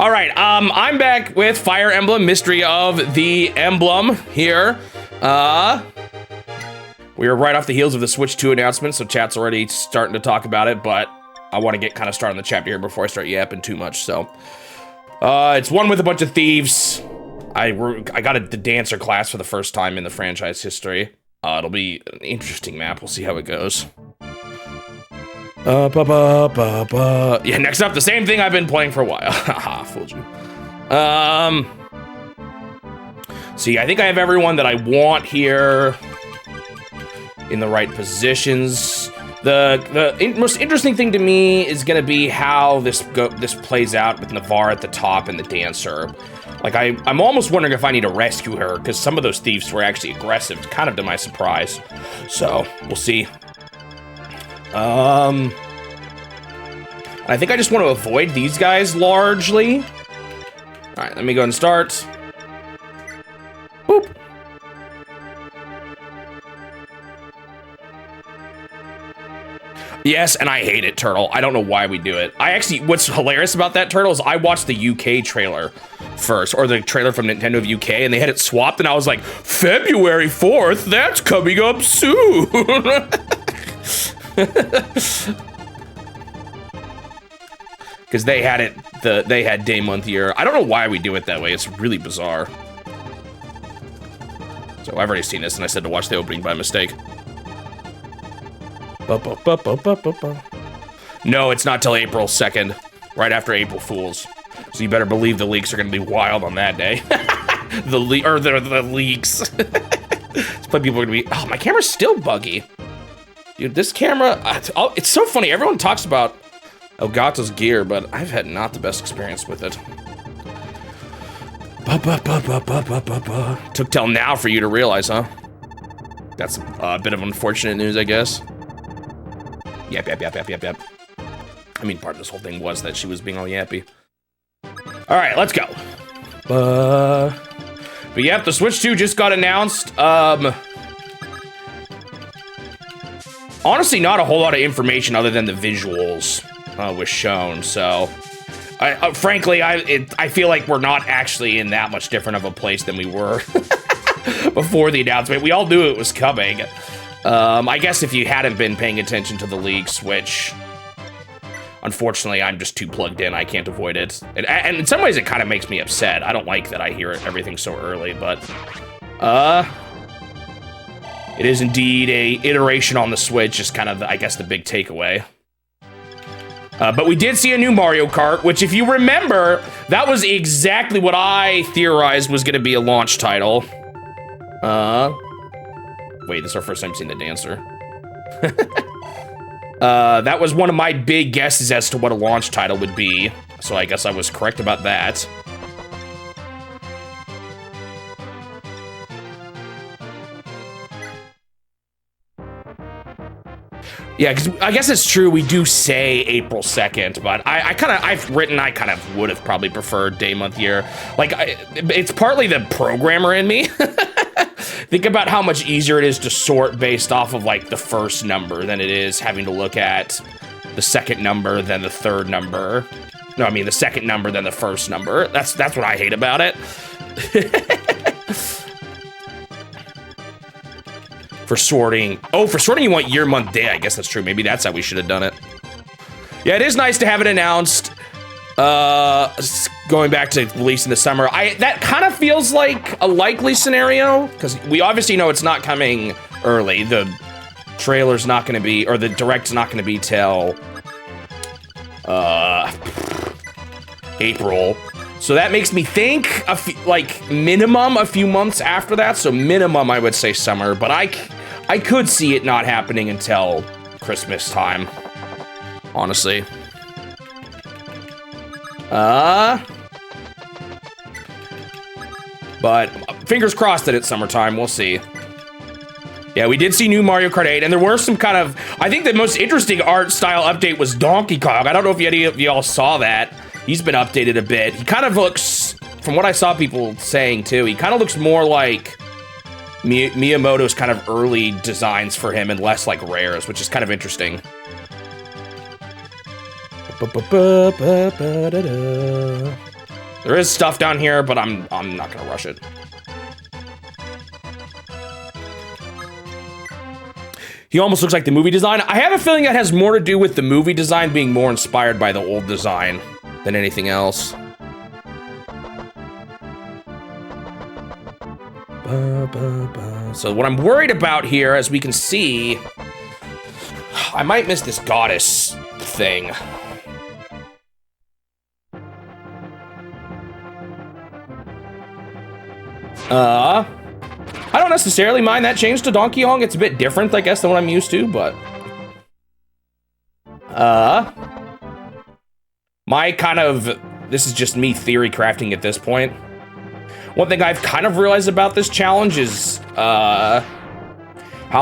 All right, I'm back with Fire Emblem Mystery of the Emblem here. We were right off the heels of the Switch 2 announcement, so chat's already starting to talk about it, but I want to get kind of started on the chapter here before I start yapping too much, so. It's one with a bunch of thieves. I got the dancer class for the first time in the franchise history. It'll be an interesting map. We'll see how it goes. Yeah, next up, the same thing I've been playing for a while. Haha, fooled you. See, I think I have everyone that I want here in the right positions. The most interesting thing to me is gonna be how this plays out with Navarre at the top and the dancer. Like, I'm almost wondering if I need to rescue her, because some of those thieves were actually aggressive, kind of to my surprise. So, we'll see. I think I just want to avoid these guys largely. All right, let me go and start. Boop. Yes, and I hate it, Turtle. I don't know why we do it. What's hilarious about that, Turtle, is I watched the UK trailer first, or the trailer from Nintendo of UK, and they had it swapped, and I was like, February 4th? That's coming up soon! Because they had they had day, month, year. I don't know why we do it that way. It's really bizarre. So I've already seen this, and I said to watch the opening by mistake. No, it's not till April 2nd, right after April Fools. So you better believe the leaks are gonna be wild on that day. the leaks. It's probably people are gonna be, oh, my camera's still buggy. Dude, this camera, it's so funny. Everyone talks about Elgato's gear, but I've had not the best experience with it. Took till now for you to realize, huh? That's a bit of unfortunate news, I guess. Yep. I mean, part of this whole thing was that she was being all yappy. All right, let's go. But yep, the Switch 2 just got announced. Honestly, not a whole lot of information other than the visuals was shown. So, frankly, I feel like we're not actually in that much different of a place than we were before the announcement. We all knew it was coming. I guess if you hadn't been paying attention to the leaks, which, unfortunately, I'm just too plugged in, I can't avoid it. And in some ways, it kind of makes me upset. I don't like that I hear everything so early, but, it is indeed a iteration on the Switch, is kind of, I guess, the big takeaway. But we did see a new Mario Kart, which, if you remember, that was exactly what I theorized was going to be a launch title. Wait, this is our first time seeing the dancer. That was one of my big guesses as to what a launch title would be, so I guess I was correct about that. Yeah, because I guess it's true, we do say April 2nd, but I kind of would have probably preferred day, month, year. Like, it's partly the programmer in me. Think about how much easier it is to sort based off of, like, the first number than it is having to look at the second number, then the third number. No, I mean, the second number, then the first number. That's what I hate about it. For sorting. Oh, for sorting you want year, month, day. I guess that's true. Maybe that's how we should have done it. Yeah, it is nice to have it announced. Going back to release in the summer. That kind of feels like a likely scenario, because we obviously know it's not coming early. The trailer's not going to be, or the direct's not going to be till April. So that makes me think like minimum a few months after that. So minimum, I would say summer, but I could see it not happening until Christmas time, honestly. But fingers crossed that it's summertime. We'll see. Yeah, we did see new Mario Kart 8, and there were some kind of, I think the most interesting art style update was Donkey Kong. I don't know if any of y'all saw that. He's been updated a bit. He kind of looks, from what I saw people saying too, he kind of looks more like Miyamoto's kind of early designs for him and less like Rare's, which is kind of interesting. There is stuff down here, but I'm not gonna rush it. He almost looks like the movie design. I have a feeling that has more to do with the movie design being more inspired by the old design than anything else. So what I'm worried about here, as we can see, I might miss this goddess thing. I don't necessarily mind that change to Donkey Kong. It's a bit different, I guess, than what I'm used to, but... my kind of... This is just me theory crafting at this point. One thing I've kind of realized about this challenge is, how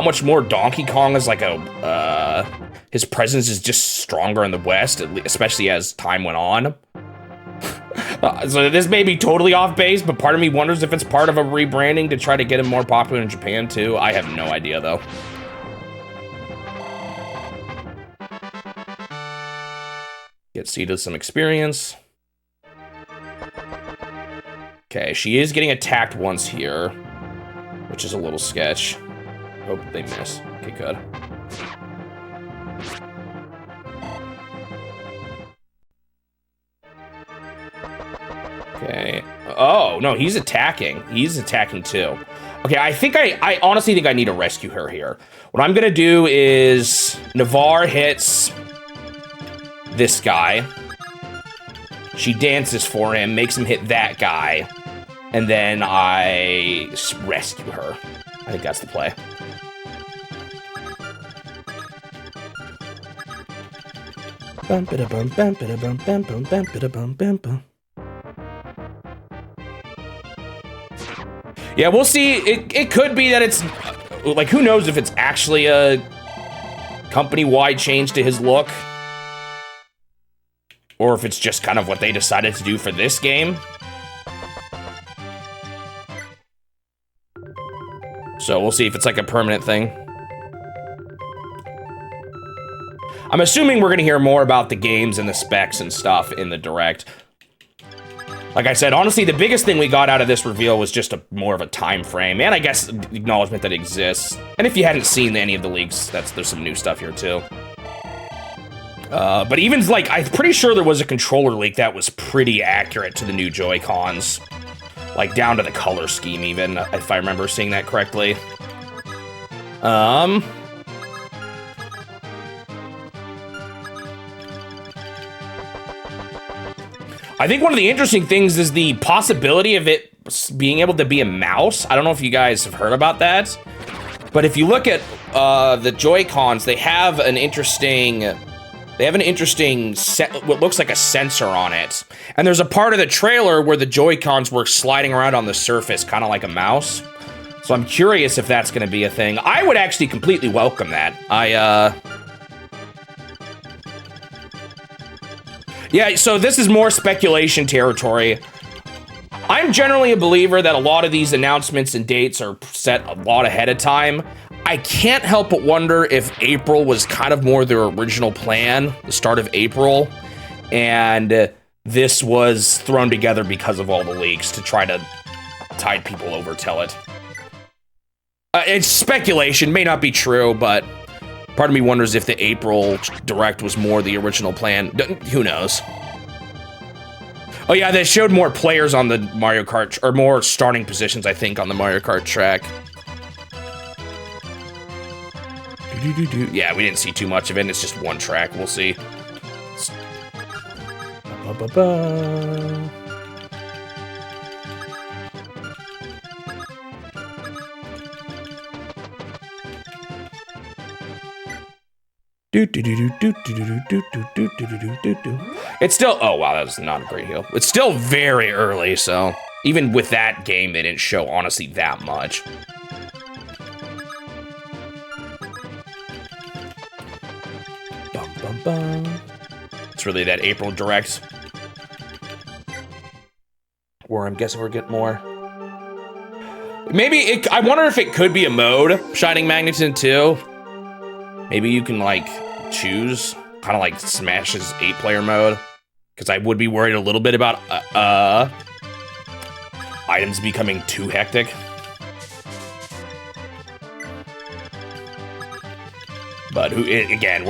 much more Donkey Kong is like a, his presence is just stronger in the West, especially as time went on. So this may be totally off base, but part of me wonders if it's part of a rebranding to try to get him more popular in Japan too. I have no idea though. Get seeded some experience. Okay, she is getting attacked once here, which is a little sketch. Hope they miss. Okay, good. Okay. Oh, no, he's attacking. He's attacking too. Okay, I honestly think I need to rescue her here. What I'm gonna do is Navarre hits this guy. She dances for him, makes him hit that guy. And then I rescue her. I think that's the play. Yeah, we'll see. It could be that it's, like, who knows if it's actually a company-wide change to his look. Or if it's just kind of what they decided to do for this game. So we'll see if it's like a permanent thing. I'm assuming we're gonna hear more about the games and the specs and stuff in the Direct. Like I said, honestly, the biggest thing we got out of this reveal was just more of a time frame, and I guess acknowledgement that it exists. And if you hadn't seen any of the leaks, there's some new stuff here too. But even like, I'm pretty sure there was a controller leak that was pretty accurate to the new Joy-Cons. Like down to the color scheme even, if I remember seeing that correctly. I think one of the interesting things is the possibility of it being able to be a mouse. I don't know if you guys have heard about that, but if you look at the Joy-Cons, they have an interesting what looks like a sensor on it. And there's a part of the trailer where the Joy-Cons were sliding around on the surface, kind of like a mouse. So I'm curious if that's gonna be a thing. I would actually completely welcome that. Yeah, so this is more speculation territory. I'm generally a believer that a lot of these announcements and dates are set a lot ahead of time. I can't help but wonder if April was kind of more their original plan, the start of April, and this was thrown together because of all the leaks to try to tide people over, tell it. It's speculation, may not be true, but part of me wonders if the April Direct was more the original plan. Who knows? Oh yeah, they showed more players on the Mario Kart, or more starting positions, I think, on the Mario Kart track. Yeah, we didn't see too much of it. It's just one track. We'll see. It's still, oh wow, that was not a great heal. It's still very early, so even with that game, they didn't show honestly that much. It's really that April Direct, where I'm guessing we're getting more. Maybe I wonder if it could be a mode, Shining Magneton 2. Maybe you can like choose, kind of like Smash's 8-player mode, because I would be worried a little bit about items becoming too hectic. But again,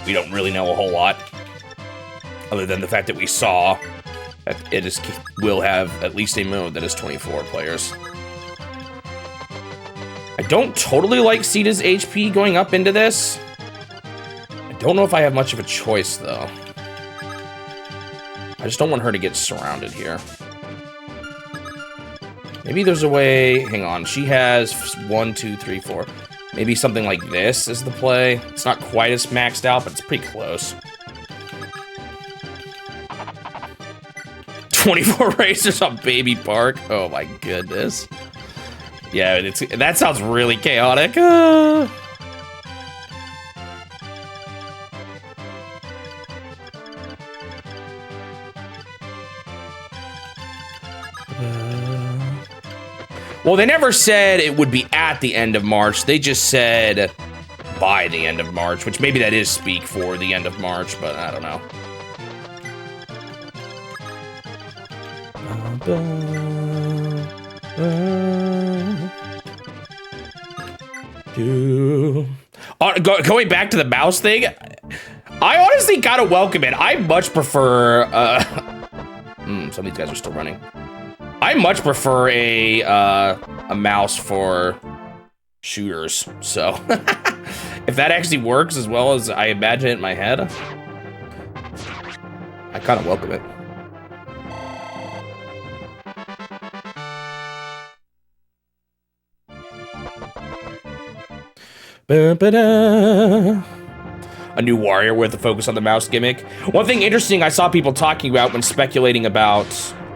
we don't really know a whole lot, other than the fact that we saw that will have at least a mode that is 24 players. I don't totally like Sita's HP going up into this. I don't know if I have much of a choice, though. I just don't want her to get surrounded here. Maybe there's a way... Hang on. She has 1, 2, 3, 4. Maybe something like this is the play. It's not quite as maxed out, but it's pretty close. 24 racers on Baby Park. Oh my goodness. Yeah, that sounds really chaotic. Well, they never said it would be at the end of March. They just said by the end of March, which maybe that is speak for the end of March, but I don't know. Going back to the mouse thing, I honestly gotta welcome it. I much prefer some of these guys are still running. I much prefer a mouse for shooters. So if that actually works as well as I imagine it in my head, I kind of welcome it. A new warrior with a focus on the mouse gimmick. One thing interesting I saw people talking about when speculating about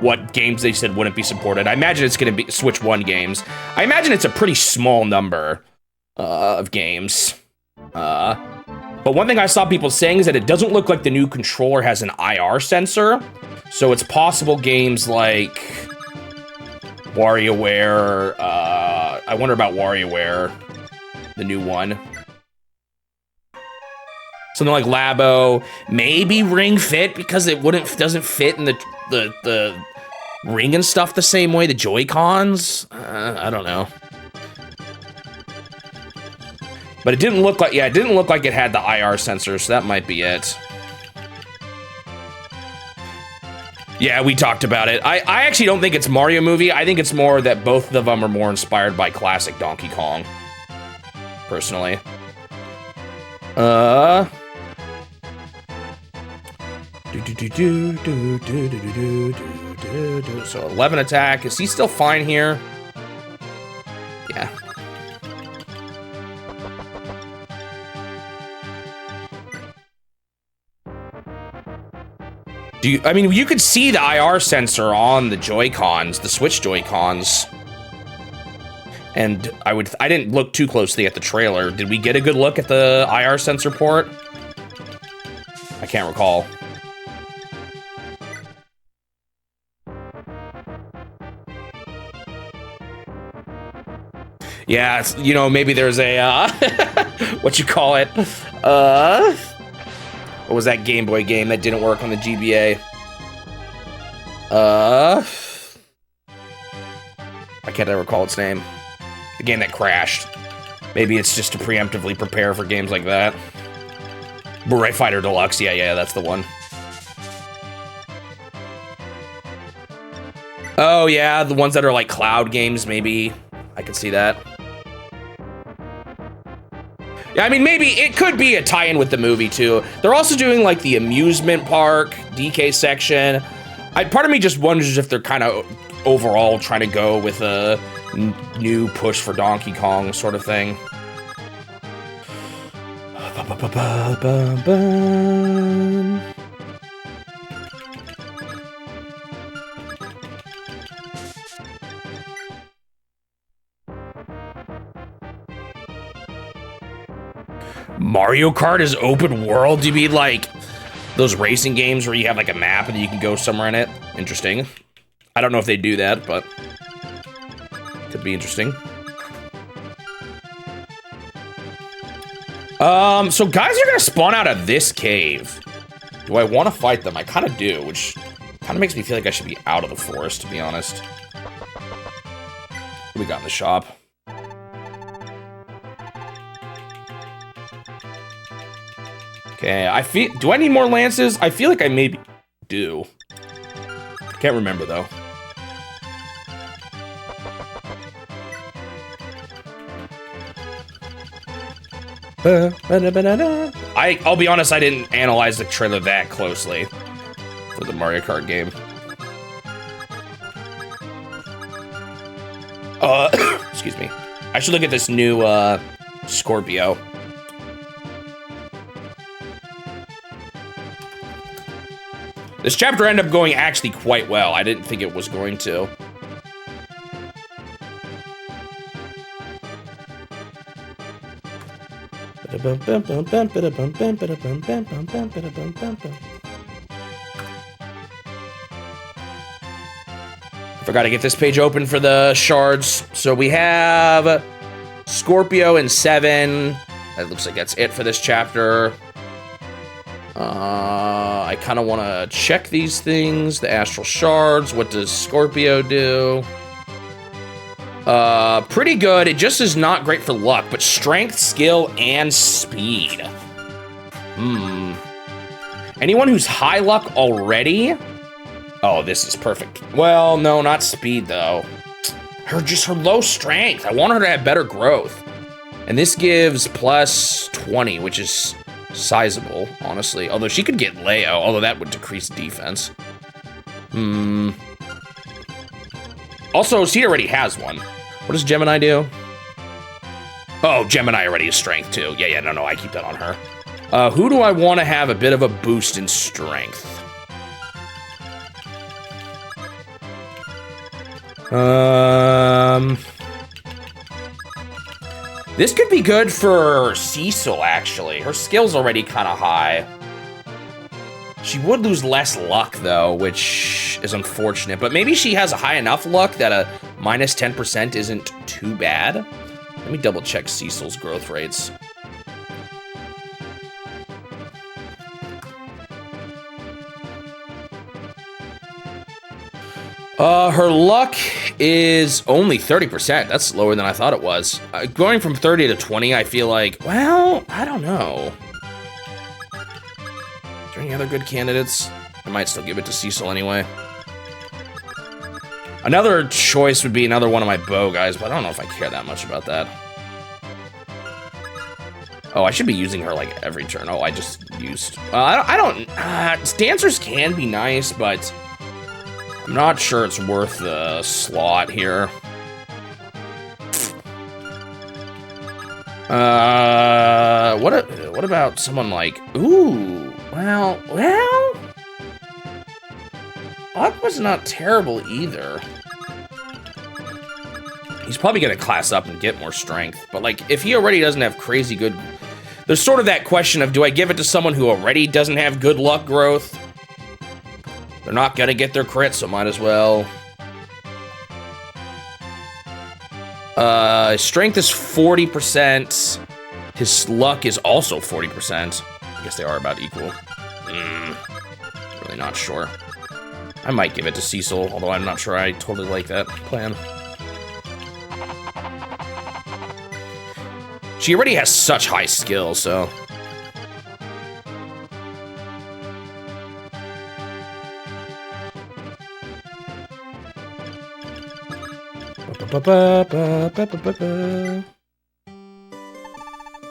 what games they said wouldn't be supported. I imagine it's going to be Switch 1 games. I imagine it's a pretty small number of games. But one thing I saw people saying is that it doesn't look like the new controller has an IR sensor. So it's possible games like WarioWare. I wonder about WarioWare, the new one. Something like Labo, maybe Ring Fit, because it doesn't fit in the ring and stuff the same way, the Joy-Cons. I don't know. But it didn't look like, it didn't look like it had the IR sensor, so that might be it. Yeah, we talked about it. I actually don't think it's Mario Movie. I think it's more that both of them are more inspired by classic Donkey Kong, personally. So 11 attack. Is he still fine here? Yeah. I mean, you could see the IR sensor on the Joy-Cons, the Switch Joy-Cons. And I didn't look too closely at the trailer. Did we get a good look at the IR sensor port? I can't recall. Yeah, you know, maybe there's a, what you call it? What was that Game Boy game that didn't work on the GBA? I can't ever recall its name. The game that crashed. Maybe it's just to preemptively prepare for games like that. Beret Fighter Deluxe, yeah, that's the one. Oh yeah, the ones that are like cloud games, maybe. I could see that. Yeah, I mean, maybe it could be a tie-in with the movie, too. They're also doing, like, the amusement park, DK section. Part of me just wonders if they're kind of overall trying to go with a new push for Donkey Kong sort of thing. Mario Kart is open world? Do you mean like those racing games where you have like a map and you can go somewhere in it? Interesting. I don't know if they do that, but could be interesting. So guys are gonna spawn out of this cave. Do I want to fight them? I kind of do, which kind of makes me feel like I should be out of the forest, to be honest. We got in the shop. Okay, do I need more lances? I feel like I maybe do. Can't remember though. I'll be honest, I didn't analyze the trailer that closely for the Mario Kart game. Excuse me. I should look at this new Scorpio. This chapter ended up going actually quite well. I didn't think it was going to. Forgot to get this page open for the shards. So we have Scorpio and 7. That looks like that's it for this chapter. I kind of want to check these things. The astral shards. What does Scorpio do? Pretty good. It just is not great for luck, but strength, skill, and speed. Anyone who's high luck already? Oh, this is perfect. Well, no, not speed though. Her low strength. I want her to have better growth. And this gives plus 20, which is sizable, honestly. Although she could get Leo, although that would decrease defense. Also, she already has one. What does Gemini do? Oh, Gemini already has strength too. Yeah, no, I keep that on her. Who do I want to have a bit of a boost in strength? This could be good for Cecil, actually. Her skill's already kind of high. She would lose less luck, though, which is unfortunate. But maybe she has a high enough luck that a minus 10% isn't too bad. Let me double check Cecil's growth rates. Her luck is only 30%. That's lower than I thought it was. Going from 30 to 20, I feel like, well, I don't know. Is there any other good candidates? I might still give it to Cecil anyway. Another choice would be another one of my bow guys, but I don't know if I care that much about that. Oh, I should be using her like every turn. Oh, I just used. Dancers can be nice, but I'm not sure it's worth the slot here. What about someone like, ooh, well, Luck was not terrible either. He's probably gonna class up and get more strength, but like, if he already doesn't have crazy good, there's sort of that question of, do I give it to someone who already doesn't have good luck growth? They're not gonna get their crit, so might as well. His strength is 40%. His luck is also 40%. I guess they are about equal. Really not sure. I might give it to Cecil, although I'm not sure I totally like that plan. She already has such high skill, so.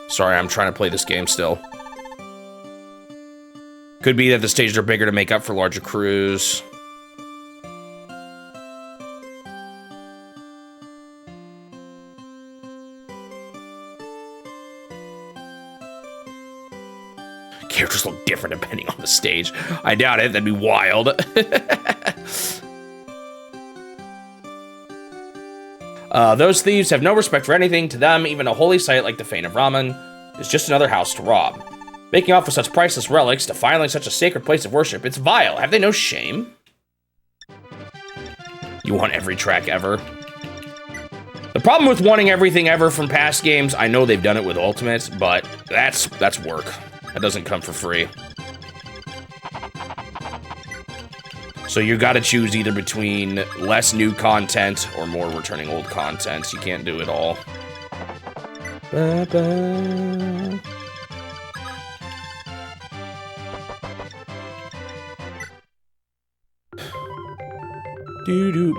Sorry, I'm trying to play this game still. Could be that the stages are bigger to make up for larger crews. Characters look different depending on the stage. I doubt it, that'd be wild. Those thieves have no respect for anything. To them, even a holy site like the Fane of Ramen is just another house to rob. Making off with such priceless relics, defiling such a sacred place of worship, it's vile. Have they no shame? You want every track ever? The problem with wanting everything ever from past games, I know they've done it with Ultimate, but that's work. That doesn't come for free. So you got to choose either between less new content or more returning old content. You can't do it all. Ba-ba.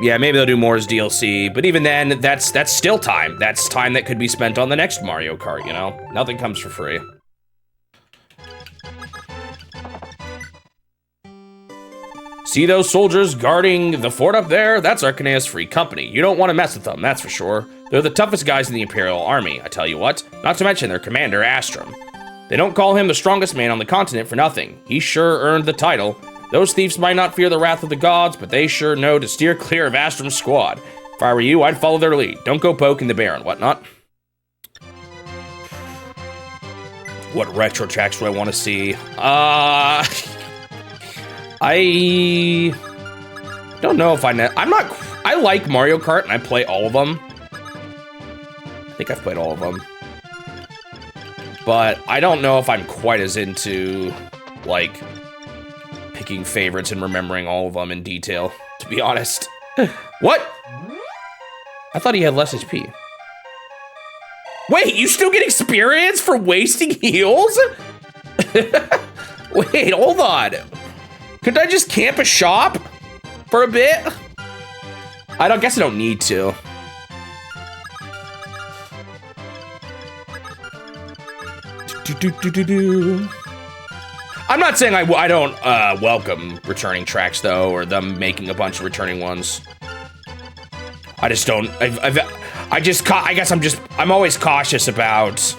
Yeah, maybe they'll do more as DLC, but even then, that's still time. That's time that could be spent on the next Mario Kart, you know? Nothing comes for free. See those soldiers guarding the fort up there? That's Arcanea's Free Company. You don't want to mess with them, that's for sure. They're the toughest guys in the Imperial Army, I tell you what. Not to mention their commander, Astrum. They don't call him the strongest man on the continent for nothing. He sure earned the title. Those thieves might not fear the wrath of the gods, but they sure know to steer clear of Astrum's squad. If I were you, I'd follow their lead. Don't go poking the bear and whatnot. What retro tracks do I want to see? I don't know if I like Mario Kart and I play all of them. I think I've played all of them. But I don't know if I'm quite as into, like, picking favorites and remembering all of them in detail, to be honest. What? I thought he had less HP. Wait, you still get experience for wasting heals? Wait, hold on. Couldn't I just camp a shop for a bit? I guess I don't need to. I'm not saying I don't welcome returning tracks though, or them making a bunch of returning ones. I just don't. I guess I'm always cautious about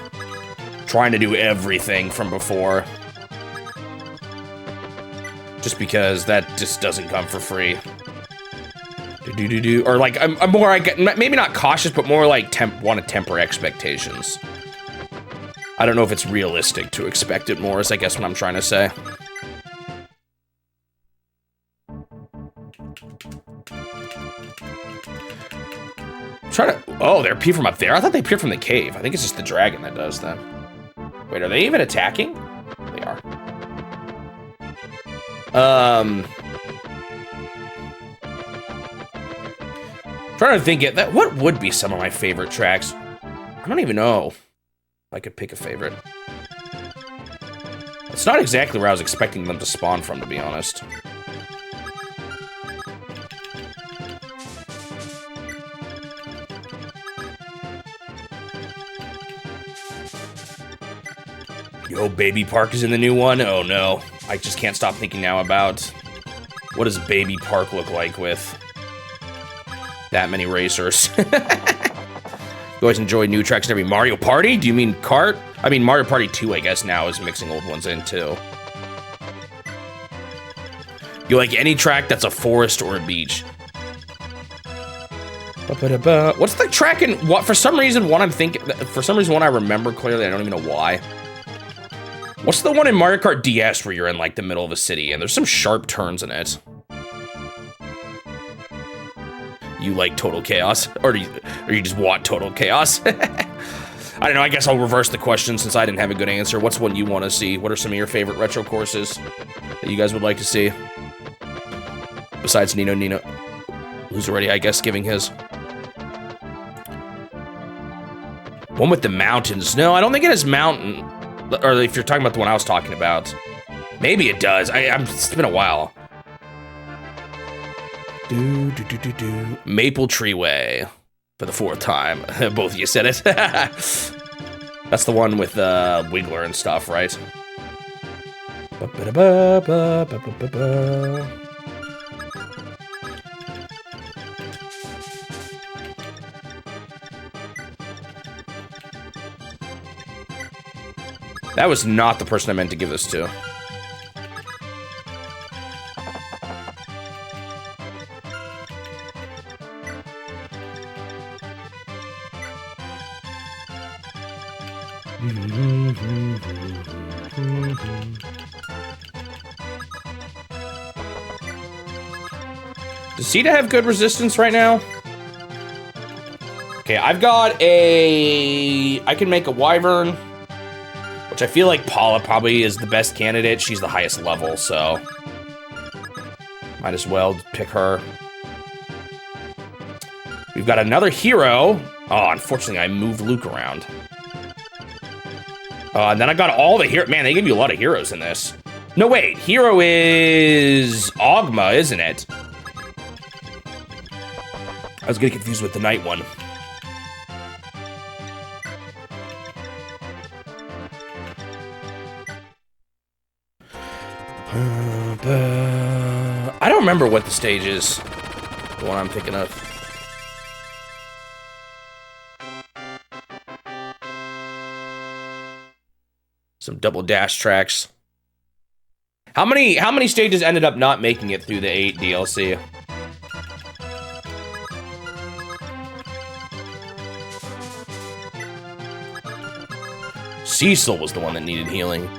trying to do everything from before, just because that just doesn't come for free. Or like I'm more maybe not cautious, but more like want to temper expectations. I don't know if it's realistic to expect it more, is I guess what I'm trying to say. Oh, they appear from up there? I thought they appeared from the cave. I think it's just the dragon that does that. Wait, are they even attacking? They are. Trying to think what would be some of my favorite tracks? I don't even know. I could pick a favorite. It's not exactly where I was expecting them to spawn from, to be honest. Yo, Baby Park is in the new one? Oh no. I just can't stop thinking now about what does Baby Park look like with that many racers. You always enjoy new tracks in every Mario Party? Do you mean Kart? I mean, Mario Party 2, I guess, now is mixing old ones in, too. You like any track that's a forest or a beach? What's the track in... What? For some reason, one I remember clearly. I don't even know why. What's the one in Mario Kart DS where you're in, like, the middle of a city and there's some sharp turns in it? You like total chaos, or you just want total chaos? I don't know, I guess I'll reverse the question since I didn't have a good answer. What's one you want to see? What are some of your favorite retro courses that you guys would like to see? Besides Nino, who's already, I guess, giving his. One with the mountains. No, I don't think it has mountain. Or if you're talking about the one I was talking about. Maybe it does. It's been a while. Maple Tree Way for the 4th time. Both of you said it. That's the one with Wiggler and stuff, right? That was not the person I meant to give this to. Does Sita have good resistance right now? Okay, I've got I can make a Wyvern, which I feel like Paula probably is the best candidate. She's the highest level, so. Might as well pick her. We've got another hero. Oh, unfortunately, I moved Luke around. And then I got all the heroes. Man, they give you a lot of heroes in this. No, wait. Hero is Ogma, isn't it? I was getting confused with the night one. I don't remember what the stage is. The one I'm thinking of. Some double dash tracks. How many stages ended up not making it through the 8 DLC? Cecil was the one that needed healing.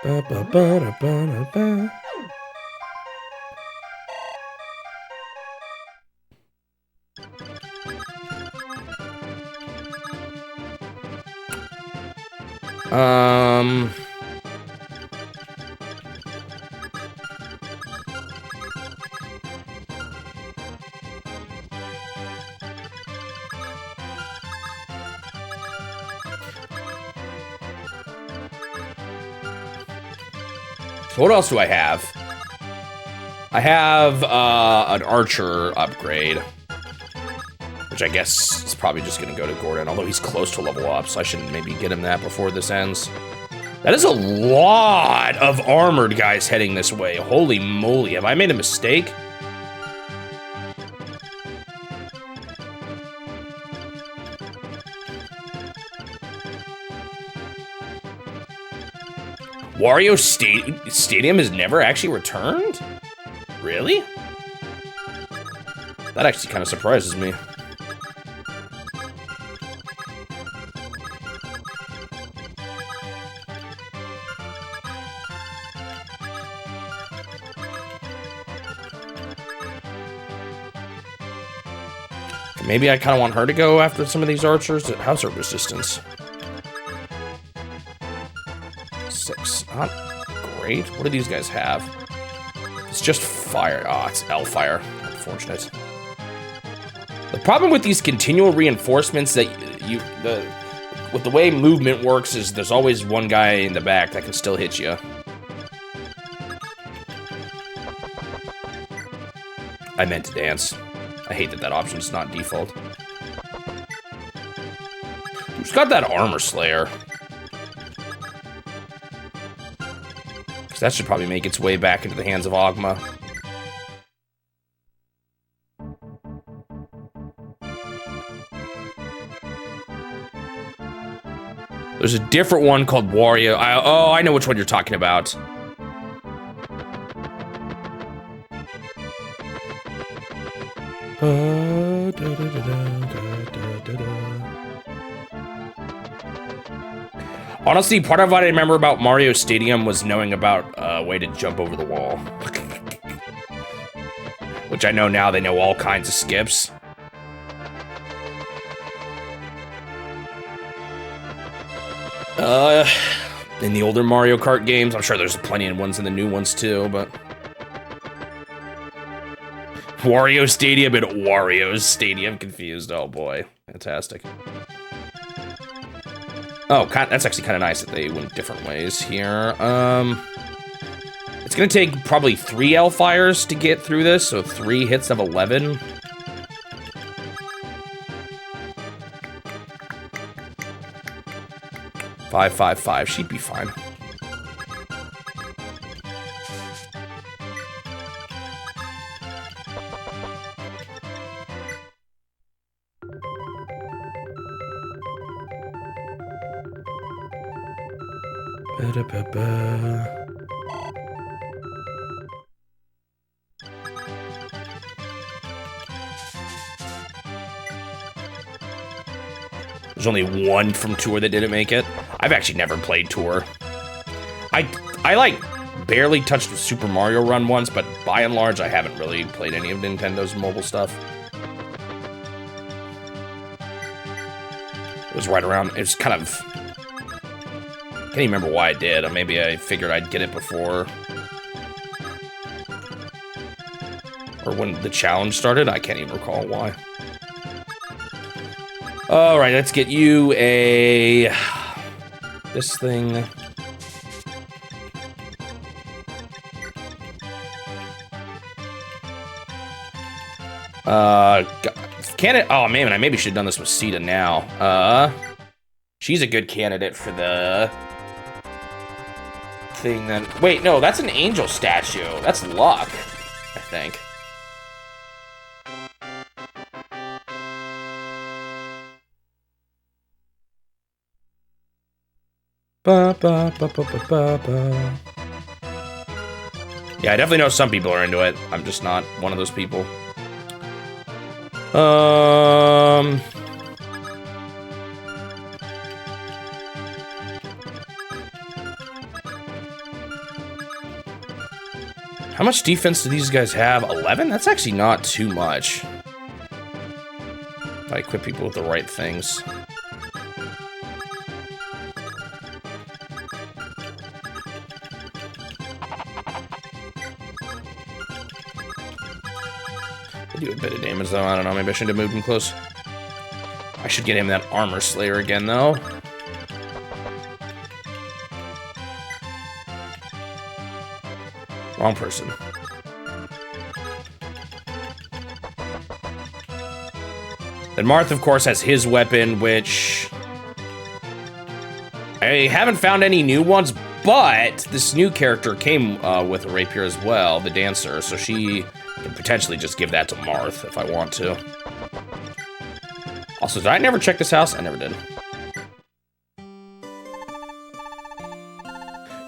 Ba, ba, ba, da, ba, da, ba. So what else do I have? I have an archer upgrade, which I guess is probably just gonna go to Gordon, although he's close to level up, so I should maybe get him that before this ends. That is a lot of armored guys heading this way. Holy moly, have I made a mistake? Wario Stadium has never actually returned? Really? That actually kind of surprises me. Maybe I kind of want her to go after some of these archers. How's her resistance? 6. Not great. What do these guys have? It's just fire. Oh, it's L-fire. Unfortunate. The problem with these continual reinforcements that with the way movement works is there's always one guy in the back that can still hit you. I meant to dance. I hate that option's not default. Who's got that armor slayer? Because that should probably make its way back into the hands of Ogma. There's a different one called Wario. Oh, I know which one you're talking about. Honestly, part of what I remember about Mario Stadium was knowing about a way to jump over the wall. Which I know now they know all kinds of skips. In the older Mario Kart games, I'm sure there's plenty of ones in the new ones too, but... Wario Stadium and Wario's Stadium confused. Oh boy, fantastic. Oh, that's actually kind of nice that they went different ways here. It's gonna take probably 3 L-fires to get through this, so 3 hits of 11. Five, 5, 5. She'd be fine. There's only one from Tour that didn't make it. I've actually never played Tour. I like barely touched Super Mario Run once, but by and large, I haven't really played any of Nintendo's mobile stuff. was right around. It was kind of. Can't even remember why I did. Or maybe I figured I'd get it before. Or when the challenge started. I can't even recall why. All right, let's get you a. This thing. Candidate. Oh man, I maybe should have done this with Sita now. She's a good candidate for the thing. Then wait, no, that's an angel statue. That's luck, I think. Ba, ba, ba, ba, ba, ba, ba. Yeah, I definitely know some people are into it. I'm just not one of those people. How much defense do these guys have? 11? That's actually not too much. If I equip people with the right things. I do a bit of damage though, I don't know, maybe I should have moved him close. I should get him that armor slayer again though. Wrong person. Then Marth, of course, has his weapon, which... I haven't found any new ones, but this new character came with a rapier as well, the dancer, so she can potentially just give that to Marth if I want to. Also, did I never check this house? I never did.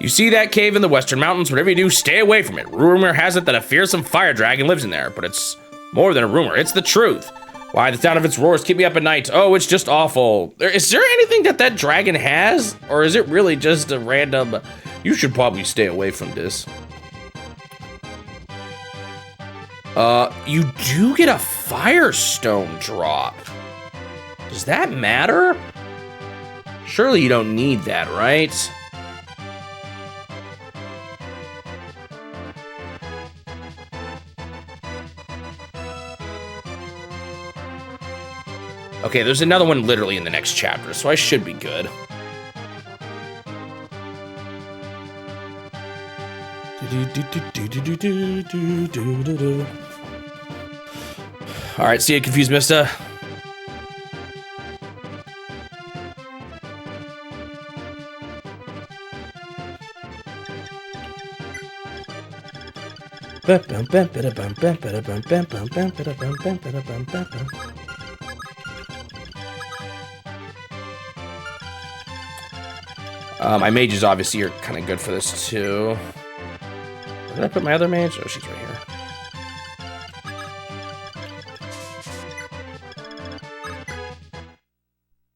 You see that cave in the Western Mountains? Whatever you do, stay away from it. Rumor has it that a fearsome fire dragon lives in there, but it's more than a rumor. It's the truth. Why, the sound of its roars keep me up at night. Oh, it's just awful. Is there anything that dragon has? Or is it really just a random... You should probably stay away from this. You do get a firestone drop. Does that matter? Surely you don't need that, right? Okay, there's another one literally in the next chapter, so I should be good. All right, see you, Confused Mista. My mages obviously are kind of good for this too. Where did I put my other mage? Oh, she's right here.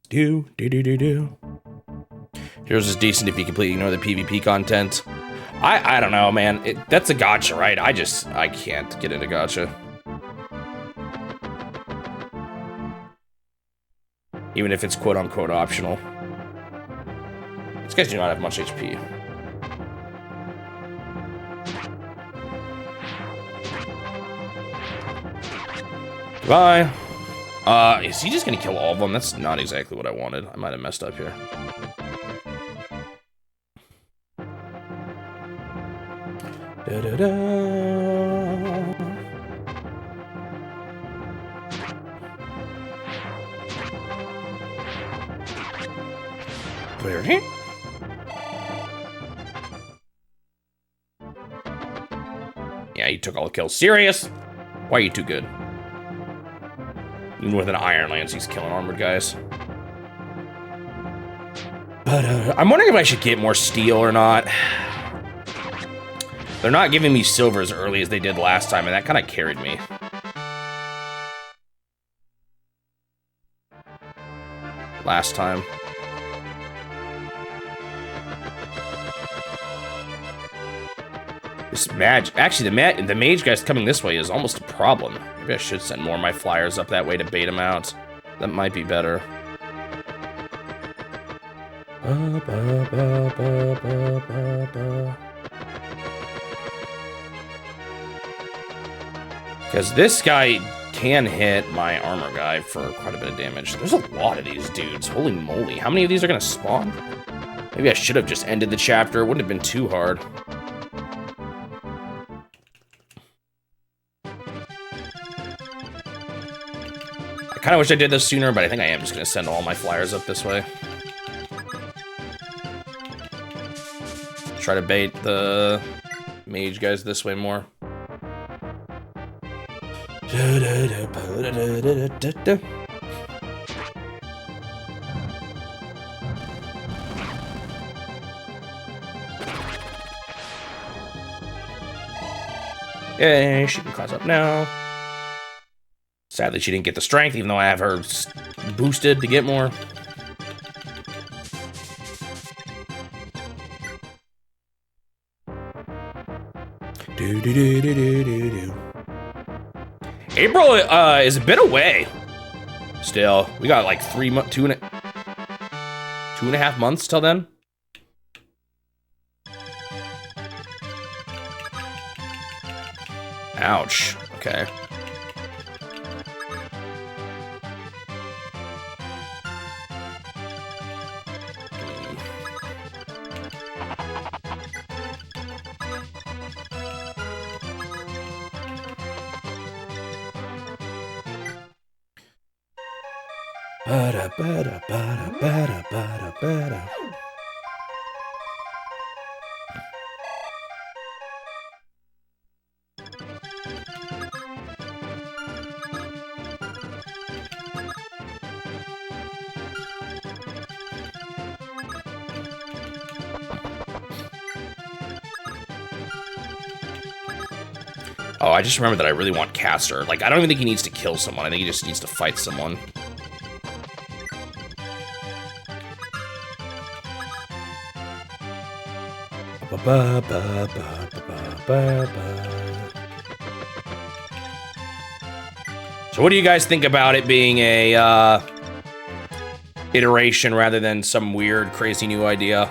Do. Here's is decent if you completely ignore the PvP content. I don't know, man. That's a gacha, right? I can't get into gacha. Even if it's quote unquote optional. These guys do not have much HP. Goodbye. Is he just gonna kill all of them? That's not exactly what I wanted. I might have messed up here. Where? Yeah, you took all the kills. Serious? Why are you too good? Even with an Iron Lance, he's killing armored guys. But I'm wondering if I should get more steel or not. They're not giving me silver as early as they did last time, and that kind of carried me. Last time. This mage, actually, the mage guys coming this way is almost a problem. Maybe I should send more of my flyers up that way to bait them out. That might be better. Because this guy can hit my armor guy for quite a bit of damage. There's a lot of these dudes. Holy moly. How many of these are going to spawn? Maybe I should have just ended the chapter. It wouldn't have been too hard. I kind of wish I did this sooner, but I think I am just going to send all my flyers up this way. Try to bait the mage guys this way more. Yay, she can class up now. Sadly, she didn't get the strength, even though I have her boosted to get more. April is a bit away. Still, we got like 2.5 months till then. Ouch. Okay. Oh, I just remembered that I really want Caster. Like, I don't even think he needs to kill someone. I think he just needs to fight someone. So what do you guys think about it being a iteration rather than some weird, crazy new idea?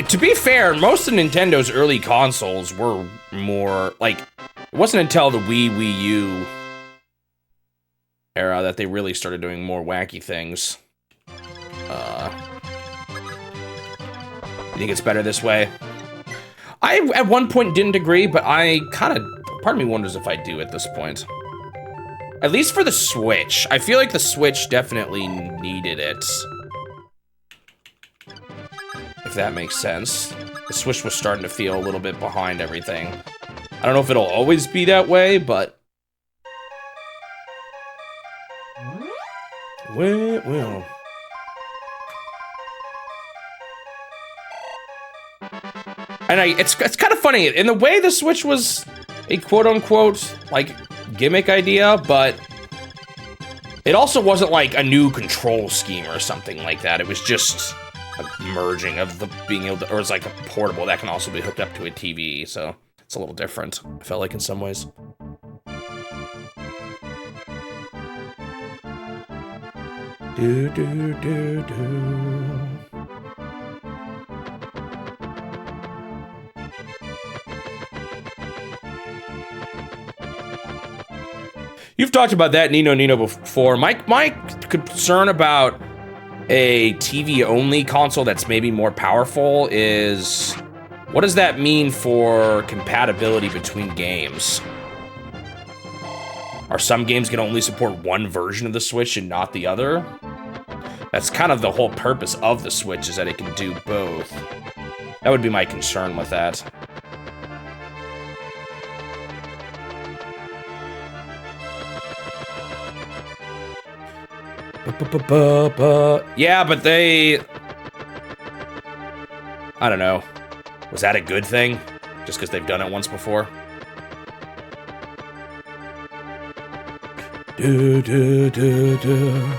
To be fair, most of Nintendo's early consoles were more, like, it wasn't until the Wii U era that they really started doing more wacky things. You think it's better this way? I, at one point, didn't agree, but I kind of, part of me wonders if I do at this point. At least for the Switch. I feel like the Switch definitely needed it. If that makes sense. The Switch was starting to feel a little bit behind everything. I don't know if it'll always be that way, but... Well... And it's kind of funny, in the way the Switch was a quote-unquote, like, gimmick idea, but it also wasn't like a new control scheme or something like that. It was just a merging of the being able to, or it's like a portable that can also be hooked up to a TV, so it's a little different, I felt like, in some ways. Do do do do. You've talked about that, Nino before. My concern about a TV-only console that's maybe more powerful is, what does that mean for compatibility between games? Are some games going to only support one version of the Switch and not the other? That's kind of the whole purpose of the Switch, is that it can do both. That would be my concern with that. Yeah, but they... I don't know. Was that a good thing? Just because they've done it once before? Do, do, do, do.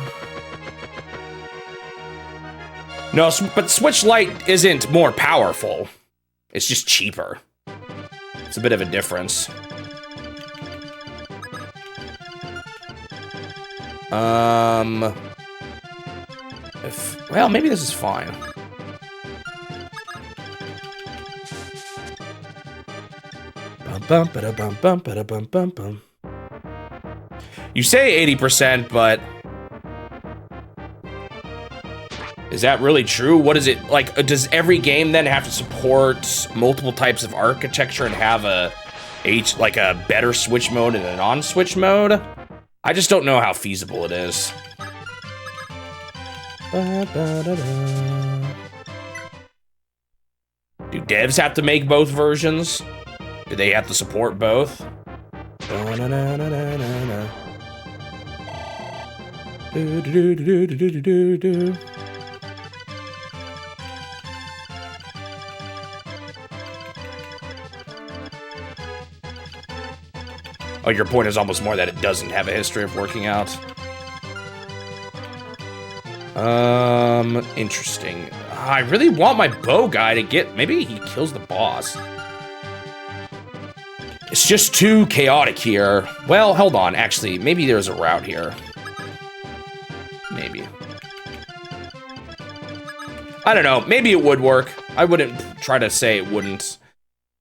No, but Switch Lite isn't more powerful. It's just cheaper. It's a bit of a difference. Well, maybe this is fine. You say 80%, but is that really true? What is it like? Does every game then have to support multiple types of architecture and have a better switch mode and a non-switch mode? I just don't know how feasible it is. Do devs have to make both versions? Do they have to support both? Oh, your point is almost more that it doesn't have a history of working out. Interesting. I really want my bow guy to get... Maybe he kills the boss. It's just too chaotic here. Well, hold on. Actually, maybe there's a route here. Maybe. I don't know. Maybe it would work. I wouldn't try to say it wouldn't.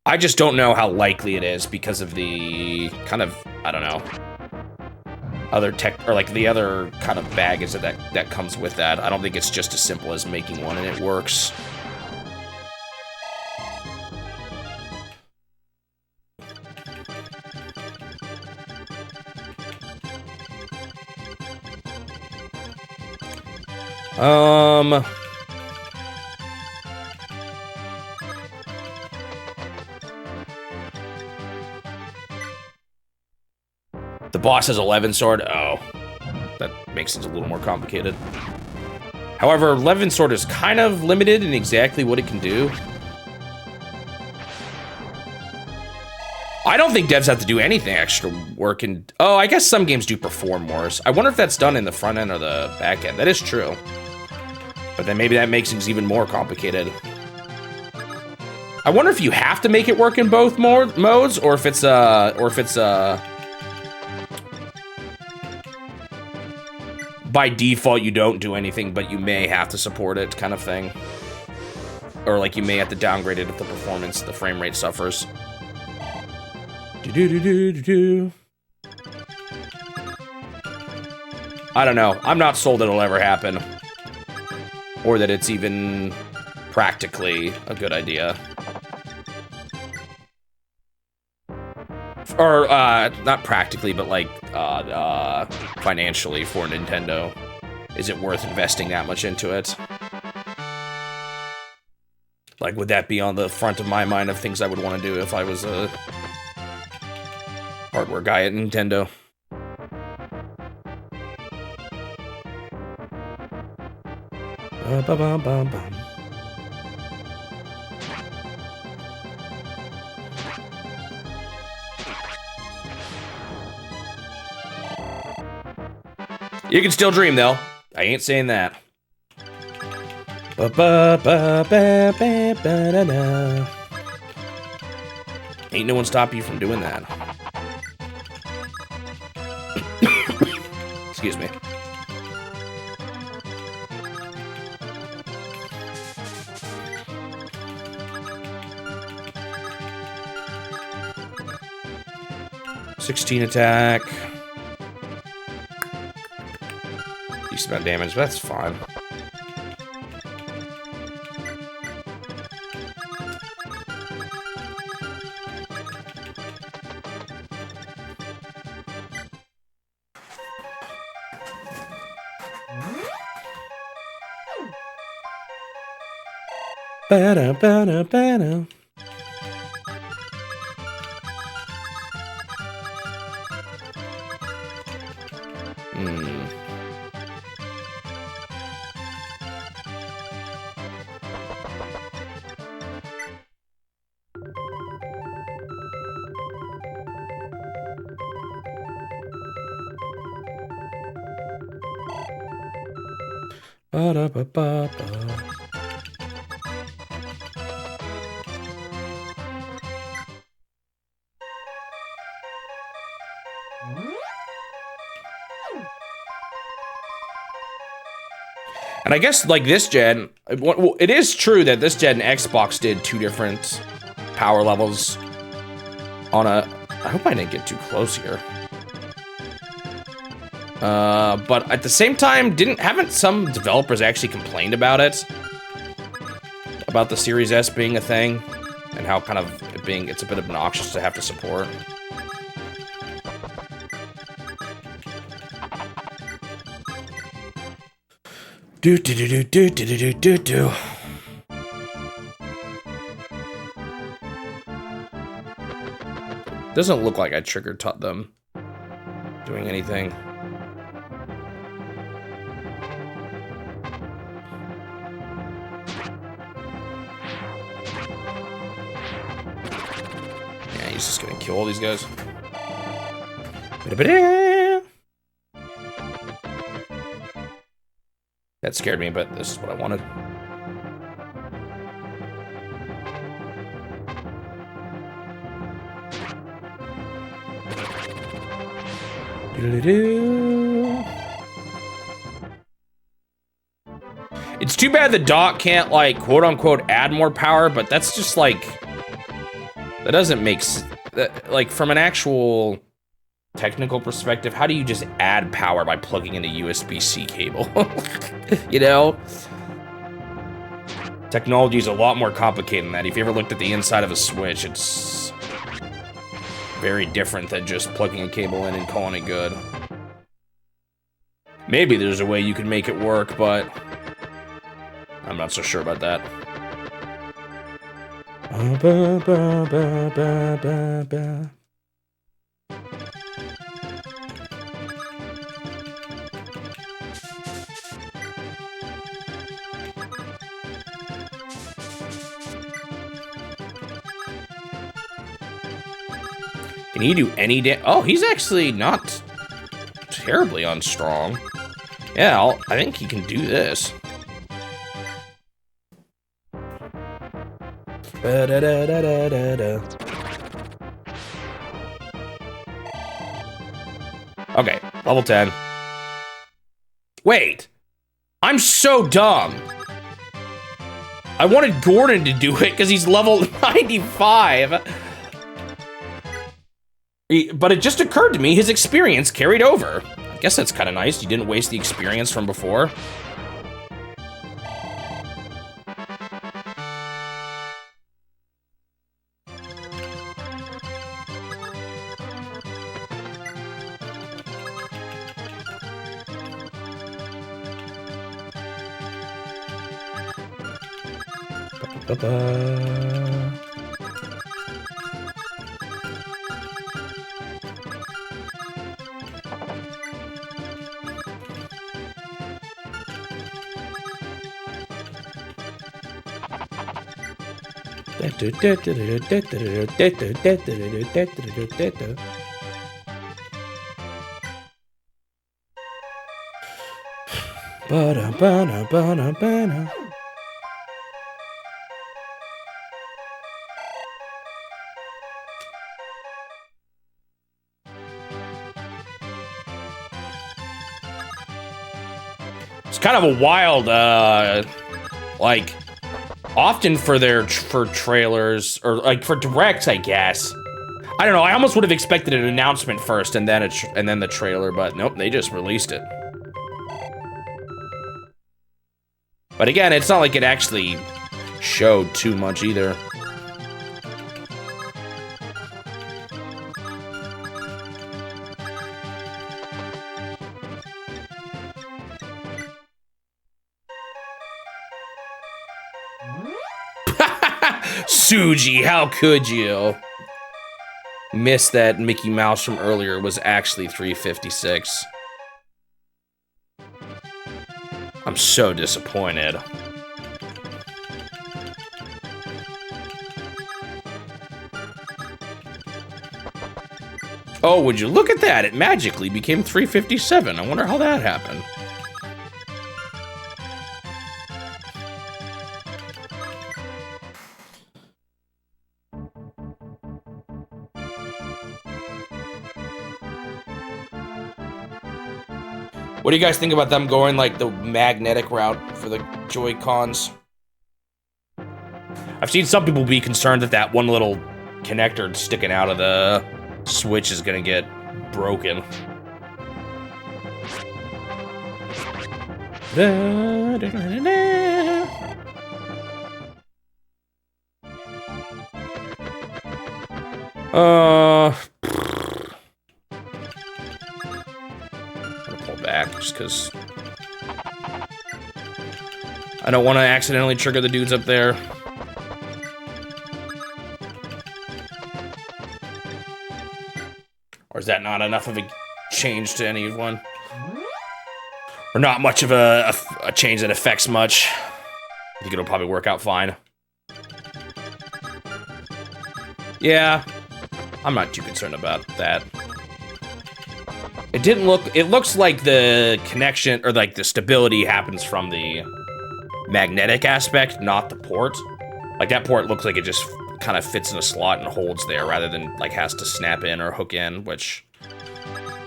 I just don't know how likely it is because of the kind of, I don't know, other tech, or like the other kind of baggage that comes with that. I don't think it's just as simple as making one and it works. The boss has 11 sword. Oh, that makes it a little more complicated. However, 11 sword is kind of limited in exactly what it can do. I don't think devs have to do anything extra work in... Oh, I guess some games do perform wars. I wonder if that's done in the front end or the back end. That is true. But then maybe that makes things even more complicated. I wonder if you have to make it work in both modes, or if it's by default you don't do anything, but you may have to support it, kind of thing. Or like you may have to downgrade it if the performance, the frame rate suffers. I don't know. I'm not sold it'll ever happen. Or that it's even practically a good idea. Or, not practically, but like, financially for Nintendo. Is it worth investing that much into it? Like, would that be on the front of my mind of things I would want to do if I was a hardware guy at Nintendo? You can still dream, though. I ain't saying that. Ain't no one stopping you from doing that. Excuse me. $16 attack. Decent amount of damage, but that's fine. Ba-da-ba-da-ba-da. Ba-da-ba-ba-ba. And I guess like this gen, well, it is true that this gen Xbox did 2 different power levels on a, I hope I didn't get too close here. But at the same time, haven't some developers actually complained about it? About the Series S being a thing? And how kind of it's a bit obnoxious to have to support. Do do do do do do do do do. Doesn't look like I triggered them doing anything. Yeah, he's just gonna kill all these guys. That scared me, but this is what I wanted. It's too bad the dock can't, like, quote-unquote, add more power, but that's just, like... That doesn't make sense. Like, from an actual technical perspective, how do you just add power by plugging in a USB-C cable? You know? Technology is a lot more complicated than that. If you ever looked at the inside of a Switch, it's very different than just plugging a cable in and calling it good. Maybe there's a way you can make it work, but I'm not so sure about that. Can he do any damage? Oh, he's actually not terribly unstrong. Yeah, I think he can do this. Okay, level 10. Wait, I'm so dumb. I wanted Gordon to do it because he's level 95. But it just occurred to me his experience carried over. I guess that's kind of nice. You didn't waste the experience from before. It's kind of a wild, like, often for trailers, or like for directs, I guess. I don't know, I almost would have expected an announcement first and then the trailer, but nope, they just released it. But again, it's not like it actually showed too much either. Suji, how could you? Miss that Mickey Mouse from earlier was actually 356. I'm so disappointed. Oh, would you look at that? It magically became 357. I wonder how that happened. What do you guys think about them going like the magnetic route for the Joy-Cons? I've seen some people be concerned that that one little connector sticking out of the Switch is gonna get broken. I'm gonna pull back just because I don't want to accidentally trigger the dudes up there. Or is that not enough of a change to anyone? Or not much of a change that affects much? I think it'll probably work out fine. Yeah, I'm not too concerned about that. It didn't look, it looks like the connection, or like the stability happens from the magnetic aspect, not the port. Like that port looks like it just kind of fits in a slot and holds there rather than like has to snap in or hook in, which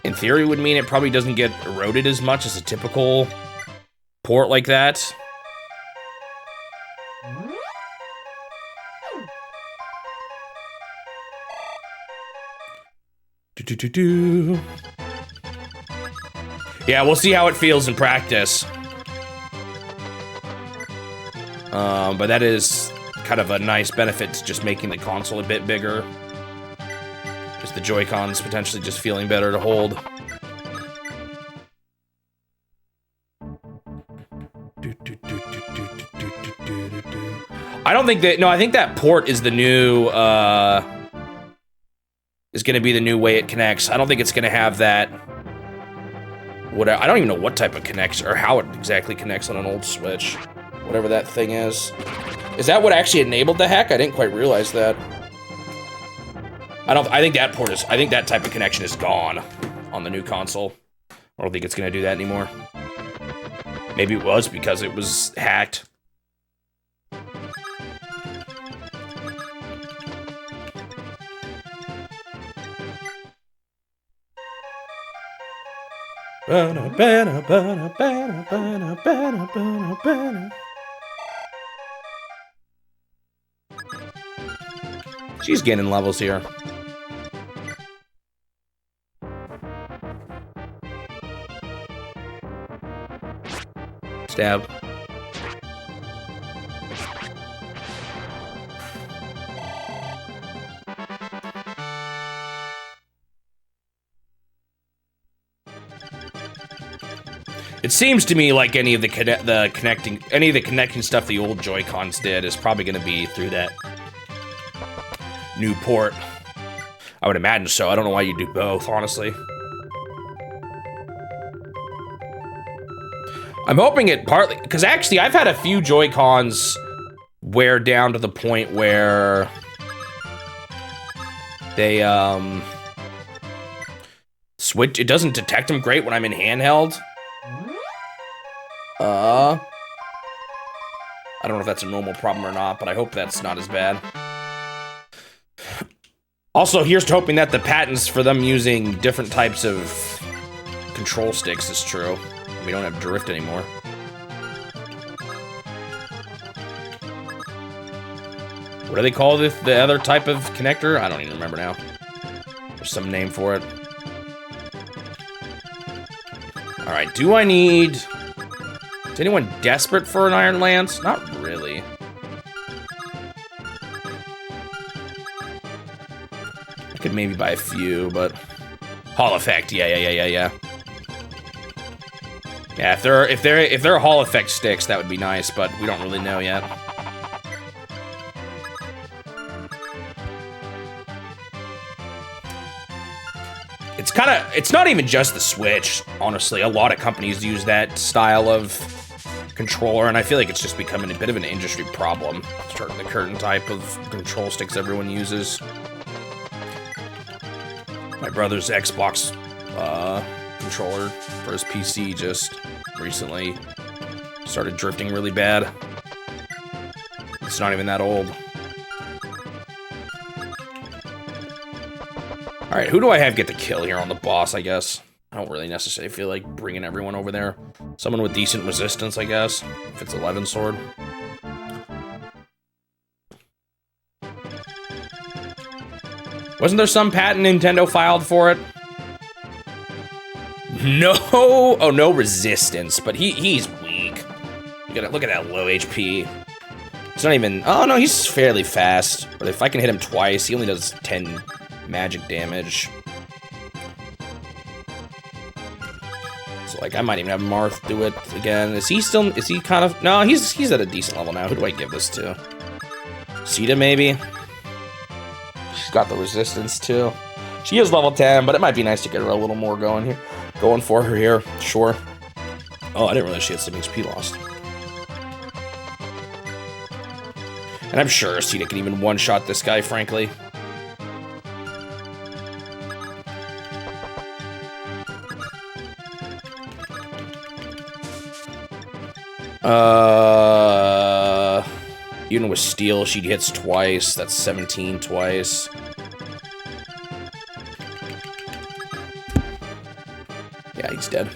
in theory would mean it probably doesn't get eroded as much as a typical port like that. Yeah, we'll see how it feels in practice. But that is kind of a nice benefit to just making the console a bit bigger. Just the Joy-Cons potentially just feeling better to hold. I don't think that, no, I think that port is the new, is gonna be the new way it connects. I don't think it's gonna have that, I don't even know what type of connection, or how it exactly connects on an old Switch. Whatever that thing is. Is that what actually enabled the hack? I didn't quite realize that. I think that port is, I think that type of connection is gone on the new console. I don't think it's gonna do that anymore. Maybe it was because it was hacked. She's gaining levels here. Stab. It seems to me like any of the connecting stuff the old Joy-Cons did is probably going to be through that new port. I would imagine so. I don't know why you do both, honestly. I'm hoping it partly, because actually I've had a few Joy-Cons wear down to the point where they switch. It doesn't detect them great when I'm in handheld. I don't know if that's a normal problem or not, but I hope that's not as bad. Also, here's to hoping that the patents for them using different types of control sticks is true. We don't have drift anymore. What do they call the other type of connector? I don't even remember now. There's some name for it. All right, do I need... Is anyone desperate for an Iron Lance? Not really. I could maybe buy a few, but... Hall Effect, yeah. Yeah, if they're Hall Effect sticks, that would be nice, but we don't really know yet. It's not even just the Switch, honestly. A lot of companies use that style of controller, and I feel like it's just becoming a bit of an industry problem. It's sort of the current type of control sticks everyone uses. My brother's Xbox controller for his PC just recently started drifting really bad. It's not even that old. Alright, who do I have get the kill here on the boss, I guess? I don't really necessarily feel like bringing everyone over there. Someone with decent resistance, I guess, if it's 11 sword. Wasn't there some patent Nintendo filed for it? No, oh, no resistance, but he's weak. Look at that low HP. It's not even, oh no, he's fairly fast. But if I can hit him twice, he only does 10 magic damage. So like, I might even have Marth do it again. Is he kind of, no, he's at a decent level now. Who do I give this to? Sita, maybe? She's got the resistance too. She is level 10, but it might be nice to get her a little more going for her here, sure. Oh, I didn't realize she had some HP lost. And I'm sure Sita can even one-shot this guy, frankly. Even with steel, she hits twice. That's 17 twice. Yeah, he's dead.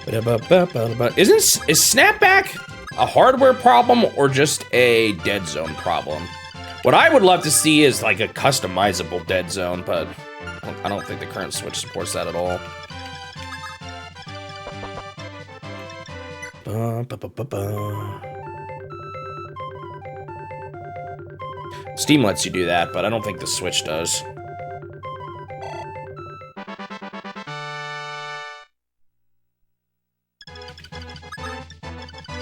Is snapback a hardware problem or just a dead zone problem? What I would love to see is like a customizable dead zone, but I don't think the current Switch supports that at all. Steam lets you do that, but I don't think the Switch does.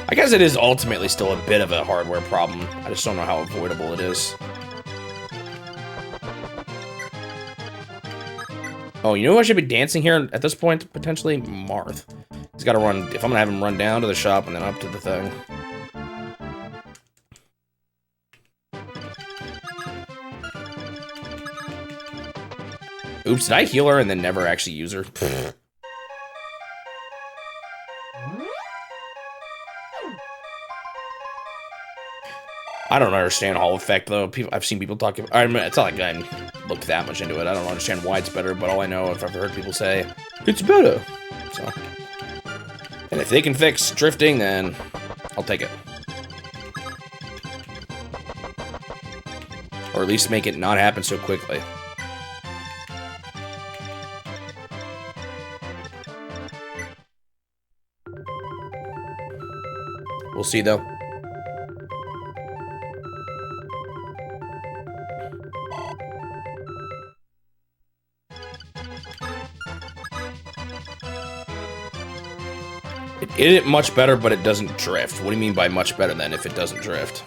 I guess it is ultimately still a bit of a hardware problem. I just don't know how avoidable it is. Oh, you know who I should be dancing here at this point? Potentially Marth. He's got to run, if I'm going to have him run down to the shop and then up to the thing. Oops, did I heal her and then never actually use her? I don't understand Hall effect though. I've seen people talk. I mean, it's not like I looked that much into it. I don't understand why it's better, but all I know, if I've heard people say it's better. So, and if they can fix drifting, then I'll take it, or at least make it not happen so quickly. We'll see though. It is much better, but it doesn't drift. What do you mean by much better then if it doesn't drift?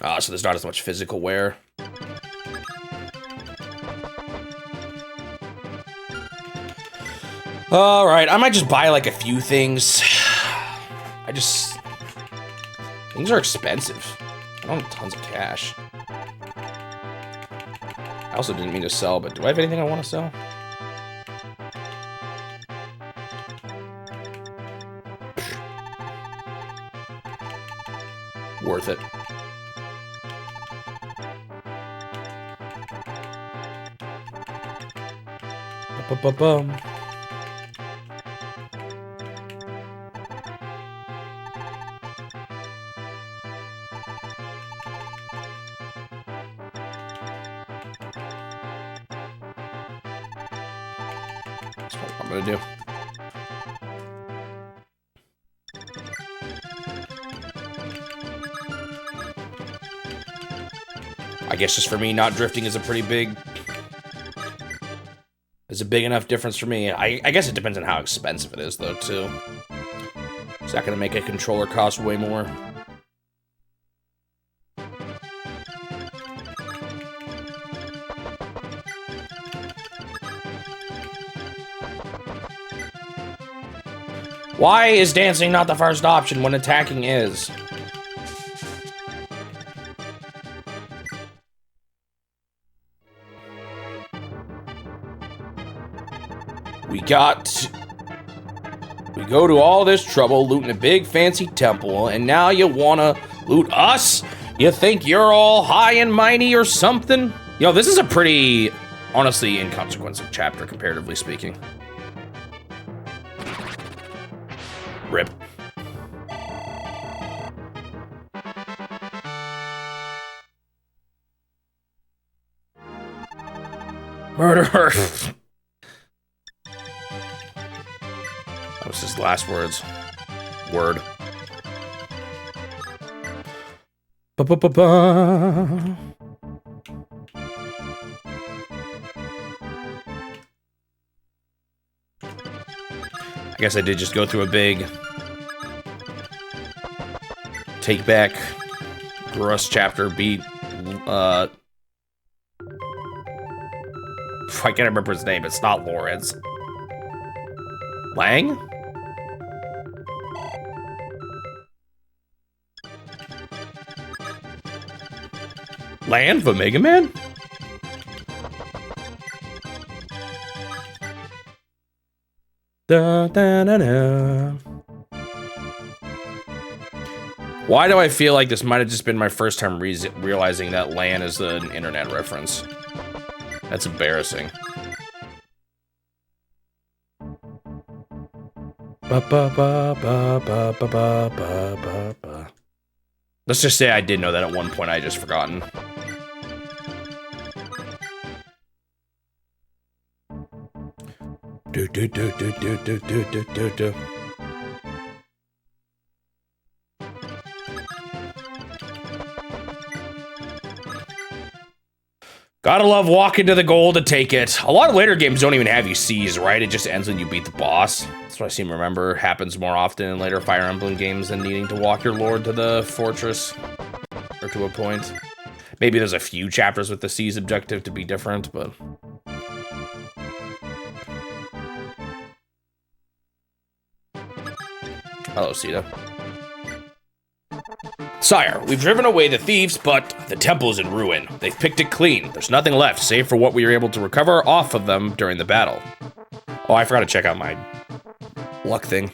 Ah, so there's not as much physical wear. Alright, I might just buy like a few things. Things are expensive. I don't have tons of cash. I also didn't mean to sell, but do I have anything I want to sell? Worth it. Ba-ba-bum. That's what I'm gonna do. I guess just for me, not drifting is a big enough difference for me. I guess it depends on how expensive it is, though, too. Is that gonna make a controller cost way more? Why is dancing not the first option when attacking is? We go to all this trouble looting a big fancy temple, and now you wanna Loot us? You think you're all high and mighty or something? Yo, this is a pretty, honestly, inconsequential chapter, comparatively speaking. Rip. Murderer. That was his last words. Word. Ba-ba-ba-ba. I guess I did just go through a big take back Gross chapter beat. I can't remember his name. It's not Lawrence. Lang? Land for Mega Man? Da, da, da, da. Why do I feel like this might have just been my first time realizing that LAN is an internet reference? That's embarrassing. Ba, ba, ba, ba, ba, ba, ba, ba, ba. Let's just say I did know that at one point. I just forgotten. Do do do do do do do do do do. Gotta love walking to the goal to take it. A lot of later games don't even have you seize, right? It just ends when you beat the boss. That's what I seem to remember happens more often in later Fire Emblem games than needing to walk your lord to the fortress. Or to a point. Maybe there's a few chapters with the seize objective to be different, but... Hello, Sita. Sire, we've driven away the thieves, but the temple is in ruin. They've picked it clean. There's nothing left, save for what we were able to recover off of them during the battle. Oh, I forgot to check out my luck thing.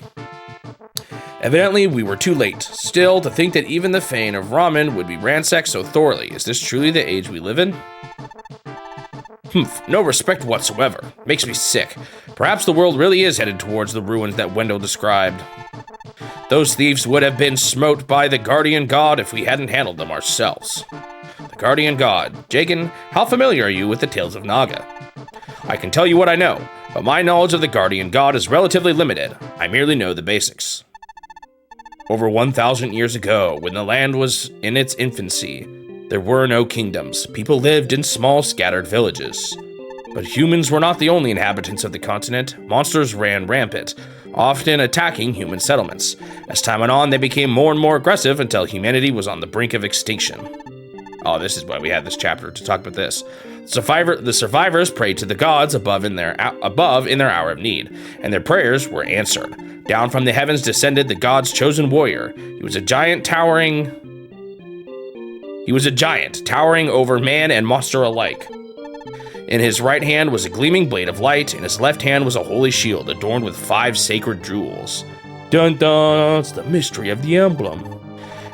Evidently, we were too late. Still, to think that even the fane of Ramen would be ransacked so thoroughly. Is this truly the age we live in? Humph, no respect whatsoever. Makes me sick. Perhaps the world really is headed towards the ruins that Wendell described. Those thieves would have been smote by the Guardian God if we hadn't handled them ourselves. The Guardian God. Jagan, how familiar are you with the Tales of Naga? I can tell you what I know, but my knowledge of the Guardian God is relatively limited. I merely know the basics. Over 1,000 years ago, when the land was in its infancy, there were no kingdoms. People lived in small, scattered villages. But humans were not the only inhabitants of the continent. Monsters ran rampant, often attacking human settlements. As time went on, they became more and more aggressive until humanity was on the brink of extinction. Oh, this is why we had this chapter to talk about this. The survivors prayed to the gods above in their hour of need, and their prayers were answered. Down from the heavens descended the god's chosen warrior. He was a giant towering over man and monster alike. In his right hand was a gleaming blade of light, in his left hand was a holy shield adorned with 5 sacred jewels. Dun dun, it's the mystery of the emblem.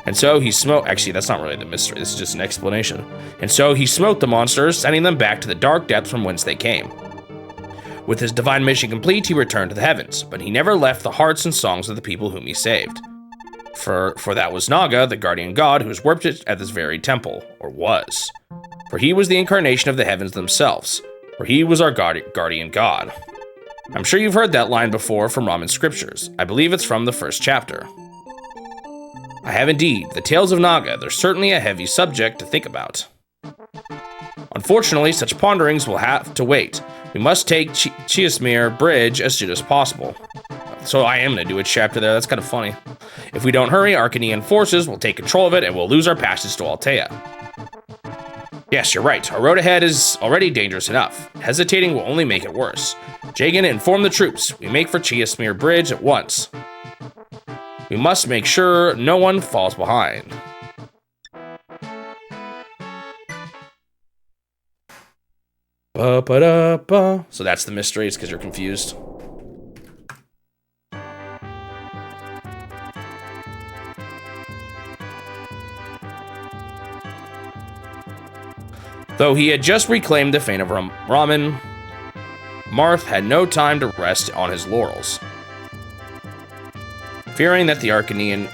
And so he smote, actually that's not really the mystery, this is just an explanation. And so he smote the monsters, sending them back to the dark depths from whence they came. With his divine mission complete, he returned to the heavens, but he never left the hearts and songs of the people whom he saved. For that was Naga, the guardian god, who was worshipped at this very temple, or was. For he was the incarnation of the heavens themselves, for he was our guardian god. I'm sure you've heard that line before from Ramen scriptures. I believe it's from the first chapter. I have indeed. The Tales of Naga, they're certainly a heavy subject to think about. Unfortunately, such ponderings will have to wait. We must take Chiasmere Bridge as soon as possible. So I am going to do a chapter there, that's kind of funny. If we don't hurry, Arcanian forces will take control of it and we'll lose our passage to Altea. Yes, you're right. Our road ahead is already dangerous enough. Hesitating will only make it worse. Jagan, inform the troops. We make for Chiasmere Bridge at once. We must make sure no one falls behind. Ba-ba-da-ba. So that's the mystery, it's because you're confused. Though he had just reclaimed the fane of Ramen, Marth had no time to rest on his laurels. Fearing that the Arcanian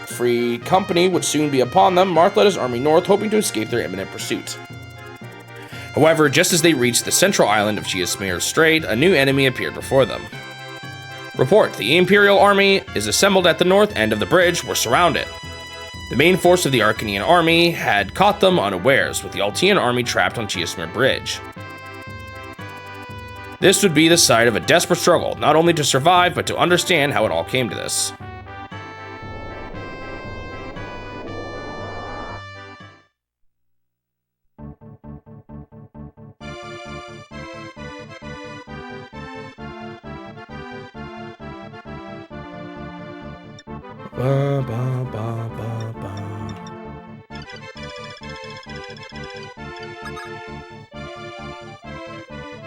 Free Company would soon be upon them, Marth led his army north, hoping to escape their imminent pursuit. However, just as they reached the central island of Chiasmere Strait, a new enemy appeared before them. Report, the Imperial Army is assembled at the north end of the bridge. We're surrounded. The main force of the Arcanian army had caught them unawares, with the Altian army trapped on Chiasmere Bridge. This would be the site of a desperate struggle, not only to survive, but to understand how it all came to this. Ba, ba, ba, ba, ba.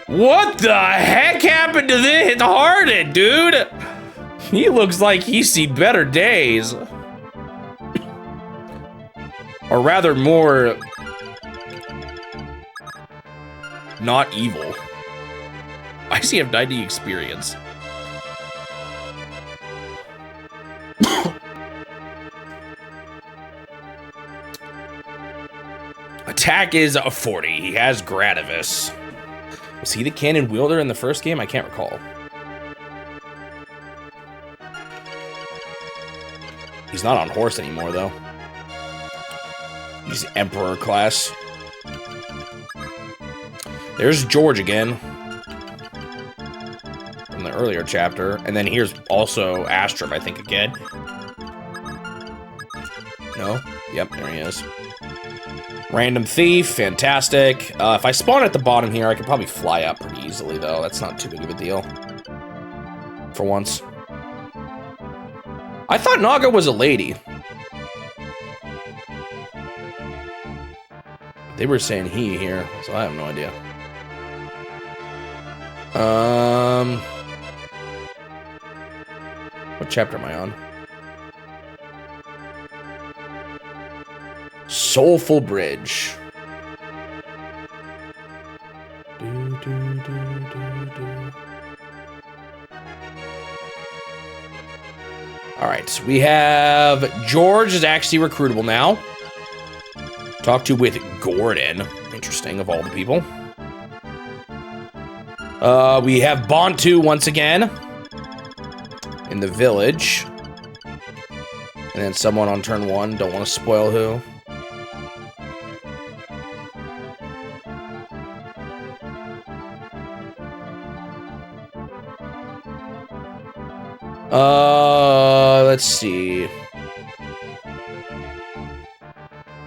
What the heck happened to this Harden, dude? He looks like he's seen better days. Or rather, more not evil. I see have 90 experience. Attack is a 40. He has Gradivis. Was he the cannon wielder in the first game? I can't recall. He's not on horse anymore, though. He's Emperor class. There's George again. From the earlier chapter. And then here's also Astrup, I think, again. No? Yep, there he is. Random thief, fantastic. If I spawn at the bottom here, I could probably fly up pretty easily, though. That's not too big of a deal. For once. I thought Naga was a lady. They were saying he here, so I have no idea. What chapter am I on? Soulful Bridge. Alright, we have George is actually recruitable now. Talk to with Gordon. Interesting, of all the people. We have Bontu once again. In the village. And then someone on turn 1. Don't want to spoil who. Let's see.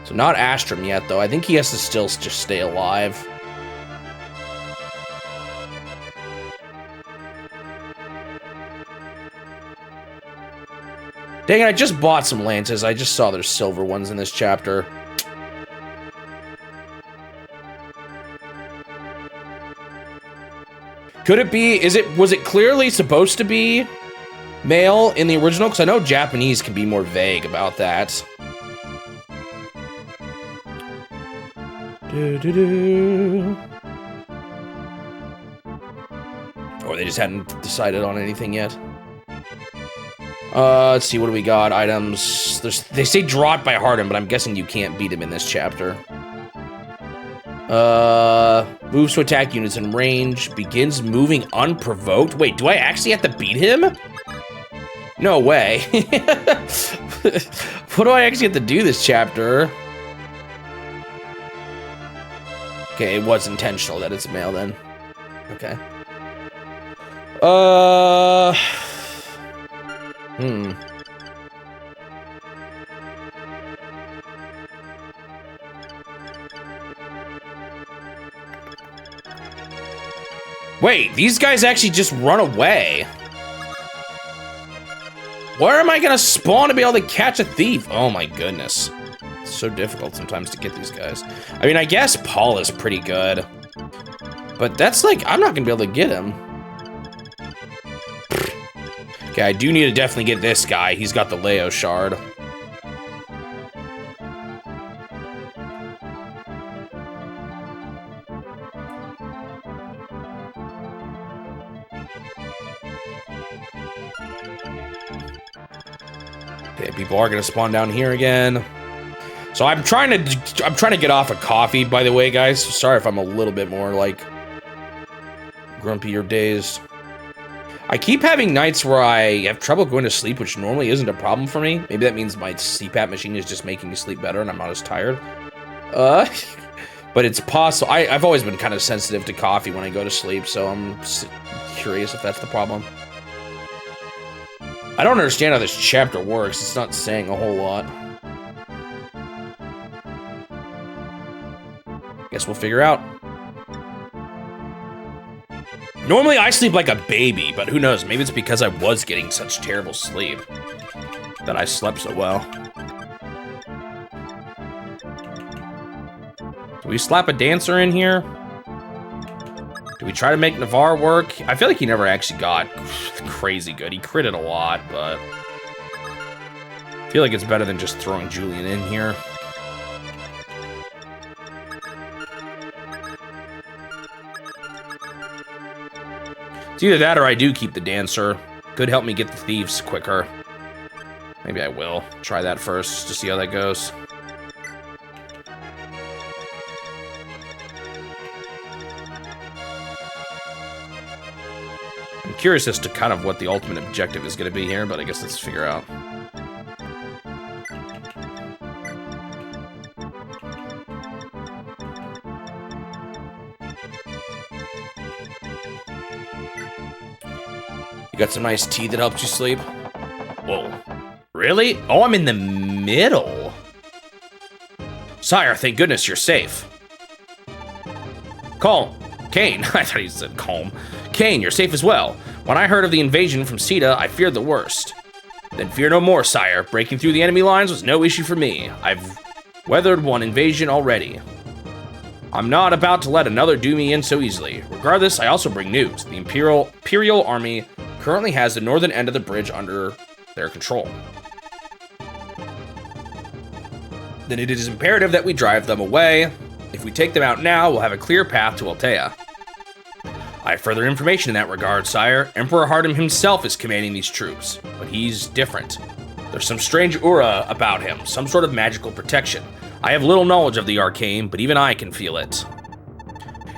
So not Astrum yet, though. I think he has to still just stay alive. Dang it, I just bought some lances. I just saw there's silver ones in this chapter. Could it be, was it clearly supposed to be male in the original? Because I know Japanese can be more vague about that. Or they just hadn't decided on anything yet. Let's see, what do we got? Items. They say draw it by Harden, but I'm guessing you can't beat him in this chapter. Moves to attack units in range. Begins moving unprovoked. Wait, do I actually have to beat him? No way. What do I actually have to do this chapter? Okay, it was intentional that it's male then. Okay. Wait, these guys actually just run away. Where am I gonna spawn to be able to catch a thief? Oh my goodness. It's so difficult sometimes to get these guys. I mean, I guess Paul is pretty good. But that's like, I'm not gonna be able to get him. Okay, I do need to definitely get this guy. He's got the Leo shard. Okay, people are gonna spawn down here again. So I'm trying to get off of coffee, by the way, guys. Sorry if I'm a little bit more like grumpy or dazed. I keep having nights where I have trouble going to sleep, which normally isn't a problem for me. Maybe that means my CPAP machine is just making me sleep better and I'm not as tired. But it's possible. I've always been kind of sensitive to coffee when I go to sleep, so I'm curious if that's the problem. I don't understand how this chapter works. It's not saying a whole lot. Guess we'll figure out. Normally I sleep like a baby, but who knows? Maybe it's because I was getting such terrible sleep that I slept so well. Do we slap a dancer in here? Do we try to make Navarre work? I feel like he never actually got crazy good. He critted a lot, but I feel like it's better than just throwing Julian in here. It's either that or I do keep the dancer. Could help me get the thieves quicker. Maybe I will try that first to see how that goes. I'm curious as to kind of what the ultimate objective is going to be here, but I guess let's figure out. You got some nice tea that helps you sleep? Whoa. Really? Oh, I'm in the middle. Sire, thank goodness you're safe. Calm. Kane. I thought he said calm. Kane, you're safe as well. When I heard of the invasion from Sita, I feared the worst. Then fear no more, sire. Breaking through the enemy lines was no issue for me. I've weathered one invasion already. I'm not about to let another do me in so easily. Regardless, I also bring news. The Imperial Army currently has the northern end of the bridge under their control. Then it is imperative that we drive them away. If we take them out now, we'll have a clear path to Altea. I have further information in that regard, sire. Emperor Hardem himself is commanding these troops, but he's different. There's some strange aura about him, some sort of magical protection. I have little knowledge of the arcane, but even I can feel it.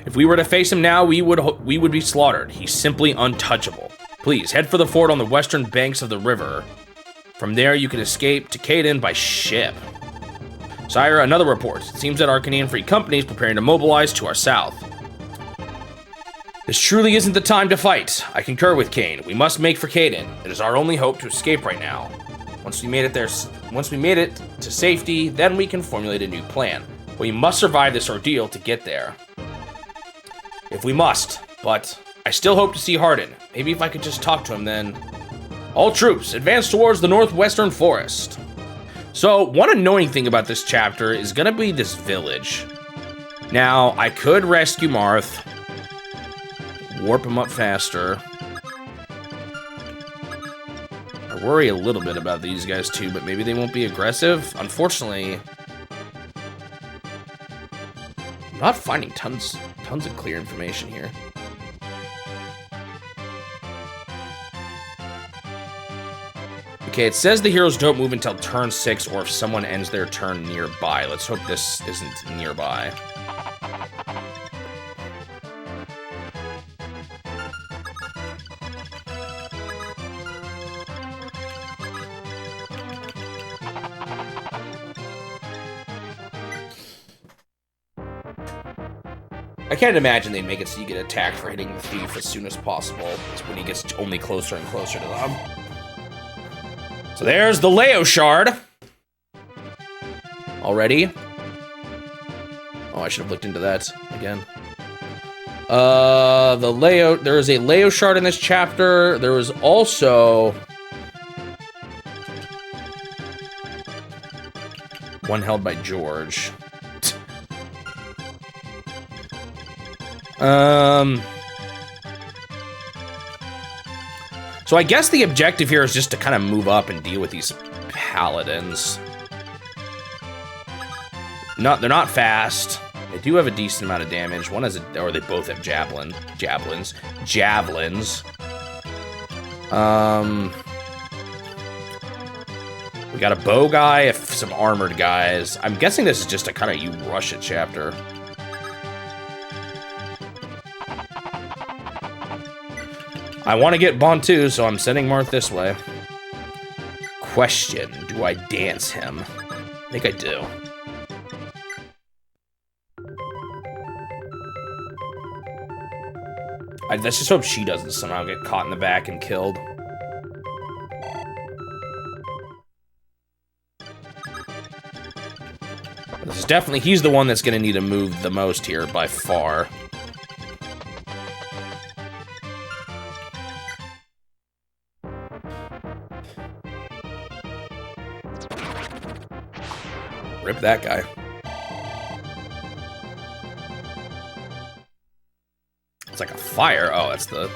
If we were to face him now, we would be slaughtered. He's simply untouchable. Please, head for the fort on the western banks of the river. From there, you can escape to Caden by ship. Sire, another report. It seems that Arcanian Free Company is preparing to mobilize to our south. This truly isn't the time to fight. I concur with Kane. We must make for Caden. It is our only hope to escape right now. Once we made it to safety, then we can formulate a new plan. We must survive this ordeal to get there. If we must, but I still hope to see Hardin. Maybe if I could just talk to him then. All troops, advance towards the northwestern forest. So, one annoying thing about this chapter is gonna be this village. Now, I could rescue Marth, warp him up faster. I worry a little bit about these guys too, but maybe they won't be aggressive. Unfortunately, I'm not finding tons of clear information here. Okay, it says the heroes don't move until turn 6 or if someone ends their turn nearby. Let's hope this isn't nearby. I can't imagine they'd make it so you get attacked for hitting the thief as soon as possible. It's when he gets only closer and closer to them. So there's the Leo shard. Already. Oh, I should have looked into that again. There is a Leo shard in this chapter. There was also one held by George. So I guess the objective here is just to kind of move up and deal with these paladins. They're not fast. They do have a decent amount of damage. One has or they both have javelins. We got a bow guy, some armored guys. I'm guessing this is just a kind of you rush it chapter. I want to get Bantu, so I'm sending Marth this way. Question, do I dance him? I think I do. Let's just hope she doesn't somehow get caught in the back and killed. This is definitely, he's the one that's going to need to move the most here by far. Rip that guy. It's like a fire. Oh, that's the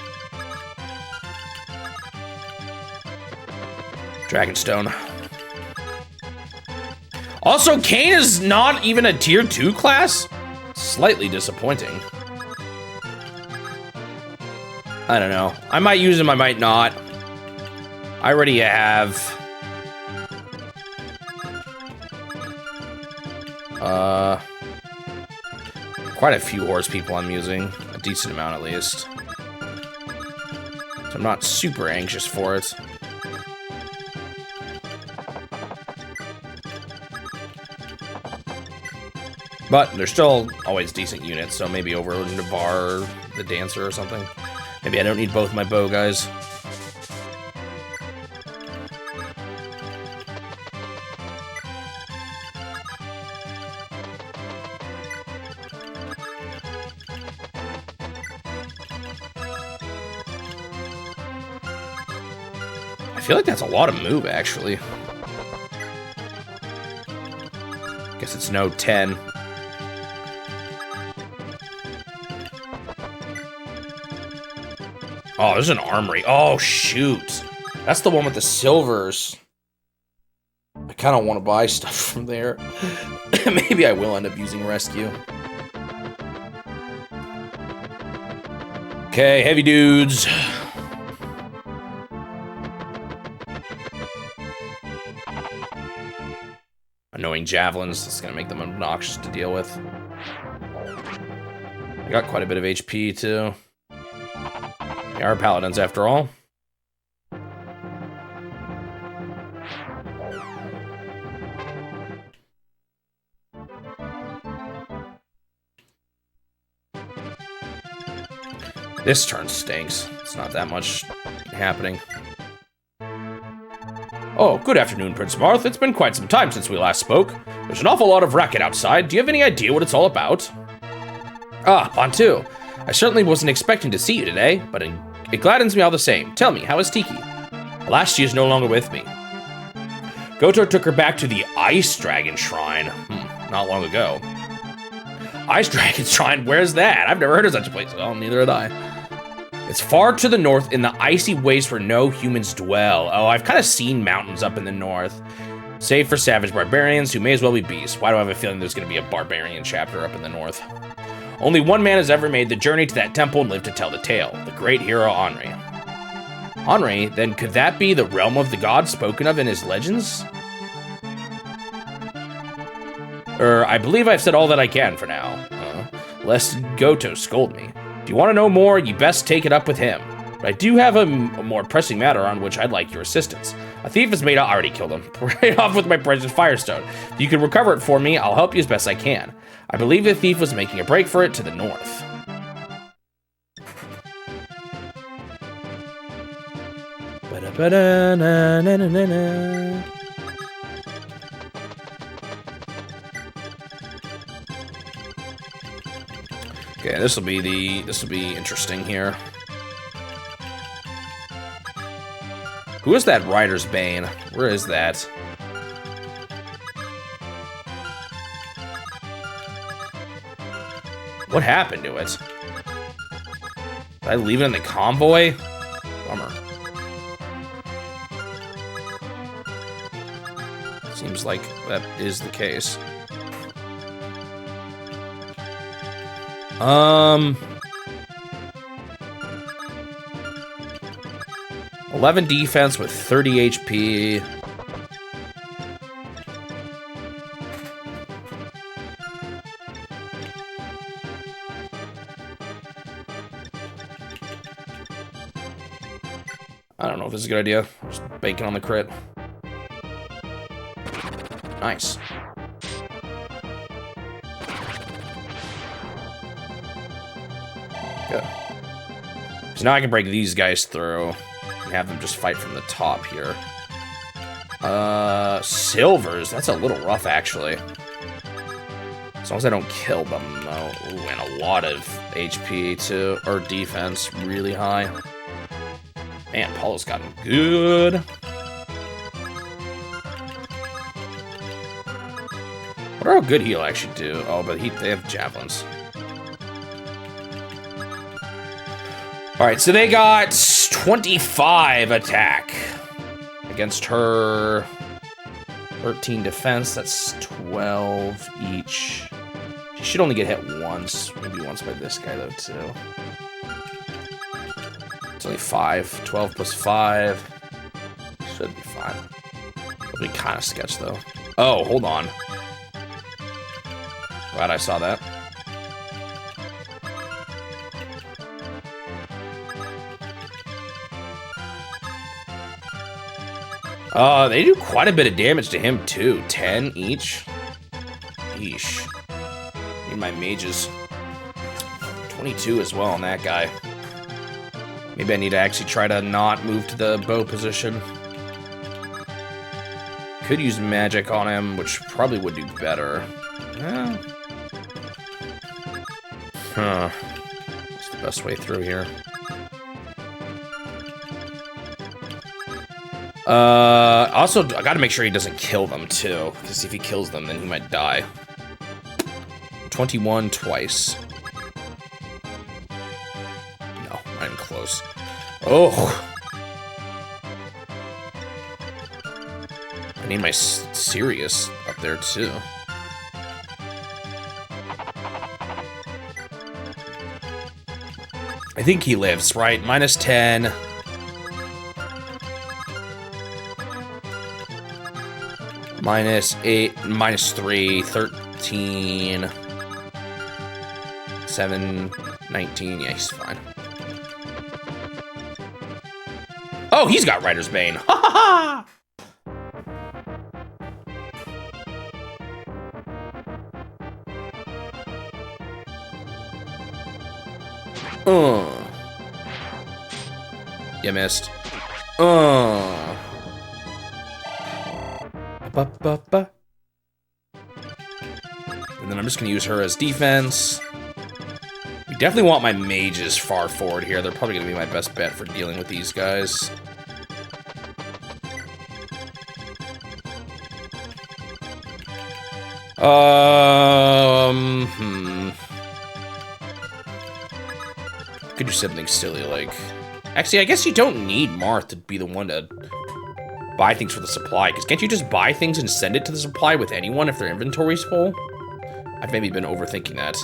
Dragonstone. Also, Kane is not even a tier 2 class? Slightly disappointing. I don't know. I might use him, I might not. I already have... quite a few horse people I'm using. A decent amount, at least. So I'm not super anxious for it. But they're still always decent units, so maybe overloading the bar or the dancer or something. Maybe I don't need both my bow guys. I feel like that's a lot of move, actually. Guess it's no 10. Oh, there's an armory. Oh, shoot. That's the one with the silvers. I kind of want to buy stuff from there. Maybe I will end up using rescue. Okay, heavy dudes. Annoying javelins. That's going to make them obnoxious to deal with. I got quite a bit of HP, too. They are paladins, after all. This turn stinks. It's not that much happening. Oh, good afternoon, Prince Marth. It's been quite some time since we last spoke. There's an awful lot of racket outside. Do you have any idea what it's all about? Ah, Bantu. I certainly wasn't expecting to see you today, but it gladdens me all the same. Tell me, how is Tiki? Alas, she is no longer with me. Goto took her back to the Ice Dragon Shrine. Not long ago. Ice Dragon Shrine? Where's that? I've never heard of such a place. Well, neither had I. It's far to the north in the icy waste where no humans dwell. Oh, I've kind of seen mountains up in the north. Save for savage barbarians who may as well be beasts. Why do I have a feeling there's going to be a barbarian chapter up in the north? Only one man has ever made the journey to that temple and lived to tell the tale. The great hero Henri. Henri? Then could that be the realm of the gods spoken of in his legends? I believe I've said all that I can for now. Lest Goto scold me. If you want to know more, you best take it up with him. But I do have a more pressing matter on which I'd like your assistance. A thief has made... I already killed him. Right off with my precious Firestone. If you can recover it for me, I'll help you as best I can. I believe the thief was making a break for it to the north. Okay, this will be interesting here. Who is that Rider's Bane? Where is that? What happened to it? Did I leave it in the convoy? Bummer. Seems like that is the case. A 11 defense with 30 HP. I don't know if this is a good idea. Just banking on the crit. Nice. Good. So now I can break these guys through and have them just fight from the top here. Silvers. That's a little rough, actually. As long as I don't kill them, though. Ooh, and a lot of HP, too. Or defense. Really high. Man, Paulo's gotten good. What are a good heal actually do? Oh, but they have javelins. Alright, so they got 25 attack. Against her 13 defense, that's 12 each. She should only get hit once. Maybe once by this guy, though, too. It's only 5. 12 plus 5. Should be fine. It'll be kind of sketch, though. Oh, hold on. Glad I saw that. They do quite a bit of damage to him, too. 10 each. Yeesh. Need my mages. 22 as well on that guy. Maybe I need to actually try to not move to the bow position. Could use magic on him, which probably would do better. Yeah. Huh. What's the best way through here? Also, I gotta make sure he doesn't kill them, too. Because if he kills them, then he might die. 21 twice. No, not even close. Oh! I need my Sirius up there, too. I think he lives, right? Minus 10. Minus 8, minus 3, 13, 7, 19. Yeah, he's fine. Oh, he's got Rider's Bane. Ha ha ha! You missed. Ba. And then I'm just gonna use her as defense. We definitely want my mages far forward here. They're probably gonna be my best bet for dealing with these guys. Could do something silly like... Actually, I guess you don't need Marth to be the one to buy things for the supply, because can't you just buy things and send it to the supply with anyone if their inventory's full? I've maybe been overthinking that.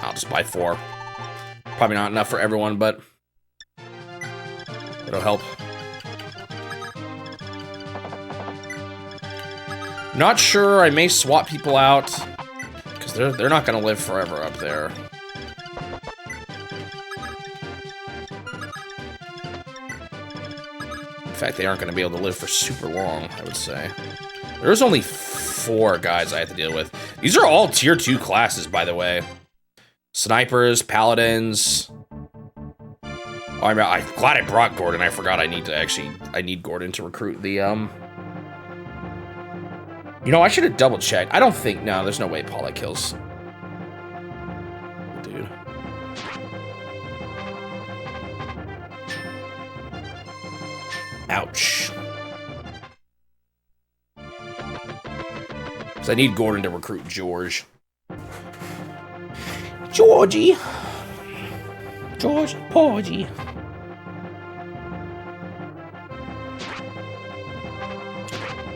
I'll just buy 4. Probably not enough for everyone, but it'll help. Not sure. I may swap people out because they're not gonna live forever up there. In fact, they aren't gonna be able to live for super long, I would say. There's only 4 guys I have to deal with. These are all tier 2 classes, by the way. Snipers, paladins. Oh, I'm glad I brought Gordon. I forgot I need Gordon to recruit the, You know, I should have double checked. I don't think, no, there's no way Paula kills. Dude. Ouch. So I need Gordon to recruit George. Georgie. George Porgy.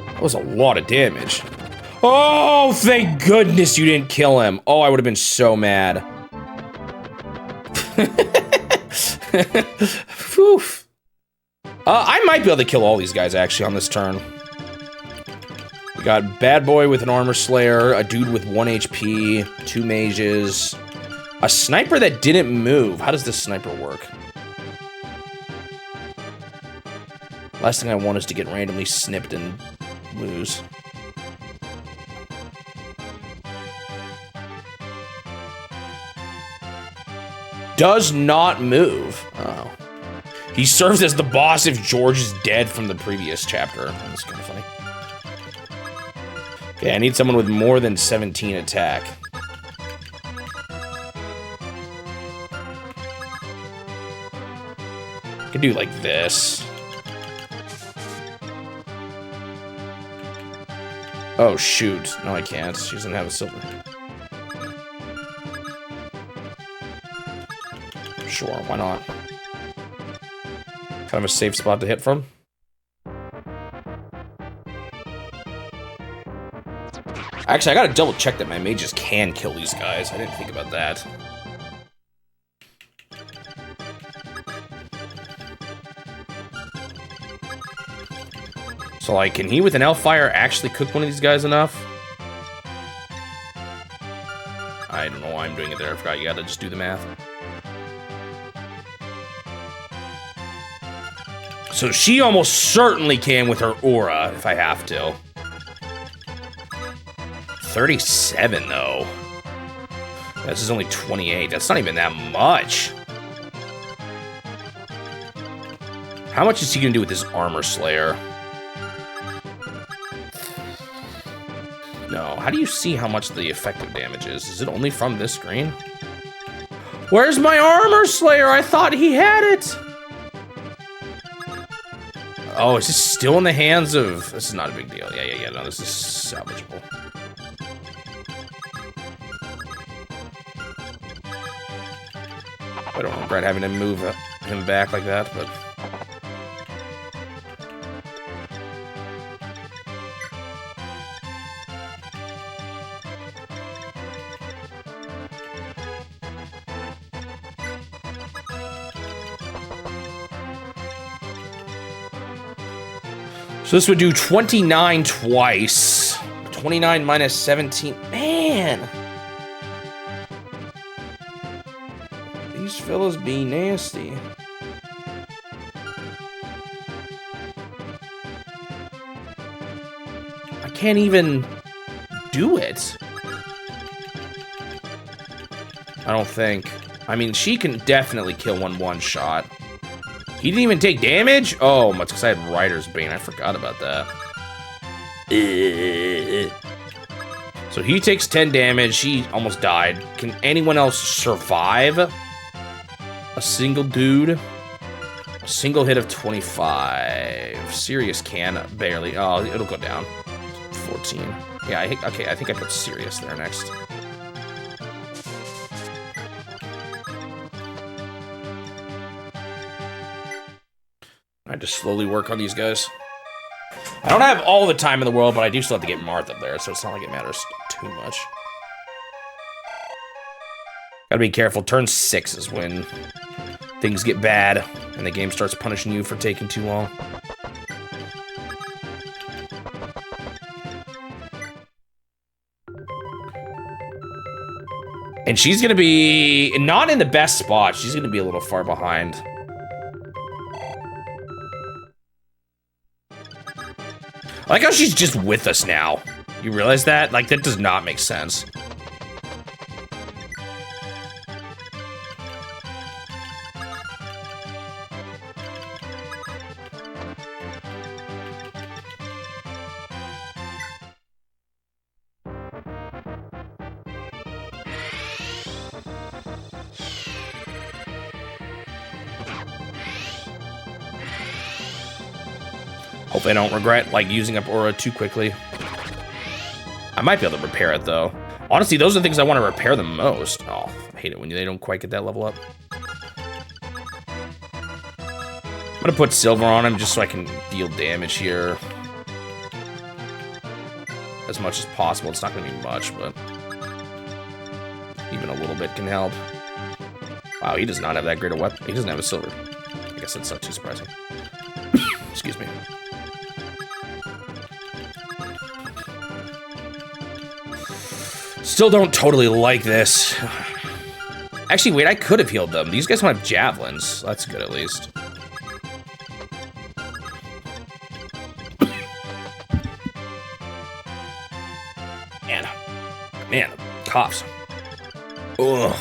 That was a lot of damage. Oh, thank goodness you didn't kill him. Oh, I would have been so mad. Oof. I might be able to kill all these guys, actually, on this turn. We got Bad Boy with an Armor Slayer, a dude with 1 HP, 2 mages, a sniper that didn't move. How does this sniper work? Last thing I want is to get randomly snipped and lose. Does not move. Oh. He serves as the boss if George is dead from the previous chapter. That's kind of funny. Okay, I need someone with more than 17 attack. I could do like this. Oh, shoot. No, I can't. She doesn't have a silver. Sure, why not? Kind of a safe spot to hit from. Actually, I gotta double check that my mages can kill these guys. I didn't think about that. So, like, can he with an Hellfire actually cook one of these guys enough? I don't know why I'm doing it there. I forgot you gotta just do the math. So she almost certainly can with her aura, if I have to. 37, though. This is only 28. That's not even that much. How much is he gonna do with this Armor Slayer? No. How do you see how much the effective damage is? Is it only from this screen? Where's my Armor Slayer? I thought he had it. Oh, is this still in the hands of... This is not a big deal. Yeah. No, this is salvageable. I don't regret having to move him back like that, but... So this would do 29 twice. 29 minus 17. Man! These fellas be nasty. I can't even do it. I don't think. I mean, she can definitely kill one shot. He didn't even take damage? Oh, much because I had Rider's Bane. I forgot about that. So he takes 10 damage. He almost died. Can anyone else survive? A single dude? A single hit of 25. Sirius can barely. Oh, it'll go down. 14. Yeah, okay, I think I put Sirius there next. I just slowly work on these guys. I don't have all the time in the world, but I do still have to get Marth up there, so it's not like it matters too much. Gotta be careful. Turn 6 is when things get bad, and the game starts punishing you for taking too long. And she's gonna be not in the best spot. She's gonna be a little far behind. I like how she's just with us now. You realize that? Like, that does not make sense. Hope I don't regret, like, using up Aura too quickly. I might be able to repair it, though. Honestly, those are the things I want to repair the most. Oh, I hate it when they don't quite get that level up. gonna put silver on him just so I can deal damage here. As much as possible. It's not gonna be much, but even a little bit can help. Wow, he does not have that great a weapon. He doesn't have a silver. I guess that's not too surprising. Excuse me. Still don't totally like this. Actually, wait, I could have healed them. These guys don't have javelins. That's good, at least. Man, coughs. Ugh.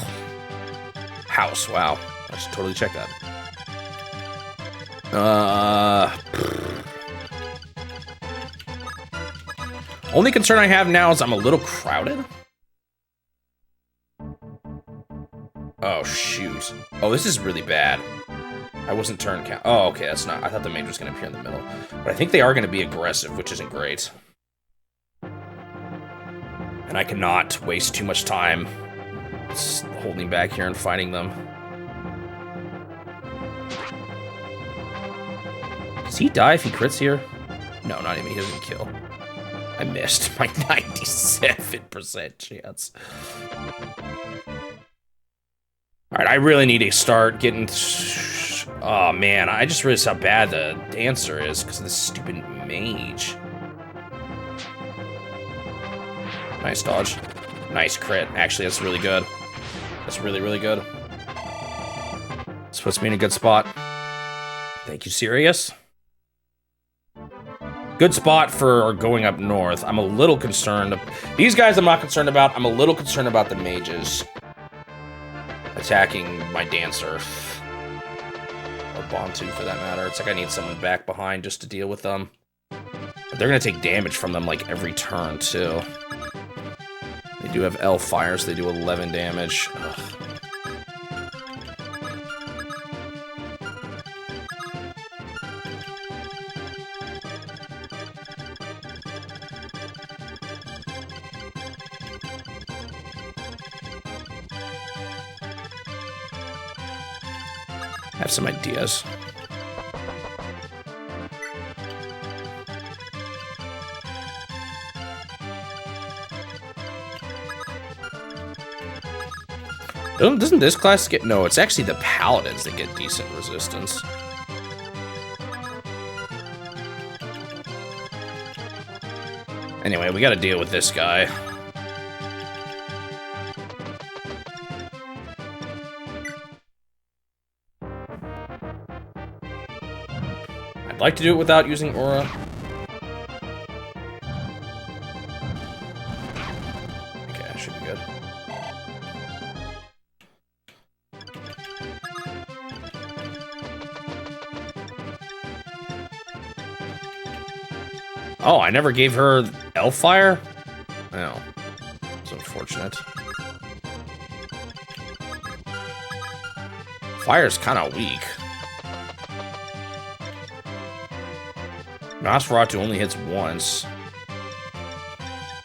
House, wow. I should totally check that. Only concern I have now is I'm a little crowded. Oh, shoot. Oh, this is really bad. I wasn't turn count. Oh, okay, that's not. I thought the mage was going to appear in the middle. But I think they are going to be aggressive, which isn't great. And I cannot waste too much time holding back here and fighting them. Does he die if he crits here? No, not even. He doesn't kill. I missed my 97% chance. Alright, I really need to start getting... Oh, man. I just realized how bad the dancer is because of this stupid mage. Nice dodge. Nice crit. Actually, that's really good. That's really, really good. This puts me in a good spot. Thank you, Sirius. Good spot for going up north. I'm a little concerned. These guys I'm not concerned about. I'm a little concerned about the mages attacking my dancer. Or Bantu, for that matter. It's like I need someone back behind just to deal with them. But they're going to take damage from them like every turn, too. They do have elf fires. They do 11 damage. Ugh. I have some ideas. Doesn't this class get... No, it's actually the paladins that get decent resistance. Anyway, we gotta deal with this guy. I'd like to do it without using aura. Okay, that should be good. Oh, I never gave her elf fire? Oh, it's unfortunate. Fire's kind of weak. Nosferatu only hits once.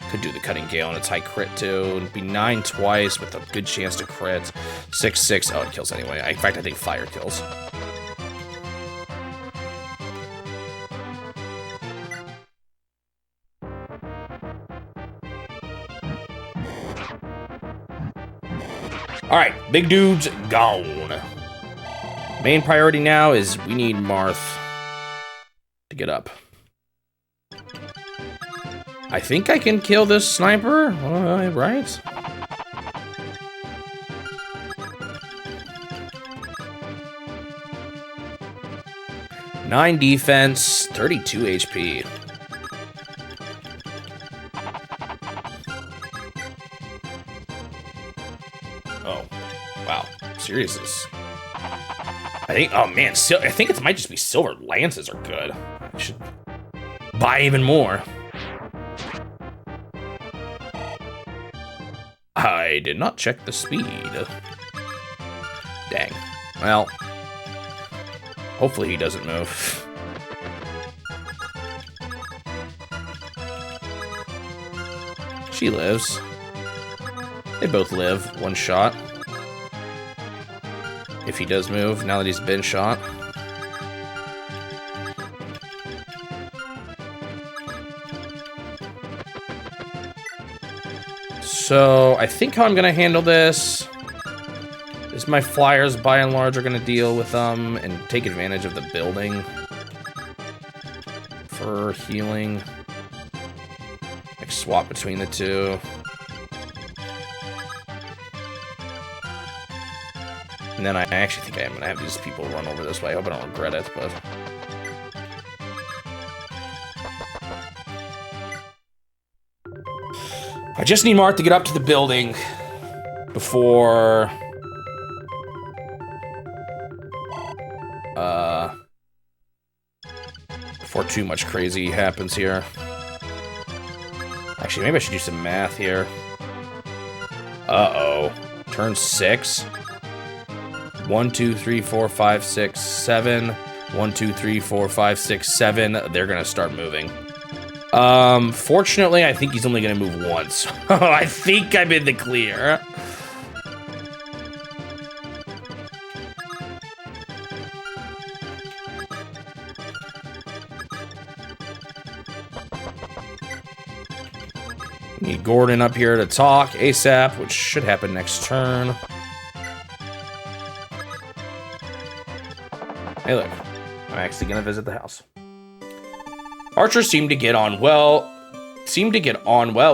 Could do the Cutting Gale and its high crit too. It'd be 9 twice with a good chance to crit. 6/6. Oh, it kills anyway. In fact, I think fire kills. Alright, big dude's gone. Main priority now is we need Marth to get up. I think I can kill this sniper, right? Nine defense, 32 HP. Oh, wow. Seriously. I think, oh man, I think it might just be silver lances are good. I should buy even more. I did not check the speed. Dang. Well, hopefully he doesn't move. She lives. They both live. One shot. If he does move, now that he's been shot. So I think how I'm gonna handle this is my flyers by and large are gonna deal with them and take advantage of the building for healing. Like swap between the two. And then I actually think I am gonna have these people run over this way. I hope I don't regret it, but I just need Mark to get up to the building before before too much crazy happens here. Actually, maybe I should do some math here. Uh-oh. Turn 6. 1, 2, 3, 4, 5, 6, 7. 1, 2, 3, 4, 5, 6, 7. They're gonna start moving. Fortunately, I think he's only gonna move once. I think I'm in the clear. Need Gordon up here to talk ASAP, which should happen next turn. Hey, look. I'm actually gonna visit the house. Archers seem to get on well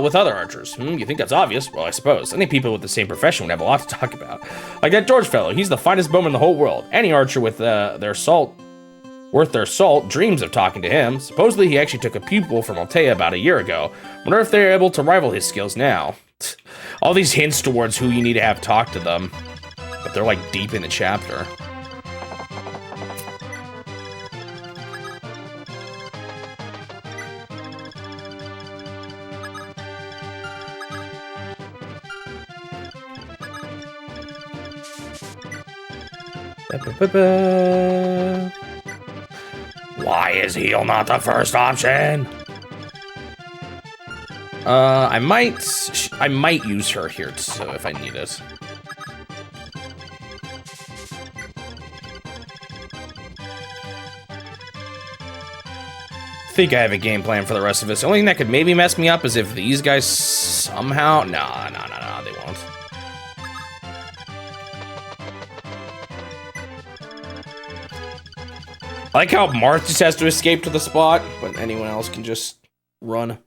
with other archers. You think that's obvious? Well, I suppose. Any people with the same profession would have a lot to talk about. Like that George fellow, he's the finest bowman in the whole world. Any archer with worth their salt dreams of talking to him. Supposedly he actually took a pupil from Altea about a year ago. Wonder if they're able to rival his skills now. All these hints towards who you need to have talk to them, but they're like deep in the chapter. Why is heal not the first option? I might use her here so if I need it. I think I have a game plan for the rest of this. The only thing that could maybe mess me up is if these guys somehow... No, they won't. I like how Marth just has to escape to the spot, but anyone else can just run.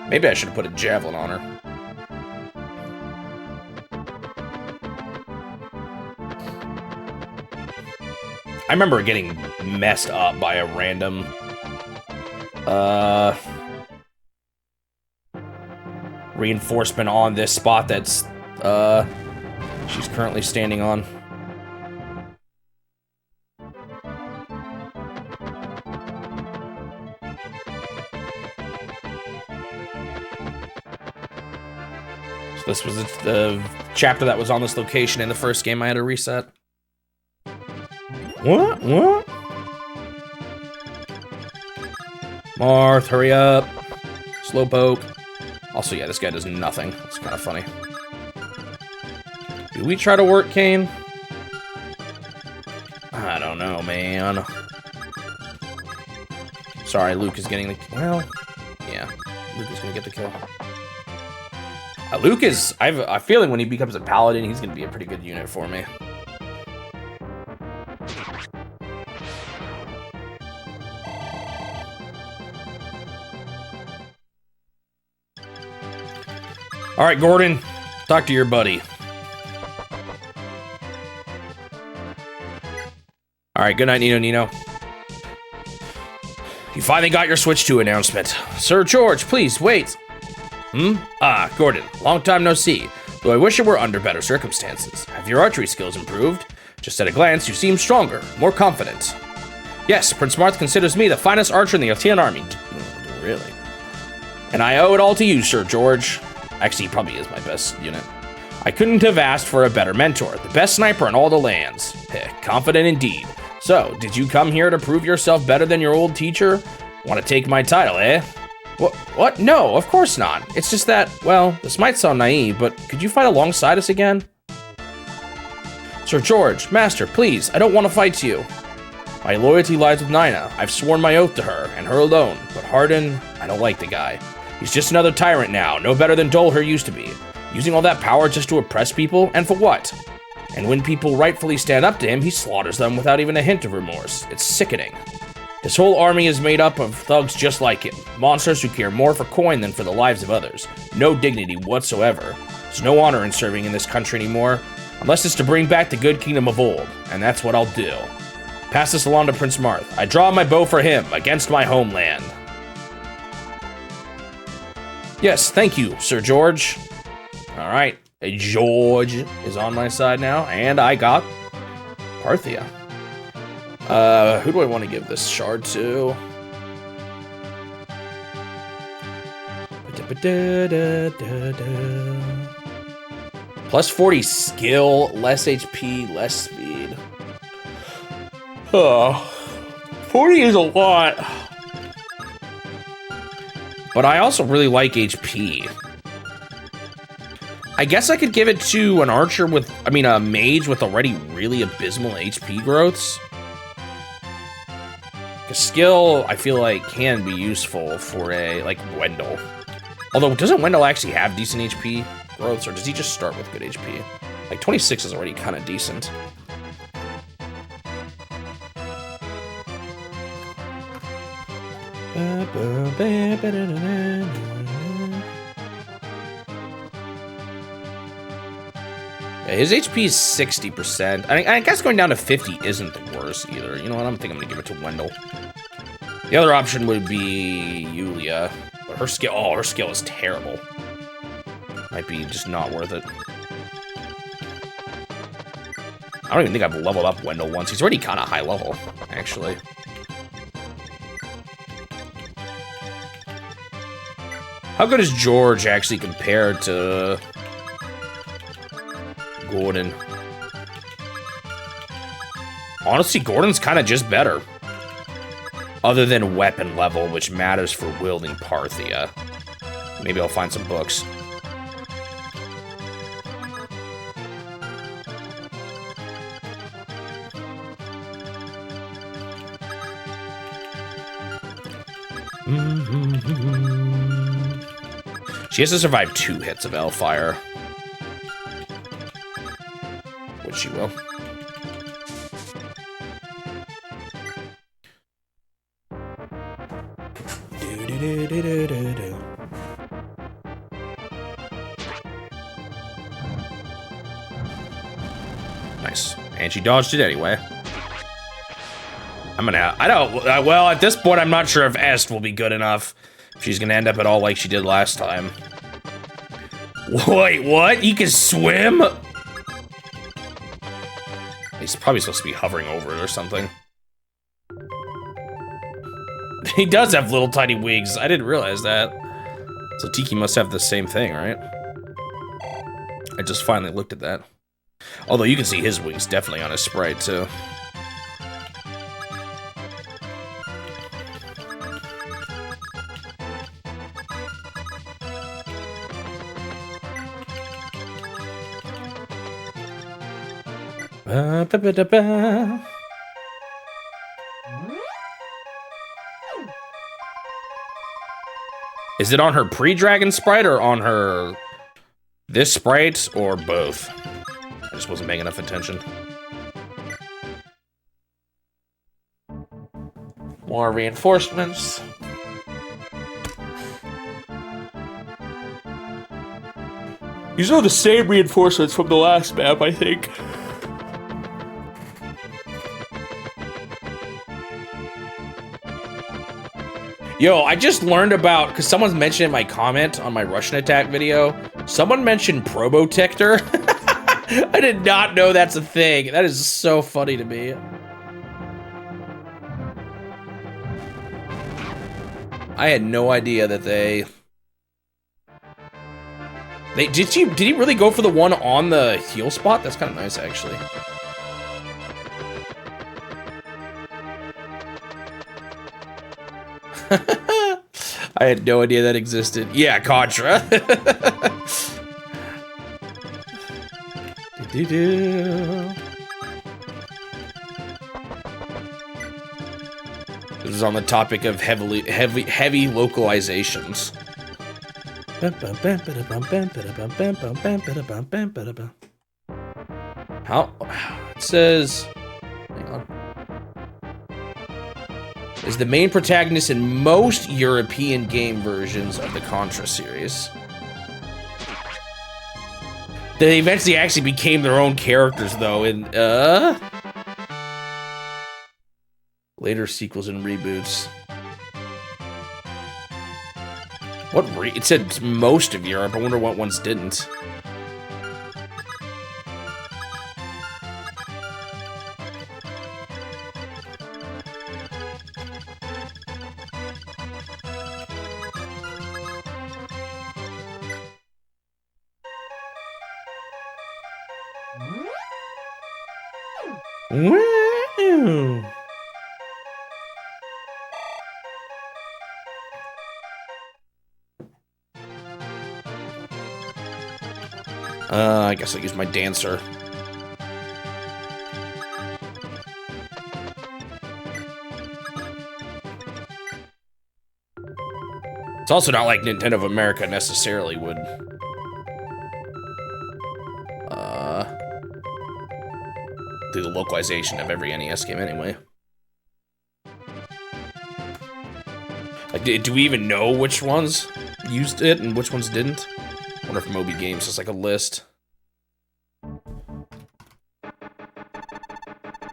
Maybe I should have put a javelin on her. I remember getting messed up by a random... reinforcement on this spot that's, she's currently standing on. So this was the chapter that was on this location in the first game I had to reset. What? Marth, hurry up. Slowpoke. Also, yeah, this guy does nothing. It's kind of funny. Do we try to work Kane? I don't know, man. Sorry, Luke is getting the... Well, yeah. Luke is going to get the kill. Luke is... I have a feeling when he becomes a paladin, he's going to be a pretty good unit for me. All right, Gordon. Talk to your buddy. All right, good night, Nino. You finally got your Switch 2 announcement. Sir George, please, wait. Ah, Gordon, long time no see. Though I wish it were under better circumstances. Have your archery skills improved? Just at a glance, you seem stronger, more confident. Yes, Prince Marth considers me the finest archer in the Altean army. Really? And I owe it all to you, Sir George. Actually, he probably is my best unit. I couldn't have asked for a better mentor, the best sniper in all the lands. Confident indeed. So, did you come here to prove yourself better than your old teacher? Want to take my title, eh? What? No, of course not. It's just that, well, this might sound naive, but could you fight alongside us again? Sir George, Master, please, I don't want to fight you. My loyalty lies with Nina. I've sworn my oath to her, and her alone. But Hardin, I don't like the guy. He's just another tyrant now, no better than Dolher used to be. Using all that power just to oppress people, and for what? And when people rightfully stand up to him, he slaughters them without even a hint of remorse. It's sickening. His whole army is made up of thugs just like him. Monsters who care more for coin than for the lives of others. No dignity whatsoever. There's no honor in serving in this country anymore, unless it's to bring back the good kingdom of old, and that's what I'll do. Pass this along to Prince Marth. I draw my bow for him, against my homeland. Yes, thank you, Sir George. All right, George is on my side now, and I got Parthia. Who do I want to give this shard to? Plus 40 skill, less HP, less speed. Oh, 40 is a lot. But I also really like HP. I guess I could give it to an archer with, a mage with already really abysmal HP growths. A skill, I feel like, can be useful for like, Wendell. Although, doesn't Wendell actually have decent HP growths, or does he just start with good HP? Like, 26 is already kind of decent. Yeah, his HP is 60%. I guess going down to 50 isn't the worst either. You know what? I'm thinking I'm gonna give it to Wendell. The other option would be Yulia, but her skill is terrible. Might be just not worth it. I don't even think I've leveled up Wendell once. He's already kind of high level, actually. How good is George actually compared to Gordon? Honestly, Gordon's kind of just better. Other than weapon level, which matters for wielding Parthia. Maybe I'll find some books. She has to survive 2 hits of Hellfire. Which she will. Nice. And she dodged it anyway. Well, at this point, I'm not sure if Est will be good enough. If she's gonna end up at all like she did last time. Wait, what? You can swim? He's probably supposed to be hovering over it or something. He does have little tiny wings. I didn't realize that. So Tiki must have the same thing, right? I just finally looked at that. Although you can see his wings definitely on his sprite too. Is it on her pre-dragon sprite or on her this sprite or both? I just wasn't paying enough attention. More reinforcements. These are the same reinforcements from the last map, I think. Yo, I just learned about, because someone's mentioned in my comment on my Russian attack video, someone mentioned Probotector. I did not know that's a thing. That is so funny to me. I had no idea that did he really go for the one on the heal spot? That's kind of nice, actually. I had no idea that existed. Yeah, Contra. This is on the topic of heavy localizations. How? It says... Hang on. Is the main protagonist in most European game versions of the Contra series. They eventually actually became their own characters, though, in, later sequels and reboots. It said most of Europe. I wonder what ones didn't. Wow. I guess I'll use my dancer. It's also not like Nintendo of America necessarily would do the localization of every NES game anyway. Like, do we even know which ones used it and which ones didn't? I wonder if Moby Games is like a list.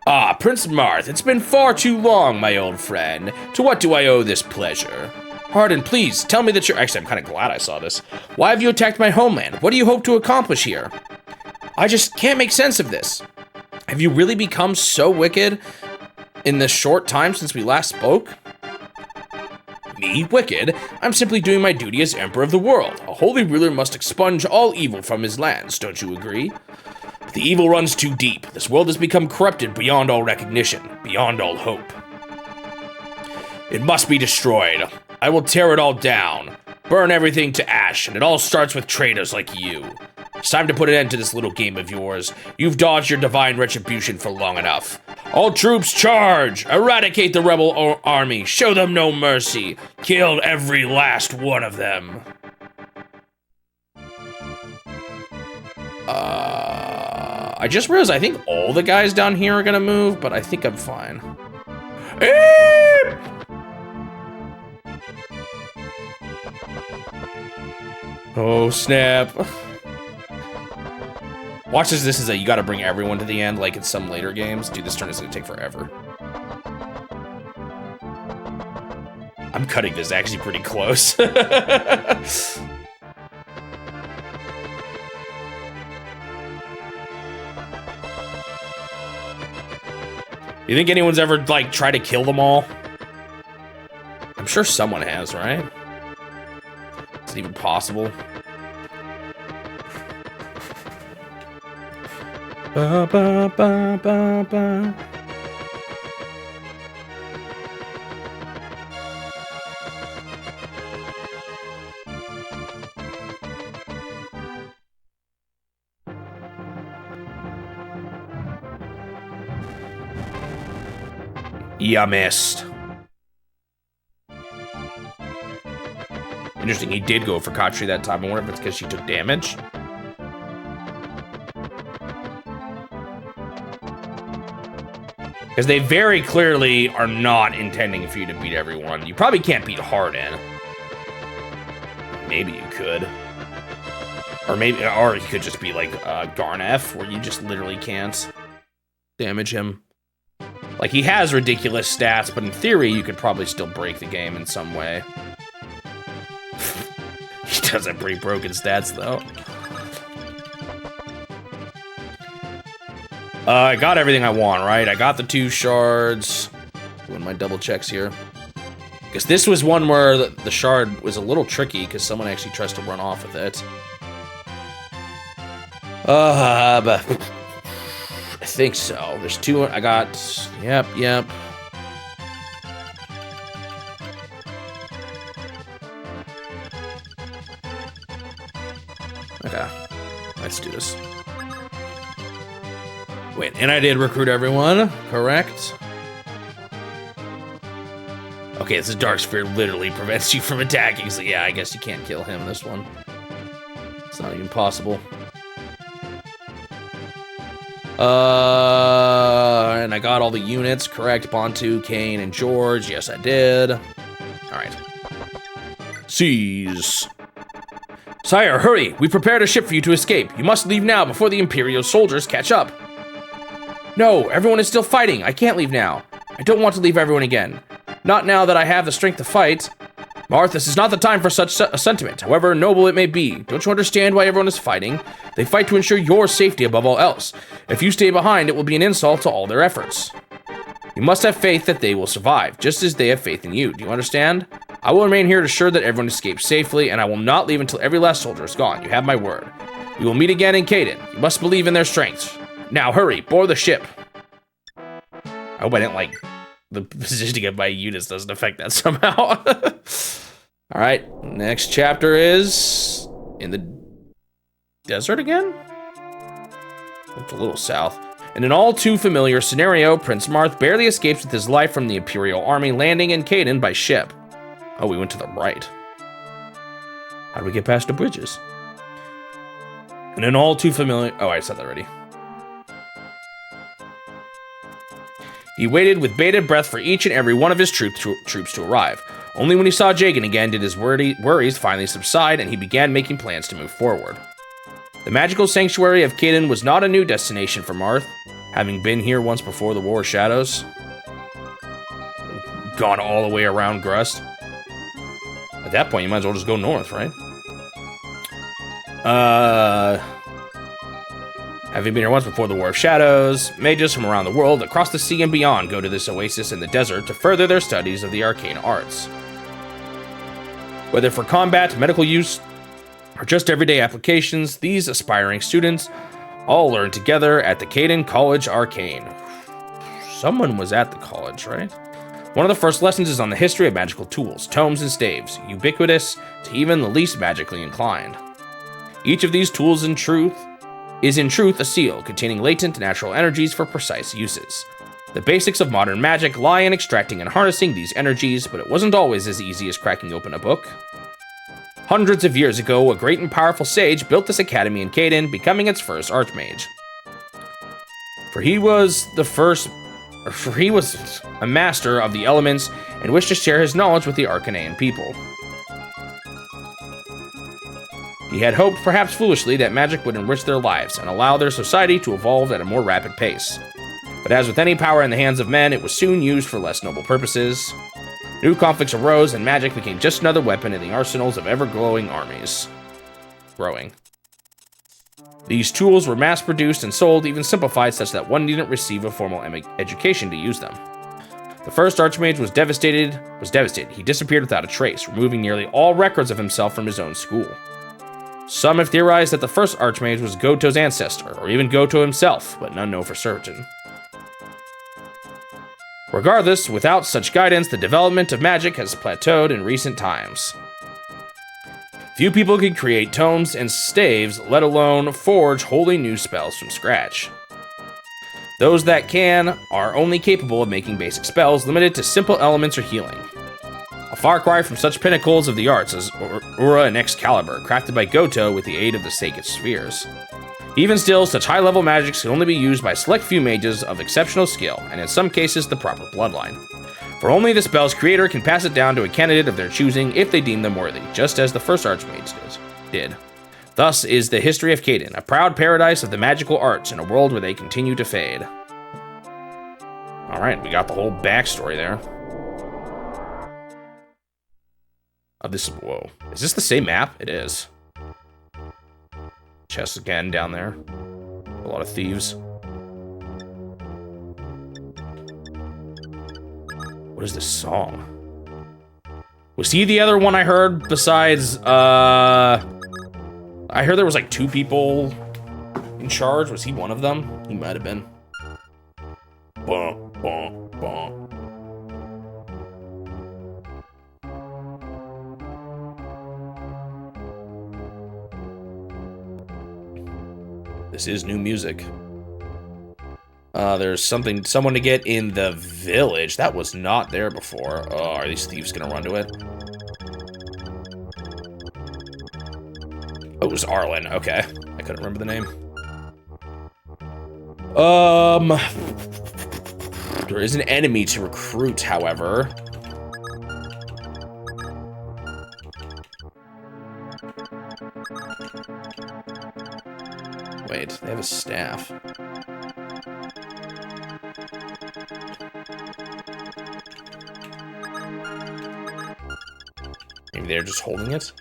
Ah, Prince Marth, it's been far too long, my old friend. To what do I owe this pleasure? Hardin, please, tell me that you're... Actually, I'm kind of glad I saw this. Why have you attacked my homeland? What do you hope to accomplish here? I just can't make sense of this. Have you really become so wicked in the short time since we last spoke? Me, wicked? I'm simply doing my duty as Emperor of the world. A holy ruler must expunge all evil from his lands, don't you agree? The evil runs too deep. This world has become corrupted beyond all recognition, beyond all hope. It must be destroyed. I will tear it all down, burn everything to ash, and it all starts with traitors like you. It's time to put an end to this little game of yours. You've dodged your divine retribution for long enough. All troops charge! Eradicate the rebel army. Show them no mercy. Kill every last one of them. I just realized I think all the guys down here are gonna move, but I think I'm fine. Oh, snap. Watch this. This is you gotta bring everyone to the end, like in some later games. Dude, this turn is gonna take forever. I'm cutting this actually pretty close. You think anyone's ever, like, tried to kill them all? I'm sure someone has, right? Is it even possible? Ba, ba, ba, ba, ba. Yeah, missed. Interesting, he did go for Katri that time. I wonder if it's because she took damage. Because they very clearly are not intending for you to beat everyone. You probably can't beat Hardin. Maybe you could. Or you could just be like Garnef, where you just literally can't damage him. Like, he has ridiculous stats, but in theory, you could probably still break the game in some way. He does have pretty broken stats, though. I got everything I want, right? I got the 2 shards. Doing my double checks here. Because this was one where the shard was a little tricky, because someone actually tries to run off with it. But... I think so. There's 2. I got... Yep. Okay. Let's do this. Wait, and I did recruit everyone. Correct. Okay, this dark sphere literally prevents you from attacking, so yeah, I guess you can't kill him this one. It's not even possible. And I got all the units correct. Bantu, Kane, and George. Yes, I did. All right. Seize. Sire, hurry! We prepared a ship for you to escape. You must leave now before the Imperial soldiers catch up. No, everyone is still fighting. I can't leave now. I don't want to leave everyone again. Not now that I have the strength to fight. Marth, this is not the time for such a sentiment, however noble it may be. Don't you understand why everyone is fighting? They fight to ensure your safety above all else. If you stay behind, it will be an insult to all their efforts. You must have faith that they will survive, just as they have faith in you. Do you understand? I will remain here to ensure that everyone escapes safely, and I will not leave until every last soldier is gone. You have my word. We will meet again in Caden. You must believe in their strengths. Now, hurry, board the ship. I hope I didn't, like, the positioning of my units doesn't affect that somehow. All right, next chapter is in the desert again? It's a little south. In an all too familiar scenario, Prince Marth barely escapes with his life from the Imperial Army landing in Caden by ship. Oh, we went to the right. How do we get past the bridges? In an all too familiar... Oh, I said that already. He waited with bated breath for each and every one of his troops to arrive. Only when he saw Jagan again did his worries finally subside, and he began making plans to move forward. The magical sanctuary of Caden was not a new destination for Marth, having been here once before the War of Shadows. Gone all the way around Grust. At that point, you might as well just go north, right? Having been here once before the War of Shadows, mages from around the world, across the sea and beyond, go to this oasis in the desert to further their studies of the arcane arts. Whether for combat, medical use, or just everyday applications, these aspiring students all learn together at the Caden College Arcane. Someone was at the college, right? One of the first lessons is on the history of magical tools, tomes, and staves, ubiquitous to even the least magically inclined. Each of these tools is in truth a seal containing latent natural energies for precise uses. The basics of modern magic lie in extracting and harnessing these energies, but it wasn't always as easy as cracking open a book. Hundreds of years ago, a great and powerful sage built this academy in Caden, becoming its first archmage. For he was a master of the elements and wished to share his knowledge with the Arcanean people. He had hoped, perhaps foolishly, that magic would enrich their lives and allow their society to evolve at a more rapid pace. But as with any power in the hands of men, it was soon used for less noble purposes. New conflicts arose, and magic became just another weapon in the arsenals of ever-growing armies. These tools were mass-produced and sold, even simplified, such that one needn't receive a formal education to use them. The first Archmage was devastated. He disappeared without a trace, removing nearly all records of himself from his own school. Some have theorized that the first Archmage was Goto's ancestor, or even Goto himself, but none know for certain. Regardless, without such guidance, the development of magic has plateaued in recent times. Few people can create tomes and staves, let alone forge wholly new spells from scratch. Those that can are only capable of making basic spells limited to simple elements or healing. A far cry from such pinnacles of the arts as Ura and Excalibur, crafted by Goto with the aid of the sacred spheres. Even still, such high-level magics can only be used by select few mages of exceptional skill, and in some cases the proper bloodline. For only the spell's creator can pass it down to a candidate of their choosing if they deem them worthy, just as the first Archmage did. Thus is the history of Caden, a proud paradise of the magical arts in a world where they continue to fade. Alright, we got the whole backstory there. Whoa. Is this the same map? It is. Chest again down there. A lot of thieves. What is this song? Was he the other one I heard besides, I heard there was like 2 people in charge. Was he one of them? He might have been. Bum, bum, bum. This is new music. There's someone to get in the village. That was not there before. Oh, are these thieves gonna run to it? Oh, it was Arlen. Okay. I couldn't remember the name. There is an enemy to recruit, however. Wait, they have a staff. Maybe they're just holding it?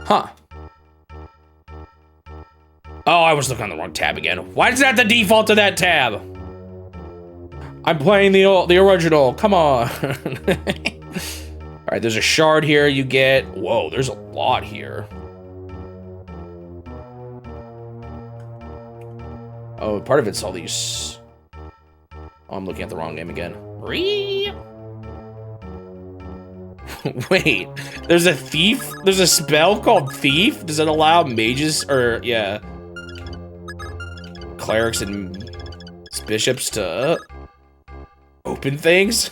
Huh. Oh, I was looking on the wrong tab again. Why is that the default to that tab? I'm playing the original. Come on. All right, there's a shard here you get. Whoa, there's a lot here. Oh, part of it's all these. Oh, I'm looking at the wrong game again. Wait, there's a thief? There's a spell called Thief? Does it allow mages, or, yeah, clerics and bishops to open things?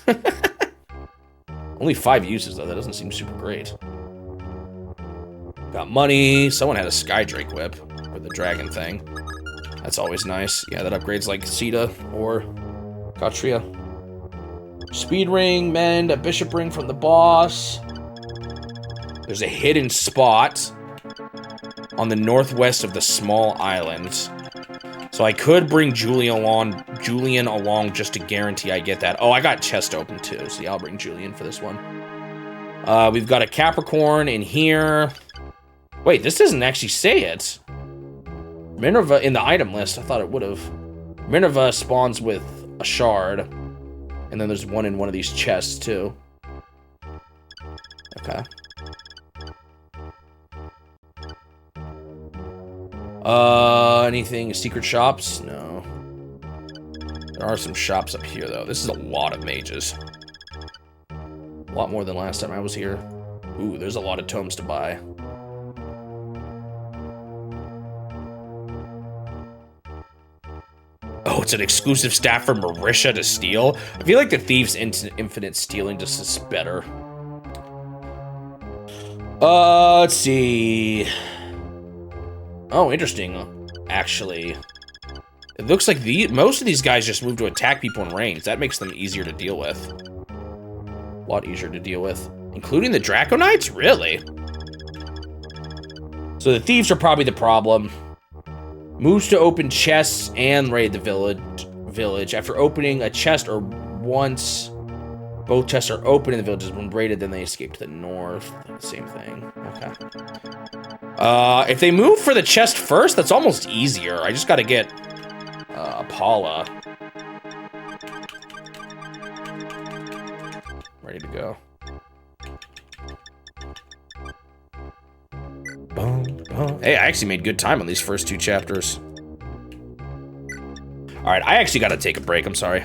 Only 5 uses, though. That doesn't seem super great. Got money. Someone had a Skydrake whip, or the dragon thing. That's always nice. Yeah, that upgrades like Sita or Katria. Speed ring, mend, a bishop ring from the boss. There's a hidden spot on the northwest of the small island. So I could bring Julian along just to guarantee I get that. Oh, I got chest open too, so yeah, I'll bring Julian for this one. We've got a Capricorn in here. Wait, this doesn't actually say it. Minerva in the item list, I thought it would have. Minerva spawns with a shard. And then there's one in one of these chests, too. Okay. Anything? Secret shops? No. There are some shops up here, though. This is a lot of mages. A lot more than last time I was here. Ooh, there's a lot of tomes to buy. Oh, it's an exclusive staff for Marisha to steal? I feel like the Thieves' Infinite Stealing just is better. Let's see. Oh, interesting, actually. It looks like most of these guys just move to attack people in range. That makes them easier to deal with. A lot easier to deal with. Including the Draconites? Really? So the Thieves are probably the problem. Moves to open chests and raid the village. After opening a chest or once both chests are open in the village, when raided, then they escape to the north. Same thing. Okay. If they move for the chest first, that's almost easier. I just gotta get Paula ready to go. Hey, I actually made good time on these first 2 chapters. Alright, I actually gotta take a break, I'm sorry.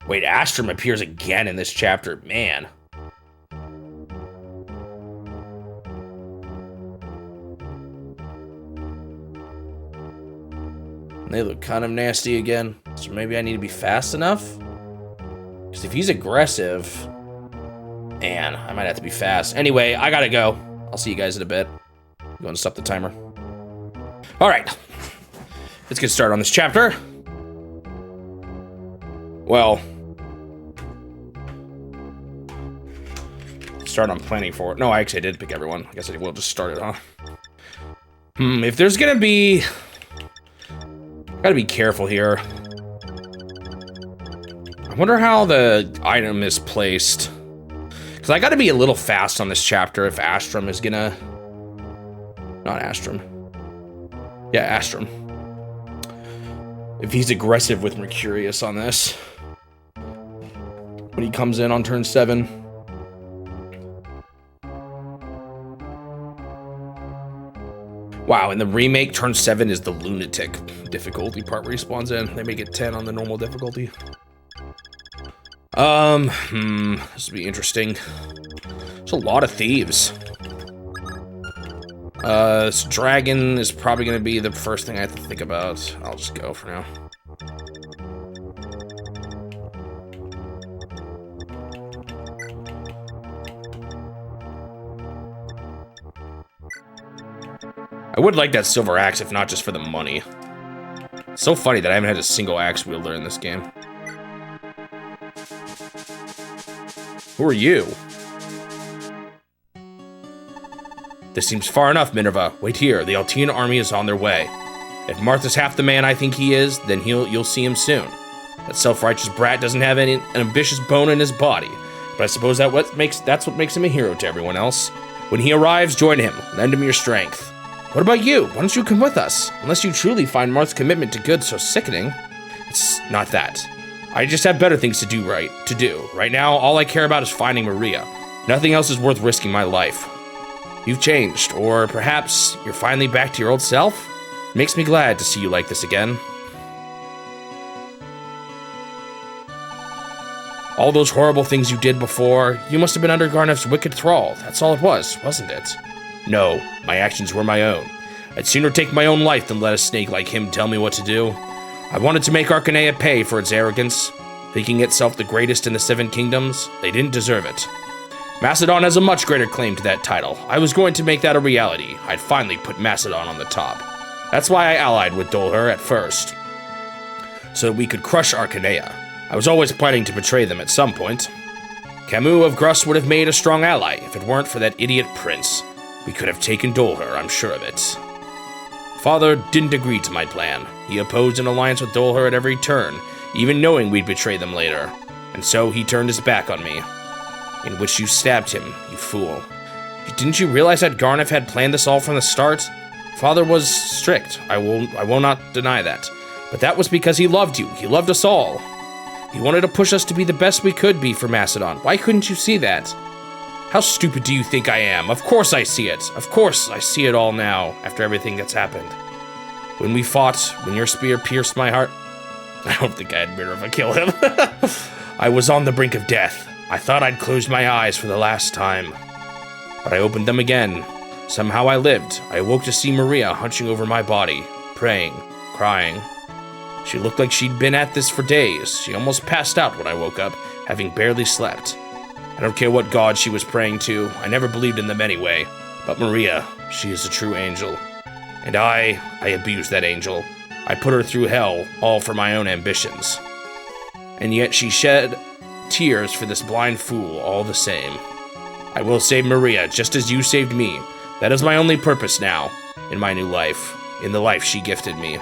Wait, Astrum appears again in this chapter. Man. They look kind of nasty again. So maybe I need to be fast enough? Because if he's aggressive... Man, I might have to be fast. Anyway, I gotta go. I'll see you guys in a bit. I'm going to stop the timer. All right. Let's get started on this chapter. Well. Start on planning for it. No, actually I did pick everyone. I guess I will just start it, huh? If there's gonna be... Gotta be careful here. I wonder how the item is placed. Because I gotta be a little fast on this chapter if Astrum is gonna... Not Astrum. Yeah, Astrum. If he's aggressive with Mercurius on this. When he comes in on turn 7. Wow, and the remake, turn 7 is the lunatic difficulty part where he spawns in. They make it 10 on the normal difficulty. This will be interesting. There's a lot of thieves. This dragon is probably going to be the first thing I have to think about. I'll just go for now. I would like that silver axe, if not just for the money. It's so funny that I haven't had a single axe wielder in this game. Who are you? This seems far enough, Minerva. Wait here, the Altian army is on their way. If Martha's half the man I think he is, then you'll see him soon. That self-righteous brat doesn't have an ambitious bone in his body, but I suppose that's what makes him a hero to everyone else. When he arrives, join him. Lend him your strength. What about you? Why don't you come with us? Unless you truly find Marth's commitment to good so sickening. It's not that. I just have better things to do. Right now, all I care about is finding Maria. Nothing else is worth risking my life. You've changed, or perhaps you're finally back to your old self? It makes me glad to see you like this again. All those horrible things you did before, you must have been under Garneff's wicked thrall. That's all it was, wasn't it? No, my actions were my own. I'd sooner take my own life than let a snake like him tell me what to do. I wanted to make Arcanea pay for its arrogance, thinking itself the greatest in the 7 kingdoms. They didn't deserve it. Macedon has a much greater claim to that title. I was going to make that a reality. I'd finally put Macedon on the top. That's why I allied with Dolher at first, so that we could crush Arcanea. I was always planning to betray them at some point. Camus of Gruss would have made a strong ally if it weren't for that idiot prince. We could have taken Dolher, I'm sure of it. Father didn't agree to my plan. He opposed an alliance with Dolher at every turn, even knowing we'd betray them later. And so he turned his back on me. In which you stabbed him, you fool. Didn't you realize that Garneff had planned this all from the start? Father was strict, I will not deny that. But that was because he loved you, he loved us all. He wanted to push us to be the best we could be for Macedon. Why couldn't you see that? How stupid do you think I am? Of course I see it. Of course I see it all now, after everything that's happened. When we fought, when your spear pierced my heart... I don't think I had Minerva kill him. I was on the brink of death. I thought I'd closed my eyes for the last time. But I opened them again. Somehow I lived. I awoke to see Maria hunching over my body, praying, crying. She looked like she'd been at this for days. She almost passed out when I woke up, having barely slept. I don't care what god she was praying to. I never believed in them anyway. But Maria, she is a true angel. And I abused that angel. I put her through hell, all for my own ambitions. And yet she shed tears for this blind fool all the same. I will save Maria, just as you saved me. That is my only purpose now, in my new life, in the life she gifted me.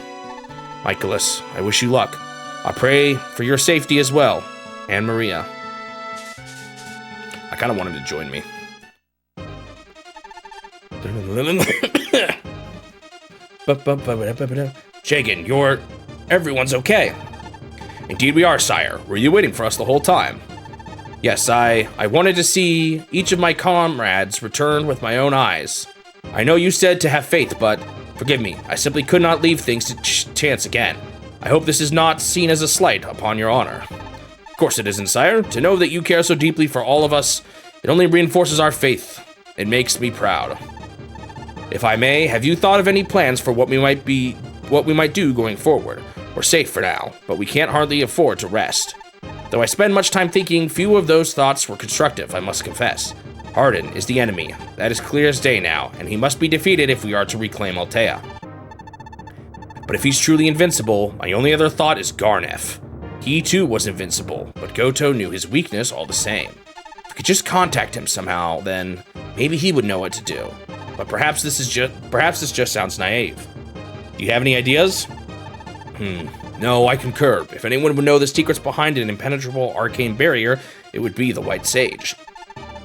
Michaelis, I wish you luck. I pray for your safety as well, and Maria. I kind of want him to join me. Jagan, everyone's okay. Indeed we are, sire. Were you waiting for us the whole time? Yes, I wanted to see each of my comrades return with my own eyes. I know you said to have faith, but forgive me. I simply could not leave things to chance again. I hope this is not seen as a slight upon your honor. Of course it isn't, sire. To know that you care so deeply for all of us, it only reinforces our faith. It makes me proud. If I may, have you thought of any plans for what we might do going forward? We're safe for now, but we can't hardly afford to rest. Though I spend much time thinking, few of those thoughts were constructive, I must confess. Hardin is the enemy. That is clear as day now, and he must be defeated if we are to reclaim Altea. But if he's truly invincible, my only other thought is Garneff. He too was invincible, but Goto knew his weakness all the same. If we could just contact him somehow, then maybe he would know what to do. But perhaps this just sounds naive. Do you have any ideas? No, I concur. If anyone would know the secrets behind an impenetrable arcane barrier, it would be the White Sage.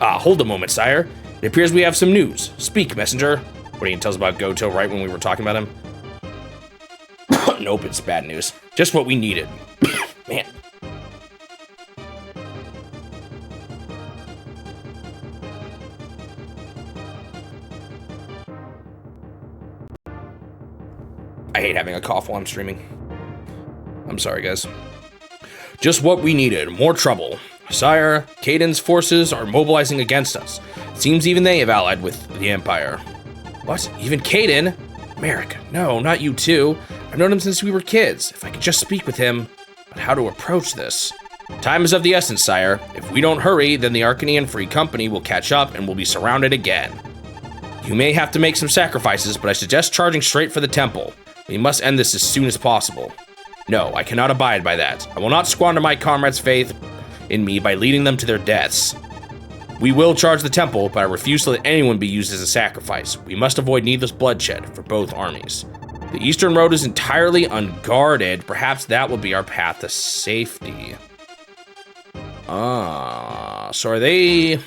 Hold a moment, sire. It appears we have some news. Speak, messenger. What do you tell us about Goto right when we were talking about him? Nope, it's bad news. Just what we needed. Man. I hate having a cough while I'm streaming. I'm sorry, guys. Just what we needed. More trouble. Sire, Caiden's forces are mobilizing against us. It seems even they have allied with the Empire. What? Even Caden? Merrick, no, not you too. I've known him since we were kids. If I could just speak with him. But how to approach this? Time is of the essence, sire. If we don't hurry, then the Arcanian Free Company will catch up and we'll be surrounded again. You may have to make some sacrifices, but I suggest charging straight for the temple. We must end this as soon as possible. No, I cannot abide by that. I will not squander my comrades' faith in me by leading them to their deaths. We will charge the temple, but I refuse to let anyone be used as a sacrifice. We must avoid needless bloodshed for both armies. The Eastern Road is entirely unguarded. Perhaps that will be our path to safety. So are they...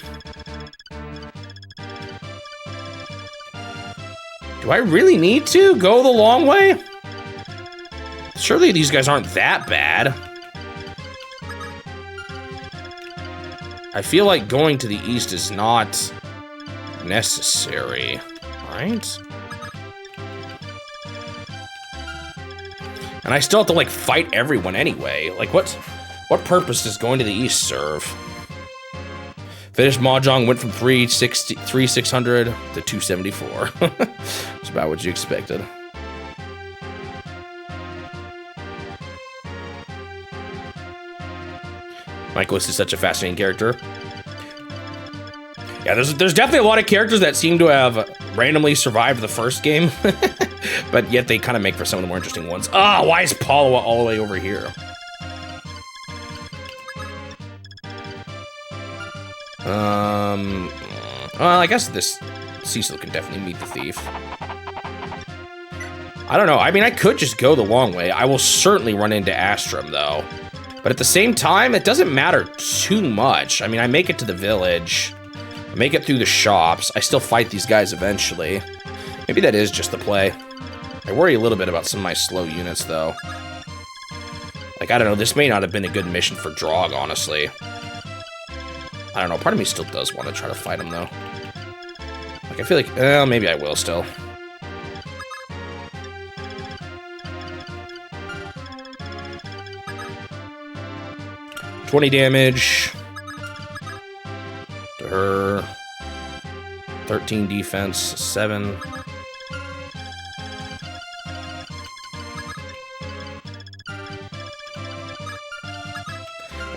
Do I really need to go the long way? Surely these guys aren't that bad. I feel like going to the east is not necessary, right? And I still have to like fight everyone anyway. Like what purpose does going to the east serve? Finished Mahjong went from 3,600 to 274. It's about what you expected. Michaelis is such a fascinating character. Yeah, there's definitely a lot of characters that seem to have randomly survived the first game, but yet they kind of make for some of the more interesting ones. Why is Paula all the way over here? Well, I guess this Cecil can definitely meet the thief. I don't know. I mean, I could just go the long way. I will certainly run into Astrum, though. But at the same time, it doesn't matter too much. I mean, I make it to the village. I make it through the shops. I still fight these guys eventually. Maybe that is just the play. I worry a little bit about some of my slow units, though. Like, I don't know. This may not have been a good mission for Drog, honestly. I don't know. Part of me still does want to try to fight him, though. Like, I feel like... maybe I will still. $20 damage to her. 13 defense, 7.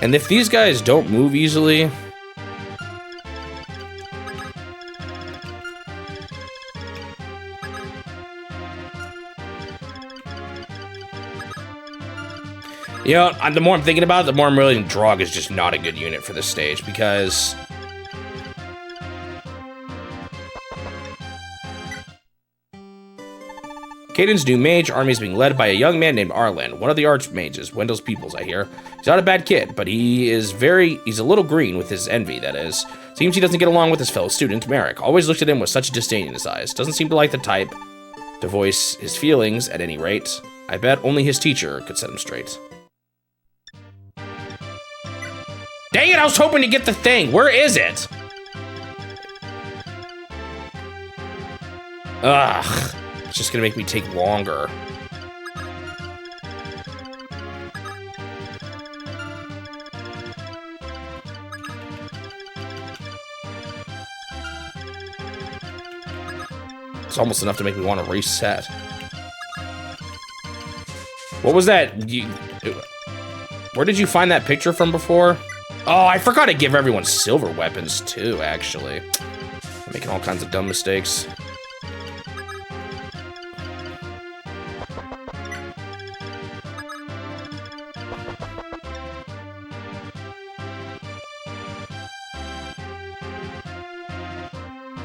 And if these guys don't move easily... You know, the more I'm thinking about it, the more I'm realizing Drog is just not a good unit for this stage, because... Caden's new mage army is being led by a young man named Arlen, one of the archmages, Wendell's pupils, I hear. He's not a bad kid, but he's a little green with his envy, that is. Seems he doesn't get along with his fellow student, Merrick. Always looked at him with such disdain in his eyes. Doesn't seem to like the type to voice his feelings, at any rate. I bet only his teacher could set him straight. Dang it, I was hoping to get the thing. Where is it? Ugh. It's just gonna make me take longer. It's almost enough to make me want to reset. What was that? Where did you find that picture from before? Oh, I forgot to give everyone silver weapons too, actually. I'm making all kinds of dumb mistakes.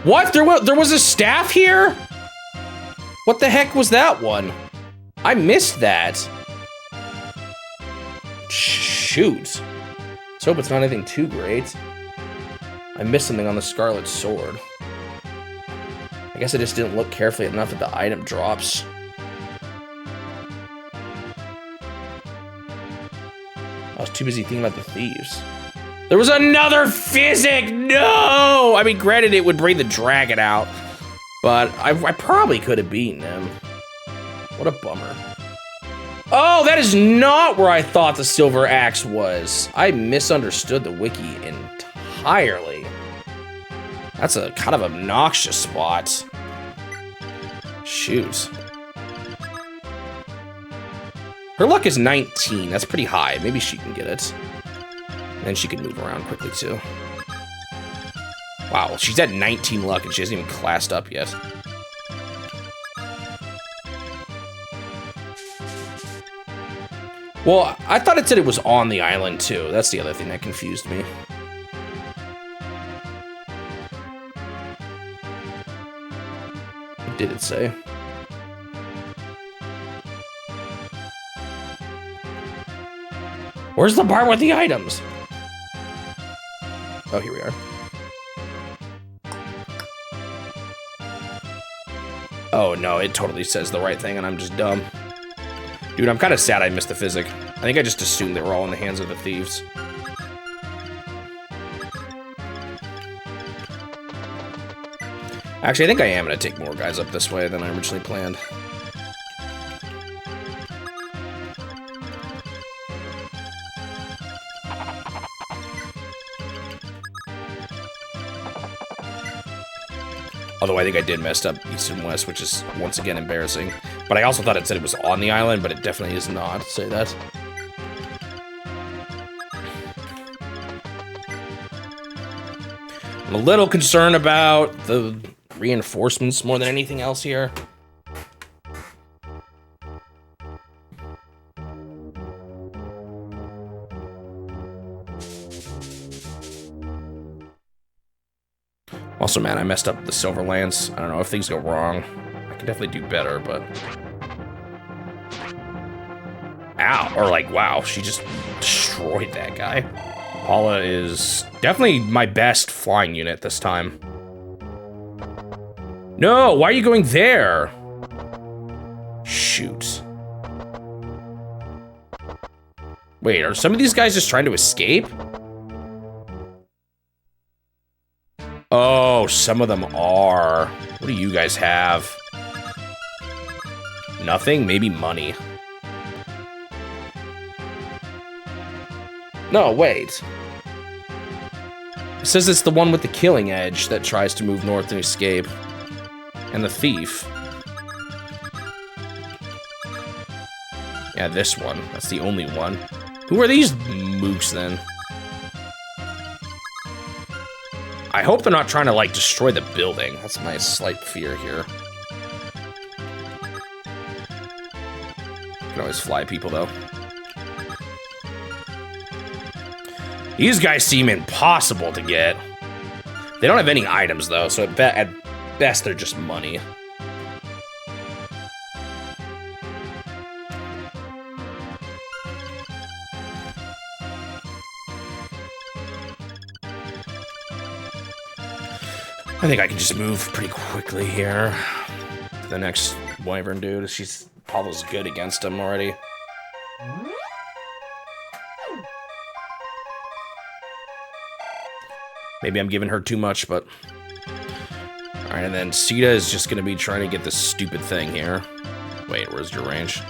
What? There was a staff here? What the heck was that one? I missed that. Shoot. Let's hope it's not anything too great. I missed something on the Scarlet Sword. I guess I just didn't look carefully enough at the item drops. I was too busy thinking about the thieves. There was another physic! No! I mean, granted, it would bring the dragon out, but I probably could have beaten him. What a bummer. Oh, that is not where I thought the silver axe was. I misunderstood the wiki entirely. That's a kind of obnoxious spot. Shoot. Her luck is 19. That's pretty high. Maybe she can get it. And then she can move around quickly, too. Wow, she's at 19 luck and she hasn't even classed up yet. Well, I thought it said it was on the island, too. That's the other thing that confused me. What did it say? Where's the bar with the items? Oh, here we are. Oh, no, it totally says the right thing, and I'm just dumb. Dude, I'm kind of sad I missed the physic. I think I just assumed they were all in the hands of the thieves. Actually, I think I am going to take more guys up this way than I originally planned. Although I think I did mess up east and west, which is once again embarrassing. But I also thought it said it was on the island, but it definitely is not. Say that. I'm a little concerned about the reinforcements more than anything else here. Also, man, I messed up the silver lance. I don't know if things go wrong. I can definitely do better, but... Ow! Or like, wow, she just destroyed that guy. Paula is definitely my best flying unit this time. No, why are you going there? Shoot. Wait, are some of these guys just trying to escape? Oh, some of them are. What do you guys have? Nothing? Maybe money. No, wait. It says it's the one with the killing edge that tries to move north and escape. And the thief. Yeah, this one. That's the only one. Who are these mooks, then? I hope they're not trying to, like, destroy the building. That's my slight fear here. Can always fly people, though. These guys seem impossible to get. They don't have any items, though, so at best, they're just money. I think I can just move pretty quickly here to the next wyvern dude. She's almost good against him already. Maybe I'm giving her too much, but... Alright, and then Sita is just going to be trying to get this stupid thing here. Wait, where's your range?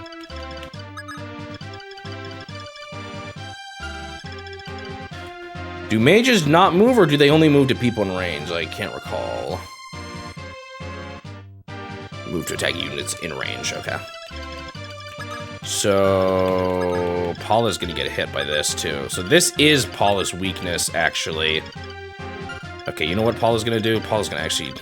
Do mages not move, or do they only move to people in range? I can't recall. Move to attack units in range, okay. So... Paula's gonna get hit by this, too. So this is Paula's weakness, actually. Okay, you know what Paula's gonna do? Paula's gonna actually...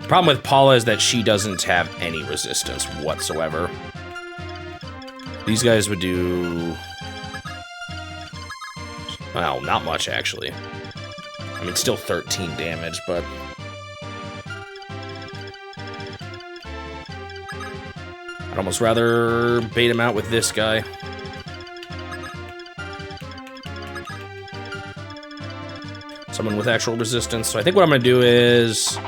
The problem with Paula is that she doesn't have any resistance whatsoever. These guys would do... Well, not much, actually. I mean, still 13 damage, but... I'd almost rather bait him out with this guy. Someone with actual resistance. So I think what I'm going to do is...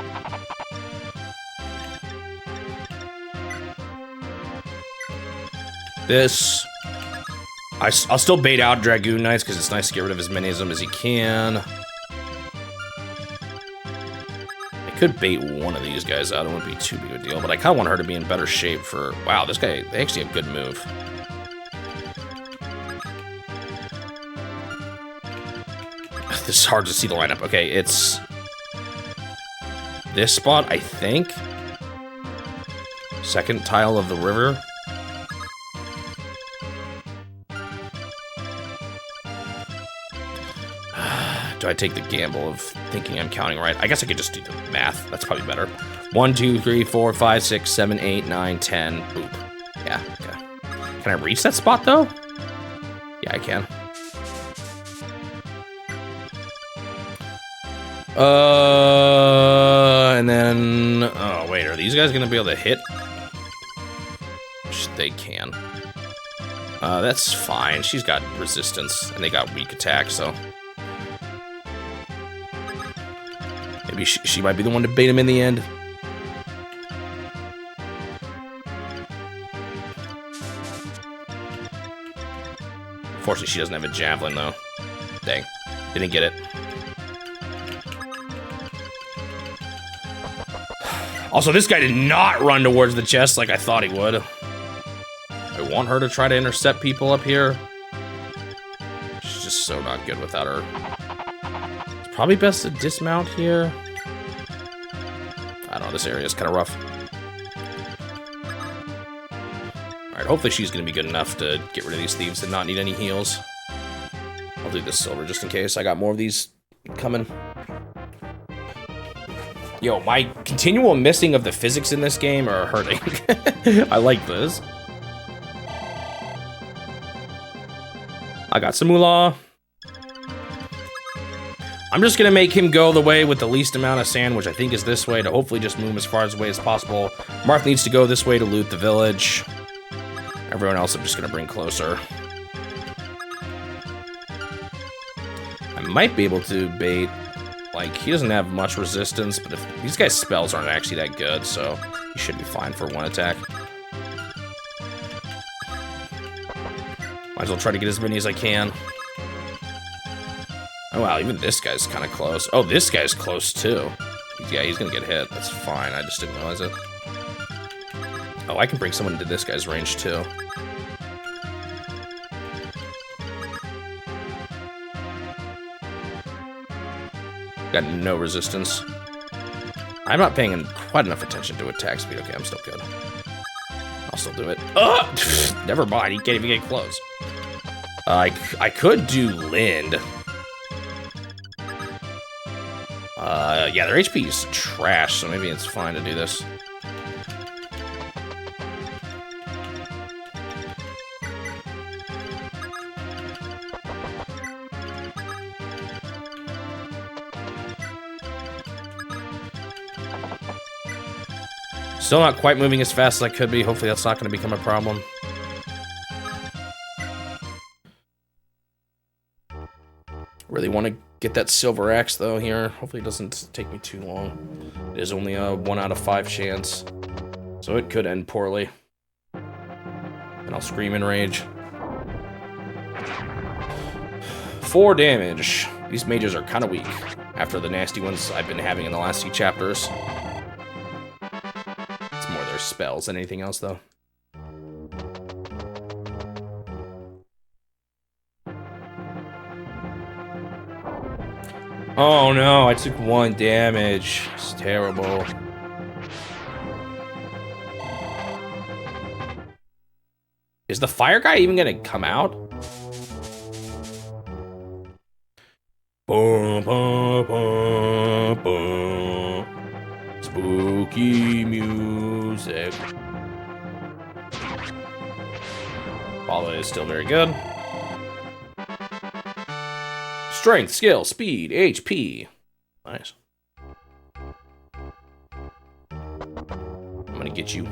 This. I'll still bait out Dragoon Knights because it's nice to get rid of as many of them as you can. They Could bait one of these guys out. It wouldn't be too big of a deal, but I kind of want her to be in better shape for... Wow, this guy, they actually have good move. This is hard to see the lineup. Okay, it's... this spot, I think. Second tile of the river. Do I take the gamble of thinking I'm counting right? I guess I could just do the math. That's probably better. 1, 2, 3, 4, 5, 6, 7, 8, 9, 10. Boop. Yeah, okay. Can I reach that spot, though? Yeah, I can. And then... oh, wait. Are these guys going to be able to hit? They can. That's fine. She's got resistance, and they got weak attack, so... maybe she might be the one to bait him in the end. Unfortunately, she doesn't have a javelin, though. Dang. Didn't get it. Also, this guy did not run towards the chest like I thought he would. I want her to try to intercept people up here. She's just so not good without her. It's probably best to dismount here. I don't know, this area is kind of rough. Alright, hopefully she's going to be good enough to get rid of these thieves and not need any heals. I'll do this silver just in case. I got more of these coming. Yo, my continual missing of the physics in this game are hurting. I like this. I got some moolah. I'm just gonna make him go the way with the least amount of sand, which I think is this way, to hopefully just move as far away as possible. Marth needs to go this way to loot the village. Everyone else I'm just gonna bring closer. I might be able to bait, like, he doesn't have much resistance, but if these guys' spells aren't actually that good, so he should be fine for one attack. Might as well try to get as many as I can. Oh wow, even this guy's kind of close. Oh, this guy's close too. Yeah, he's gonna get hit. That's fine, I just didn't realize it. Oh, I can bring someone into this guy's range too. Got no resistance. I'm not paying quite enough attention to attack speed. Okay, I'm still good. I'll still do it. Oh! Never mind, he can't even get close. I could do Lind. Yeah, their HP is trash, so maybe it's fine to do this. Still not quite moving as fast as I could be. Hopefully that's not going to become a problem. Really want to get that silver axe though here. Hopefully it doesn't take me too long. It is only a 1 out of 5 chance, so it could end poorly. And I'll scream in rage. 4 damage. These mages are kind of weak after the nasty ones I've been having in the last few chapters. It's more their spells than anything else though. Oh no, I took 1 damage. It's terrible. Is the fire guy even gonna come out? Boom, boom, boom, boom. Spooky music. Paula is still very good. Strength, skill, speed, HP. Nice. I'm gonna get you.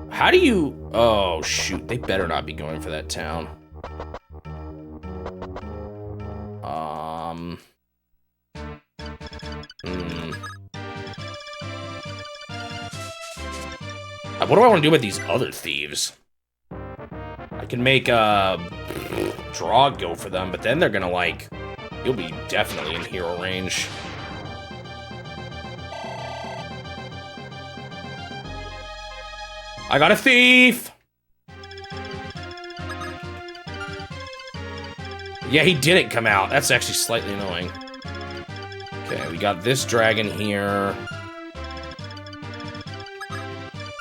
How do you... oh, shoot. They better not be going for that town. What do I want to do with these other thieves? I can make Draw go for them, but then they're gonna, like... you'll be definitely in hero range. I got a thief! Yeah, he didn't come out. That's actually slightly annoying. Okay, we got this dragon here.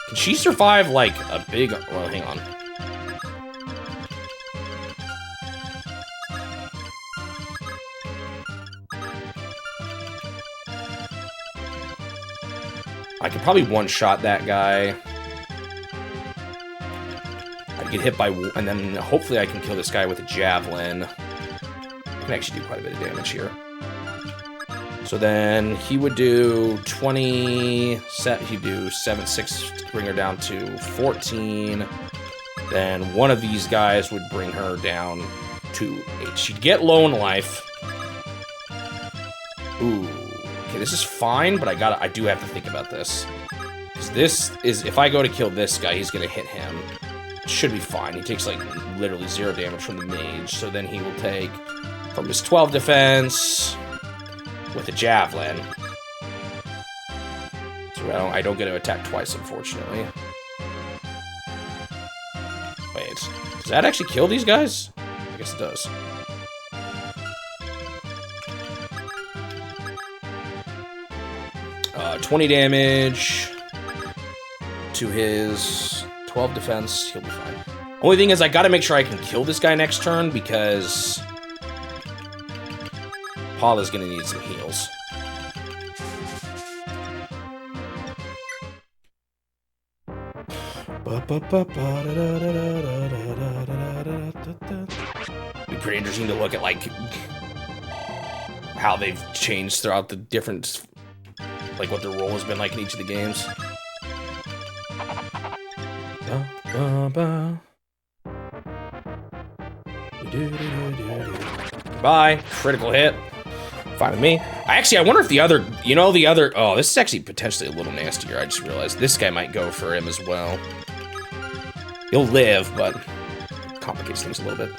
Can she survive, like, a big... Well, hang on. I could probably one-shot that guy. I'd get hit by... And then hopefully I can kill this guy with a javelin. I can actually do quite a bit of damage here. So then he would do 20... He'd do 7, 6 to bring her down to 14. Then one of these guys would bring her down to 8. She'd get low in life. Ooh. Okay, this is fine, but I do have to think about this. Because this is, if I go to kill this guy, he's gonna hit him. It should be fine. He takes, like, literally 0 damage from the mage. So then he will take, from his 12 defense, with a javelin. So I don't get to attack twice, unfortunately. Wait, does that actually kill these guys? I guess it does. 20 damage to his 12 defense. He'll be fine. Only thing is, I gotta make sure I can kill this guy next turn because Paula's gonna need some heals. It'd be pretty interesting to look at, like, how they've changed throughout the different, like, what their role has been like in each of the games. Bye. Critical hit. Fine with me. I wonder if the other, oh, this is actually potentially a little nastier. I just realized this guy might go for him as well. He'll live, but it complicates things a little bit.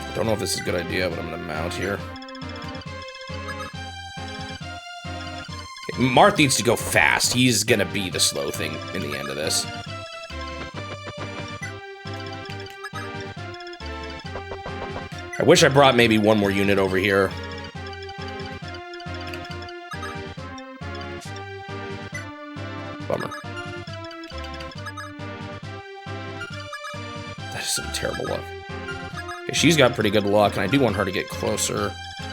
I don't know if this is a good idea, but I'm gonna mount here. Okay, Marth needs to go fast. He's gonna be the slow thing in the end of this. I wish I brought maybe one more unit over here. Bummer. That is some terrible luck. Okay, she's got pretty good luck, and I do want her to get closer.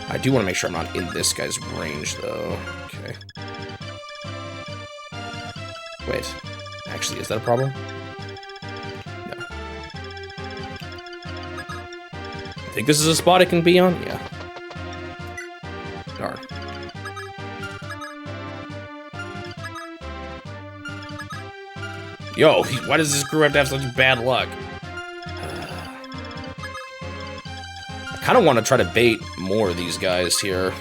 I do want to make sure I'm not in this guy's range, though. Okay. Wait. Actually, is that a problem? No. I think this is a spot it can be on? Yeah. Darn. Yo, why does this crew have to have such bad luck? I kind of want to try to bait more of these guys here.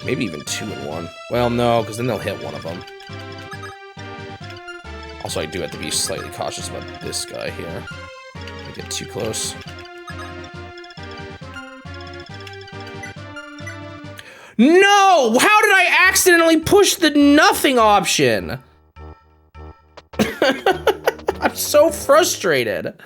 Maybe even 2 in 1. Well, no, because then they'll hit one of them. Also, I do have to be slightly cautious about this guy here. Don't get too close. No! How did I accidentally push the nothing option? I'm so frustrated.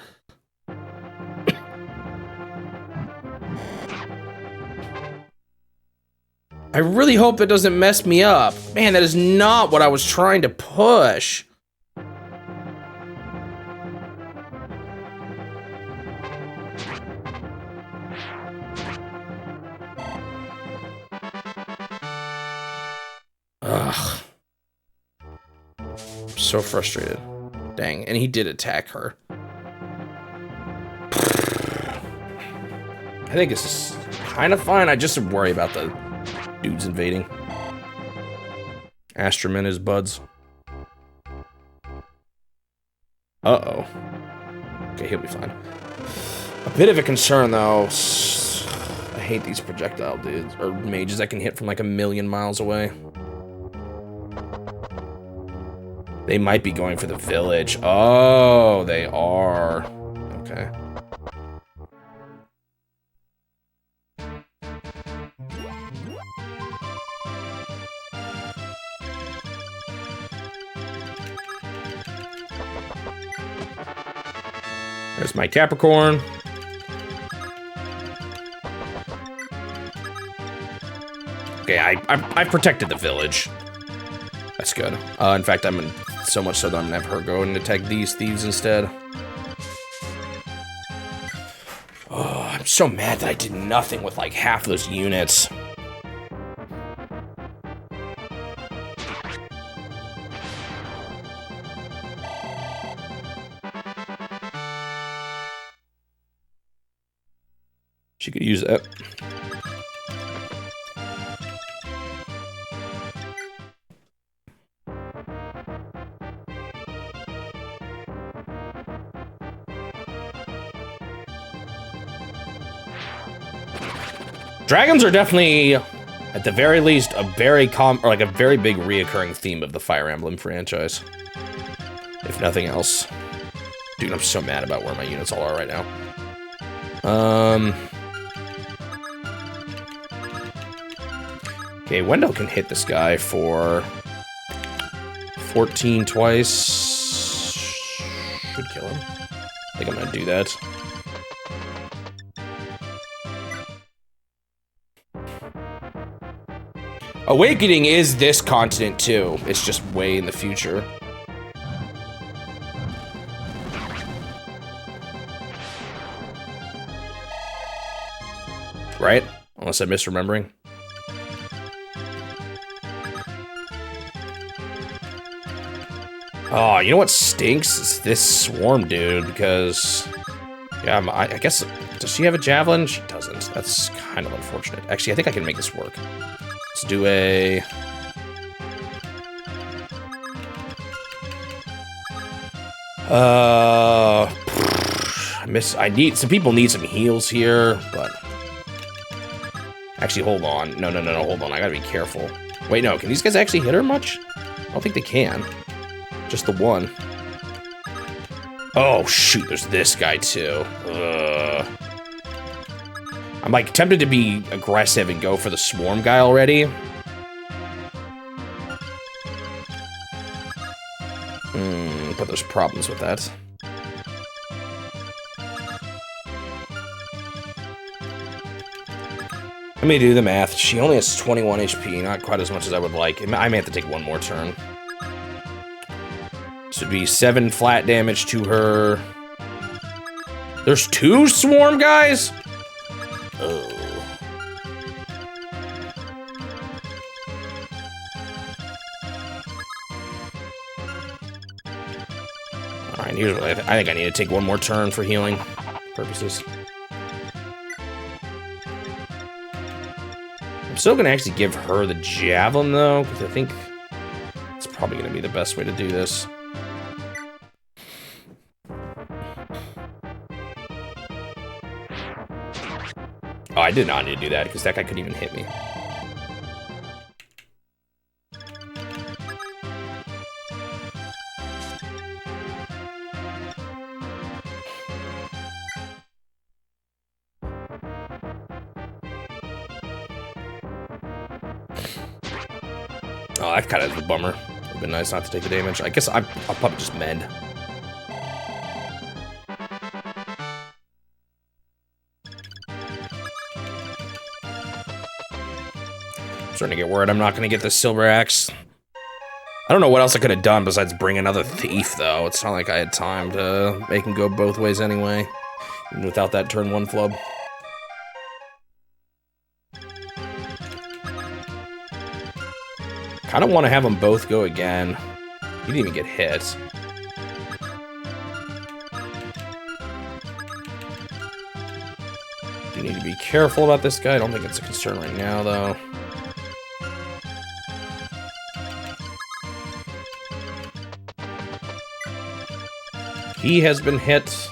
I really hope it doesn't mess me up. Man, that is not what I was trying to push. Ugh. I'm so frustrated. Dang, and he did attack her. I think this is kind of fine. I just worry about the dudes invading. Astrum and his buds. Uh-oh. Okay, he'll be fine. A bit of a concern, though. I hate these projectile dudes, or mages that can hit from like 1,000,000 miles away. They might be going for the village. Oh, they are. Okay. There's my Capricorn. Okay, I've protected the village. That's good. In fact, I'm so much so that I'm gonna have her go and attack these thieves instead. Oh, I'm so mad that I did nothing with like half those units. She could use that. Dragons are definitely, at the very least, a very very big reoccurring theme of the Fire Emblem franchise. If nothing else. Dude, I'm so mad about where my units all are right now. Okay, Wendell can hit this guy for 14 twice. Should kill him. I think I'm gonna do that. Awakening is this continent too. It's just way in the future. Right? Unless I'm misremembering. Oh, you know what stinks? It's this swarm dude, because... Yeah, I guess... Does she have a javelin? She doesn't. That's kind of unfortunate. Actually, I think I can make this work. Let's do a... I need... Some people need some heals here, but... Actually, hold on. No, hold on. I gotta be careful. Wait, no. Can these guys actually hit her much? I don't think they can. Just the one. Oh, shoot. There's this guy, too. I'm, like, tempted to be aggressive and go for the swarm guy already. But there's problems with that. Let me do the math. She only has 21 HP, not quite as much as I would like. I may have to take one more turn. This would be 7 flat damage to her. There's 2 swarm guys? Oh. Alright, here's what I think I need to take one more turn for healing purposes. I'm still gonna actually give her the javelin though, because I think it's probably gonna be the best way to do this. Oh, I did not need to do that because that guy couldn't even hit me. Oh, that kind of is a bummer. It would have been nice not to take the damage. I guess I'll probably just mend. I'm starting to get worried I'm not going to get this silver axe. I don't know what else I could have done besides bring another thief, though. It's not like I had time to make him go both ways anyway, even without that turn 1 flub. I don't want to have them both go again. He didn't even get hit. You need to be careful about this guy. I don't think it's a concern right now, though. He has been hit.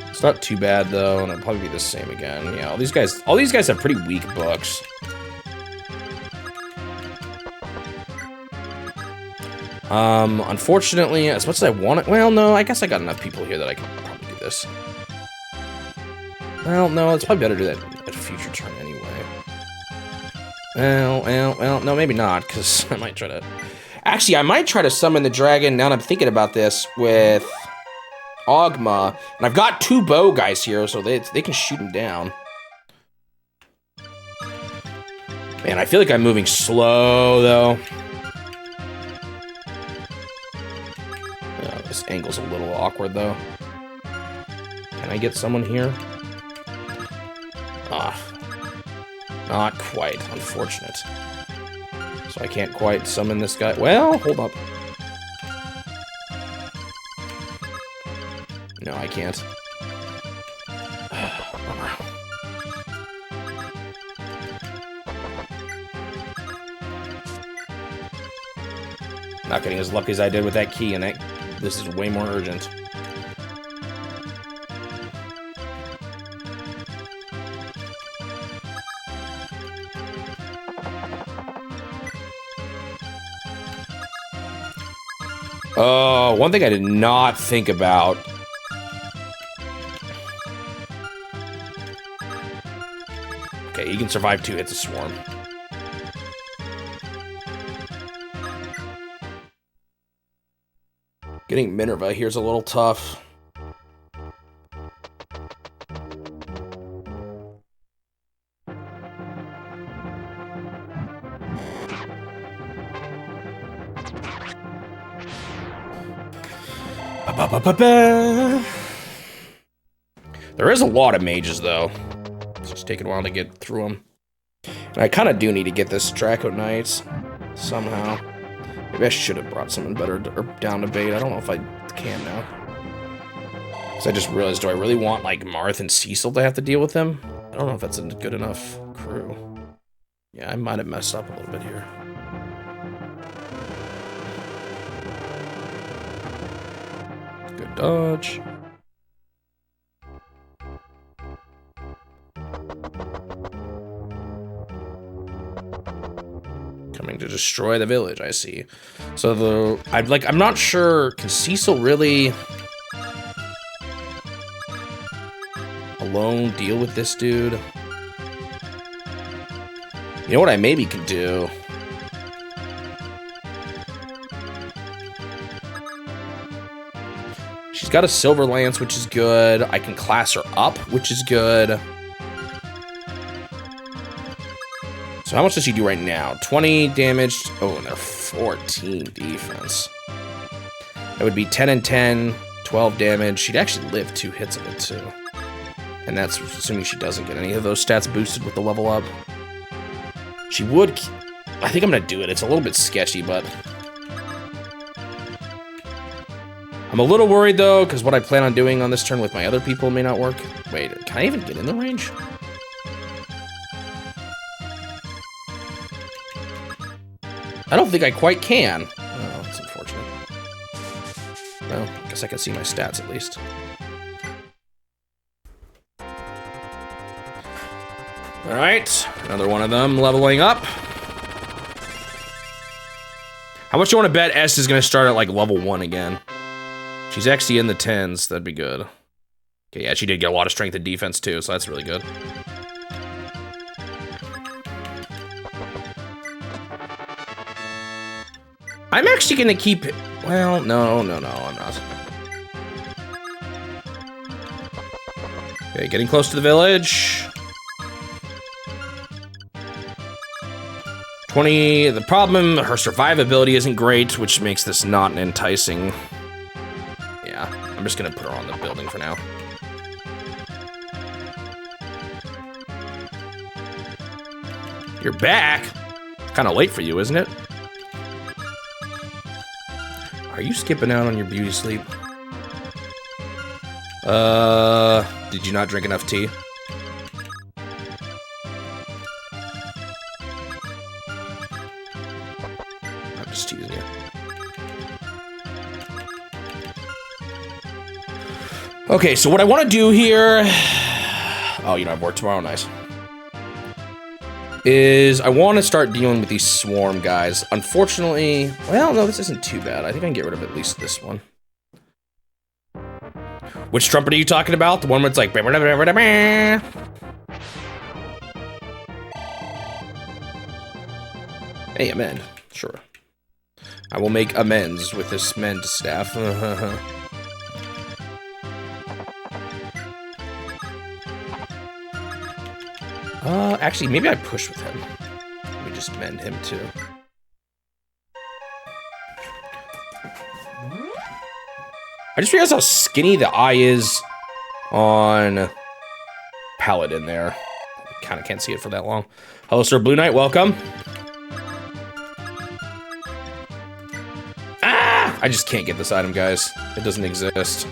It's not too bad, though, and it'll probably be the same again. Yeah, all these guys have pretty weak books. Unfortunately, as much as I want it... Well, no, I guess I got enough people here that I can probably do this. Well, no, it's probably better to do that at a future turn anyway. Well, no, maybe not, because I might try to... Actually, I might try to summon the dragon, now that I'm thinking about this, with Ogma. And I've got 2 bow guys here, so they can shoot him down. Man, I feel like I'm moving slow, though. Oh, this angle's a little awkward, though. Can I get someone here? Ah. Not quite, unfortunate. So I can't quite summon this guy. Well, hold up. No, I can't. Bummer. Not getting as lucky as I did with that key, and this is way more urgent. Oh, one thing I did not think about. Okay, he can survive 2 hits of Swarm. Getting Minerva here's a little tough. There is a lot of mages, though. It's just taking a while to get through them. And I kind of do need to get this Draco Knights somehow. Maybe I should have brought someone better down to bait. I don't know if I can now. Because I just realized, do I really want, like, Marth and Cecil to have to deal with them? I don't know if that's a good enough crew. Yeah, I might have messed up a little bit here. Good dodge. Coming to destroy the village, I see. So I'm not sure, can Cecil really alone deal with this dude? You know what I maybe could do? She's got a Silver Lance, which is good. I can class her up, which is good. So how much does she do right now? 20 damage. Oh, and they're 14 defense. That would be 10 and 10, 12 damage. She'd actually live 2 hits of it, too. And that's assuming she doesn't get any of those stats boosted with the level up. She would... I think I'm going to do it. It's a little bit sketchy, but... I'm a little worried, though, because what I plan on doing on this turn with my other people may not work. Wait, can I even get in the range? I don't think I quite can. Oh, that's unfortunate. Well, I guess I can see my stats at least. Alright, another one of them leveling up. How much do you want to bet S is going to start at like level 1 again? She's actually in the 10s, that'd be good. Okay, yeah, she did get a lot of strength and defense too, so that's really good. I'm actually gonna keep it. Well, no, I'm not. Okay, getting close to the village. 20, the problem, her survivability isn't great, which makes this not an enticing. Yeah, I'm just gonna put her on the building for now. You're back? Kinda late for you, isn't it? Are you skipping out on your beauty sleep? Did you not drink enough tea? I'm just teasing you. Okay, so what I want to do here... Oh, you know, I have work tomorrow, nice. Is I want to start dealing with these swarm guys. Unfortunately, well, no, this isn't too bad. I think I can get rid of at least this one. Which trumpet are you talking about? The one where it's like... Hey, amend. Sure. I will make amends with this mend staff. Actually, maybe I push with him. Let me just mend him too. I just realized how skinny the eye is on Paladin there. Kind of can't see it for that long. Hello, Sir Blue Knight. Welcome. Ah! I just can't get this item, guys. It doesn't exist.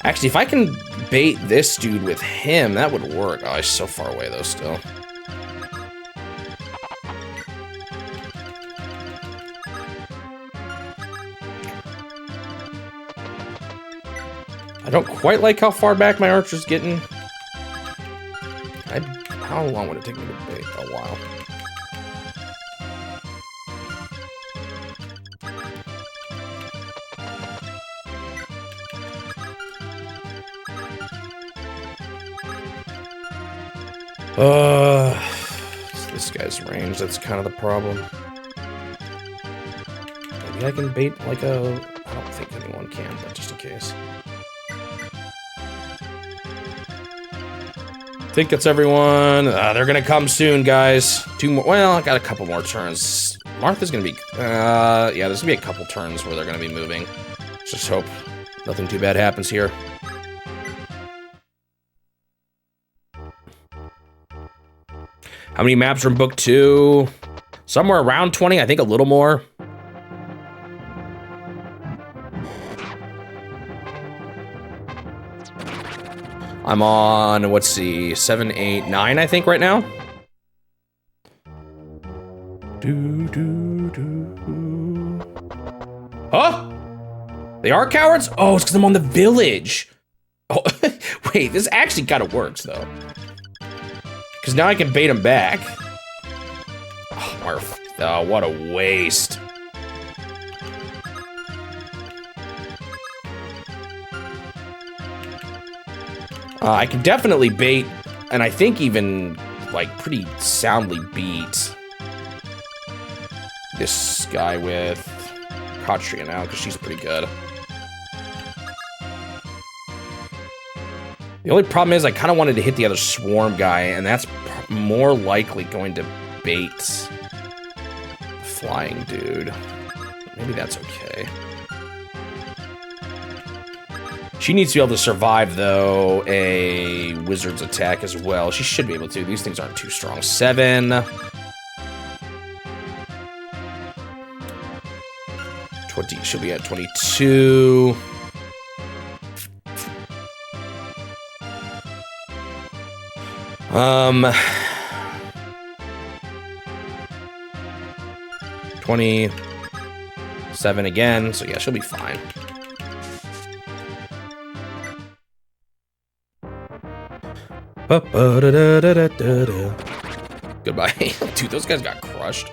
Actually, if I can bait this dude with him, that would work. Oh, he's so far away, though, still. I don't quite like how far back my archer's getting. How long would it take me to bait? A while. It's this guy's range, that's kind of the problem. Maybe I can bait like a... I don't think anyone can, but just in case. I think that's everyone. They're gonna come soon, guys. 2 more. Well, I got a couple more turns. Martha's gonna be... yeah, there's gonna be a couple turns where they're gonna be moving. Just hope nothing too bad happens here. How many maps from book 2? Somewhere around 20, I think a little more. I'm on, let's see, 7, 8, 9, I think, right now. Huh? They are cowards? Oh, it's because I'm on the village. Oh, wait, this actually kind of works, though. Because now I can bait him back. Oh, Marth. Oh, what a waste. I can definitely bait, and I think even, like, pretty soundly beat this guy with Katria now, because she's pretty good. The only problem is I kind of wanted to hit the other swarm guy, and that's more likely going to bait the flying dude. Maybe that's okay. She needs to be able to survive, though, a wizard's attack as well. She should be able to. These things aren't too strong. 7. 20, should be at 22. Um, 27 again, so yeah, she'll be fine. Goodbye. Dude, those guys got crushed.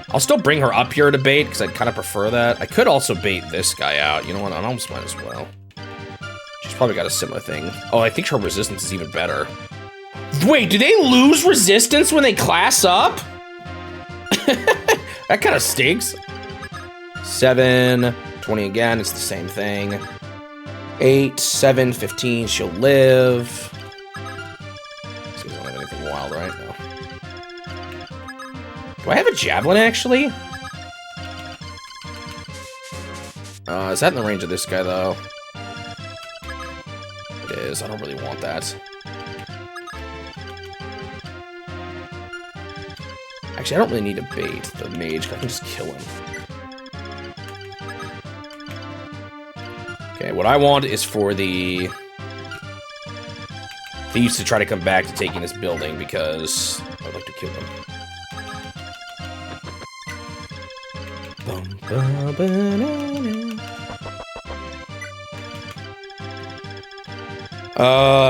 I'll still bring her up here to bait, because I'd kind of prefer that. I could also bait this guy out. You know what? I almost might as well. She's probably got a similar thing. Oh, I think her resistance is even better. Wait, do they lose resistance when they class up? That kind of stinks. 7, 20 again, it's the same thing. 8, 7, 15, she'll live. So we don't have anything wild, right? No. Do I have a javelin, actually? Is that in the range of this guy, though? It is. I don't really want that. Actually, I don't really need to bait the mage. I can just kill him. Okay, what I want is for the thieves to try to come back to taking this building, because I'd like to kill them.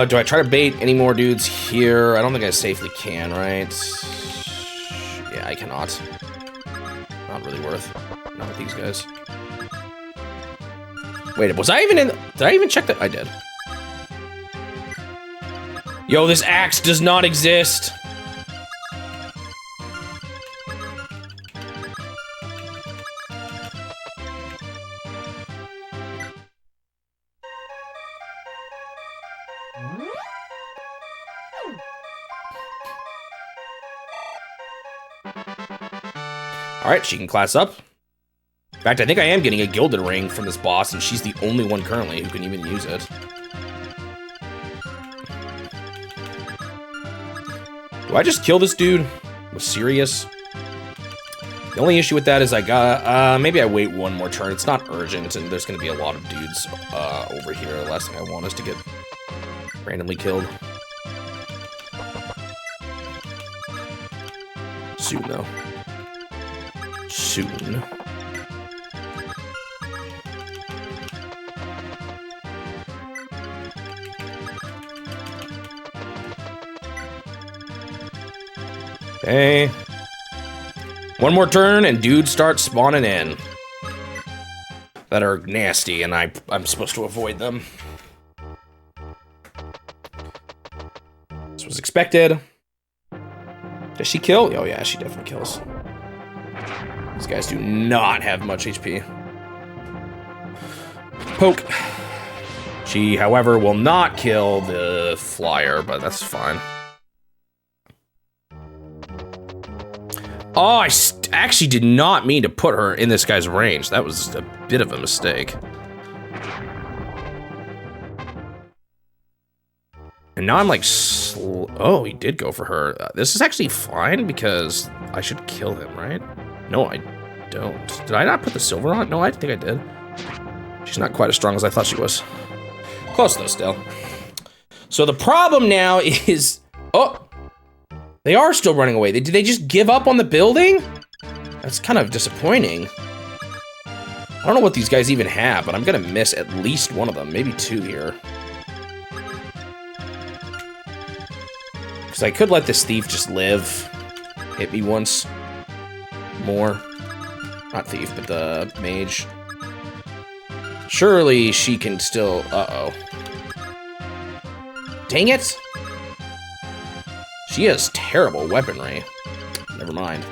Do I try to bait any more dudes here? I don't think I safely can, right? Yeah, I cannot. Not really worth. Not with these guys. Wait, was I even in? Did I even check that? I did. Yo, this axe does not exist. All right, she can class up. In fact, I think I am getting a gilded ring from this boss, and she's the only one currently who can even use it. Do I just kill this dude? I'm serious. The only issue with that is I got, maybe I wait one more turn. It's not urgent, and there's gonna be a lot of dudes over here. The last thing I want is to get randomly killed. Soon, though. Soon. Okay. One more turn and dudes start spawning in. That are nasty and I'm supposed to avoid them. This was expected. Does she kill? Oh yeah, she definitely kills. These guys do not have much HP. Poke. She, however, will not kill the flyer, but that's fine. Oh, I actually did not mean to put her in this guy's range. That was a bit of a mistake. And now I'm like, oh, he did go for her. This is actually fine because I should kill him, right? No, I don't. Did I not put the silver on? No, I think I did. She's not quite as strong as I thought she was. Close though, still. So the problem now is, oh, they are still running away. Did they just give up on the building? That's kind of disappointing. I don't know what these guys even have, but I'm gonna miss at least one of them, maybe two here. Because I could let this thief just live. Hit me once more. Not thief, but the mage. Surely she can still, uh-oh. Dang it! She has terrible weaponry. Never mind.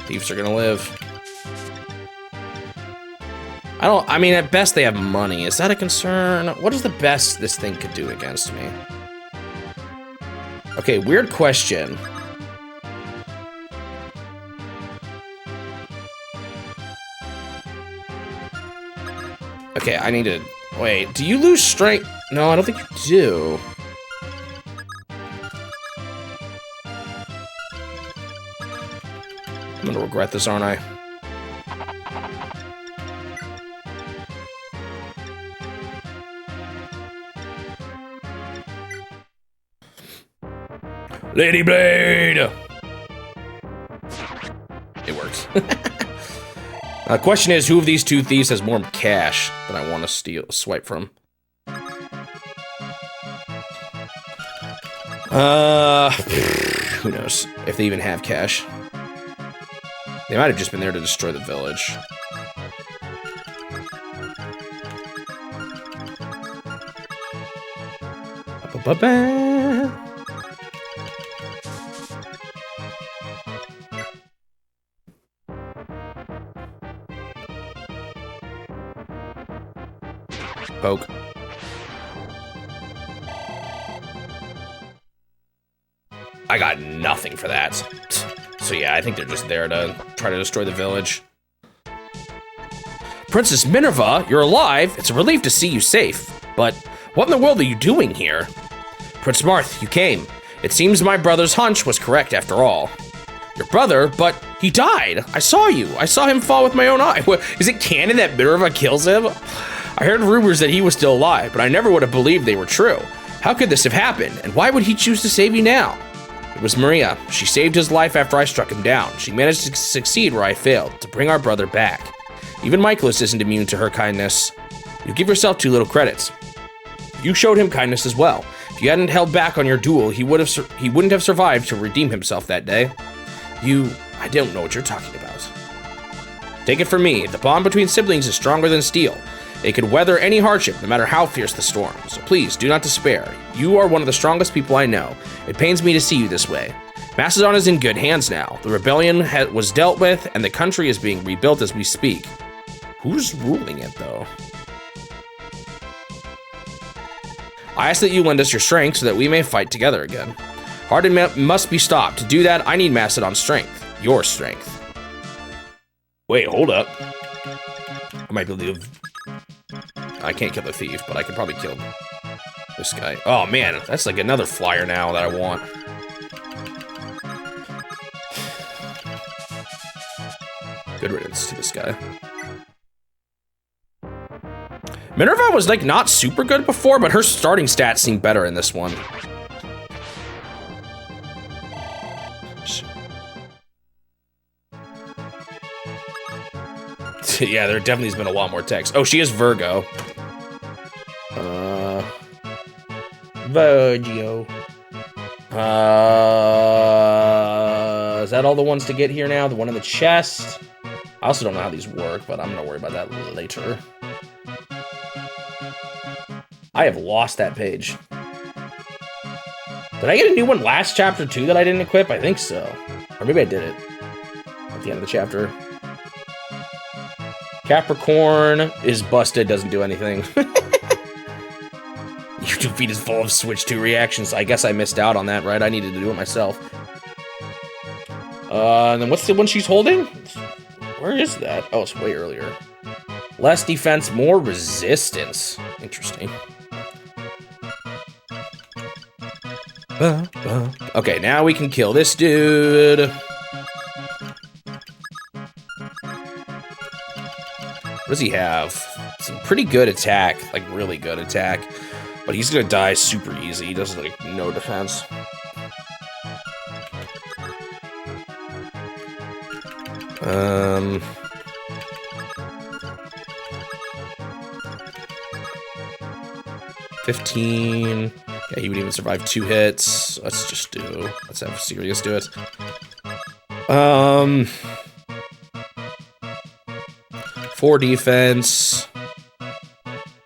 Thieves are gonna live. I mean, at best they have money. Is that a concern? What is the best this thing could do against me? Okay, weird question. Okay, I need to, wait, do you lose strength? No, I don't think you do. I'm gonna regret this, aren't I? Lady Blade! It works. The question is, who of these two thieves has more cash that I want to swipe from? Who knows if they even have cash. They might have just been there to destroy the village. Ba-ba-ba. Poke. I got nothing for that. So yeah, I think they're just there to try to destroy the village. Princess Minerva, you're alive. It's a relief to see you safe. But what in the world are you doing here? Prince Marth, you came. It seems my brother's hunch was correct after all. Your brother? But he died. I saw you. I saw him fall with my own eye. What, is it canon that Minerva kills him? I heard rumors that he was still alive, but I never would have believed they were true. How could this have happened? And why would he choose to save you now? It was Maria. She saved his life after I struck him down. She managed to succeed where I failed, to bring our brother back. Even Michaelis isn't immune to her kindness. You give yourself too little credit. You showed him kindness as well. If you hadn't held back on your duel, he wouldn't have survived to redeem himself that day. I don't know what you're talking about. Take it from me, the bond between siblings is stronger than steel. They could weather any hardship, no matter how fierce the storm. So please, do not despair. You are one of the strongest people I know. It pains me to see you this way. Macedon is in good hands now. The rebellion was dealt with, and the country is being rebuilt as we speak. Who's ruling it, though? I ask that you lend us your strength so that we may fight together again. Hardened must be stopped. To do that, I need Macedon's strength. Your strength. Wait, hold up. I might be able to... I can't kill the thief, but I can probably kill this guy. Oh, man. That's like another flyer now that I want. Good riddance to this guy. Minerva was, like, not super good before, but her starting stats seem better in this one. Yeah, there definitely has been a lot more text. Oh, she is Virgo. Virgio. Is that all the ones to get here now? The one in the chest? I also don't know how these work, but I'm gonna worry about that later. I have lost that page. Did I get a new one last chapter too that I didn't equip? I think so. Or maybe I did it at the end of the chapter. Capricorn is busted, doesn't do anything. YouTube feed is full of Switch 2 reactions. I guess I missed out on that, right? I needed to do it myself. And then what's the one she's holding? Where is that? Oh, it's way earlier. Less defense, more resistance. Interesting. Okay, now we can kill this dude. What does he have? Some pretty good attack, like really good attack. But he's gonna die super easy. He does like no defense. $15. Yeah, he would even survive 2 hits. Let's have Sirius do it. 4 defense.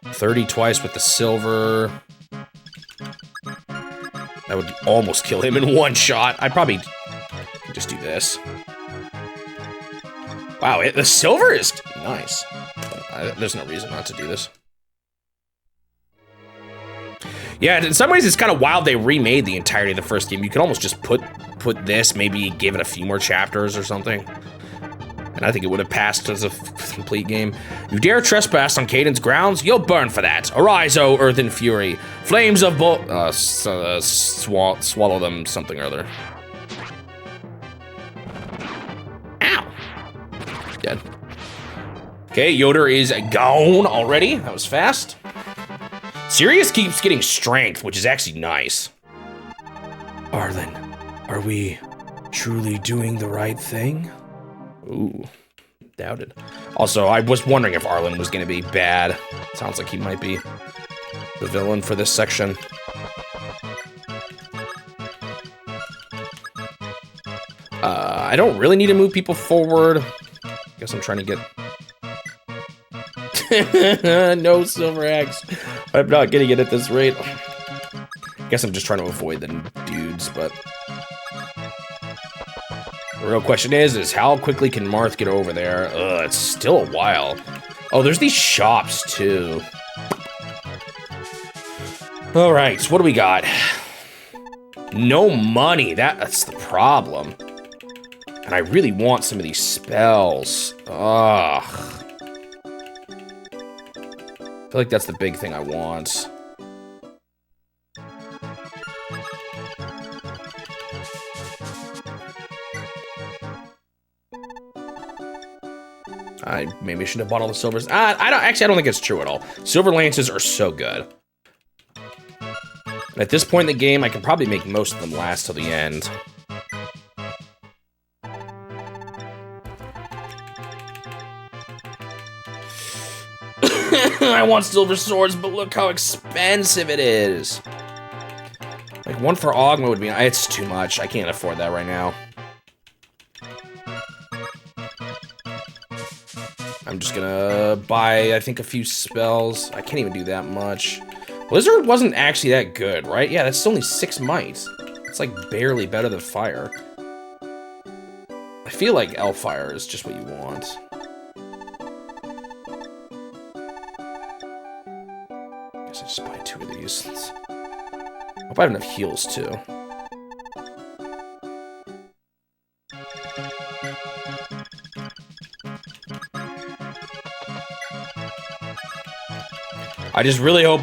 30 twice with the silver. That would almost kill him in 1 shot. I'd probably just do this. Wow, the silver is nice. There's no reason not to do this. Yeah, in some ways it's kind of wild they remade the entirety of the first game. You could almost just put this, maybe give it a few more chapters or something. And I think it would have passed as a complete game. You dare trespass on Caden's grounds? You'll burn for that. Arise, O Earth and Fury. Flames of swallow them something or other. Ow. Dead. Okay, Yoder is gone already. That was fast. Sirius keeps getting strength, which is actually nice. Arlen, are we truly doing the right thing? Ooh, doubted. Also, I was wondering if Arlen was going to be bad. Sounds like he might be the villain for this section. I don't really need to move people forward. Guess I'm trying to get... No silver axe. I'm not getting it at this rate. Guess I'm just trying to avoid the dudes, but... The real question is how quickly can Marth get over there? It's still a while. Oh, there's these shops, too. All right, so what do we got? No money. That's the problem. And I really want some of these spells. Ugh. I feel like that's the big thing I want. I maybe should have bought all the silvers. I don't think it's true at all. Silver lances are so good. And at this point in the game, I can probably make most of them last till the end. I want silver swords, but look how expensive it is. Like, one for Ogma would be... It's too much. I can't afford that right now. I'm just gonna buy, I think, a few spells. I can't even do that much. Blizzard wasn't actually that good, right? Yeah, that's only 6 might. It's like barely better than fire. I feel like Elfire is just what you want. Guess I just buy 2 of these. Hope I have enough heals too. I just really hope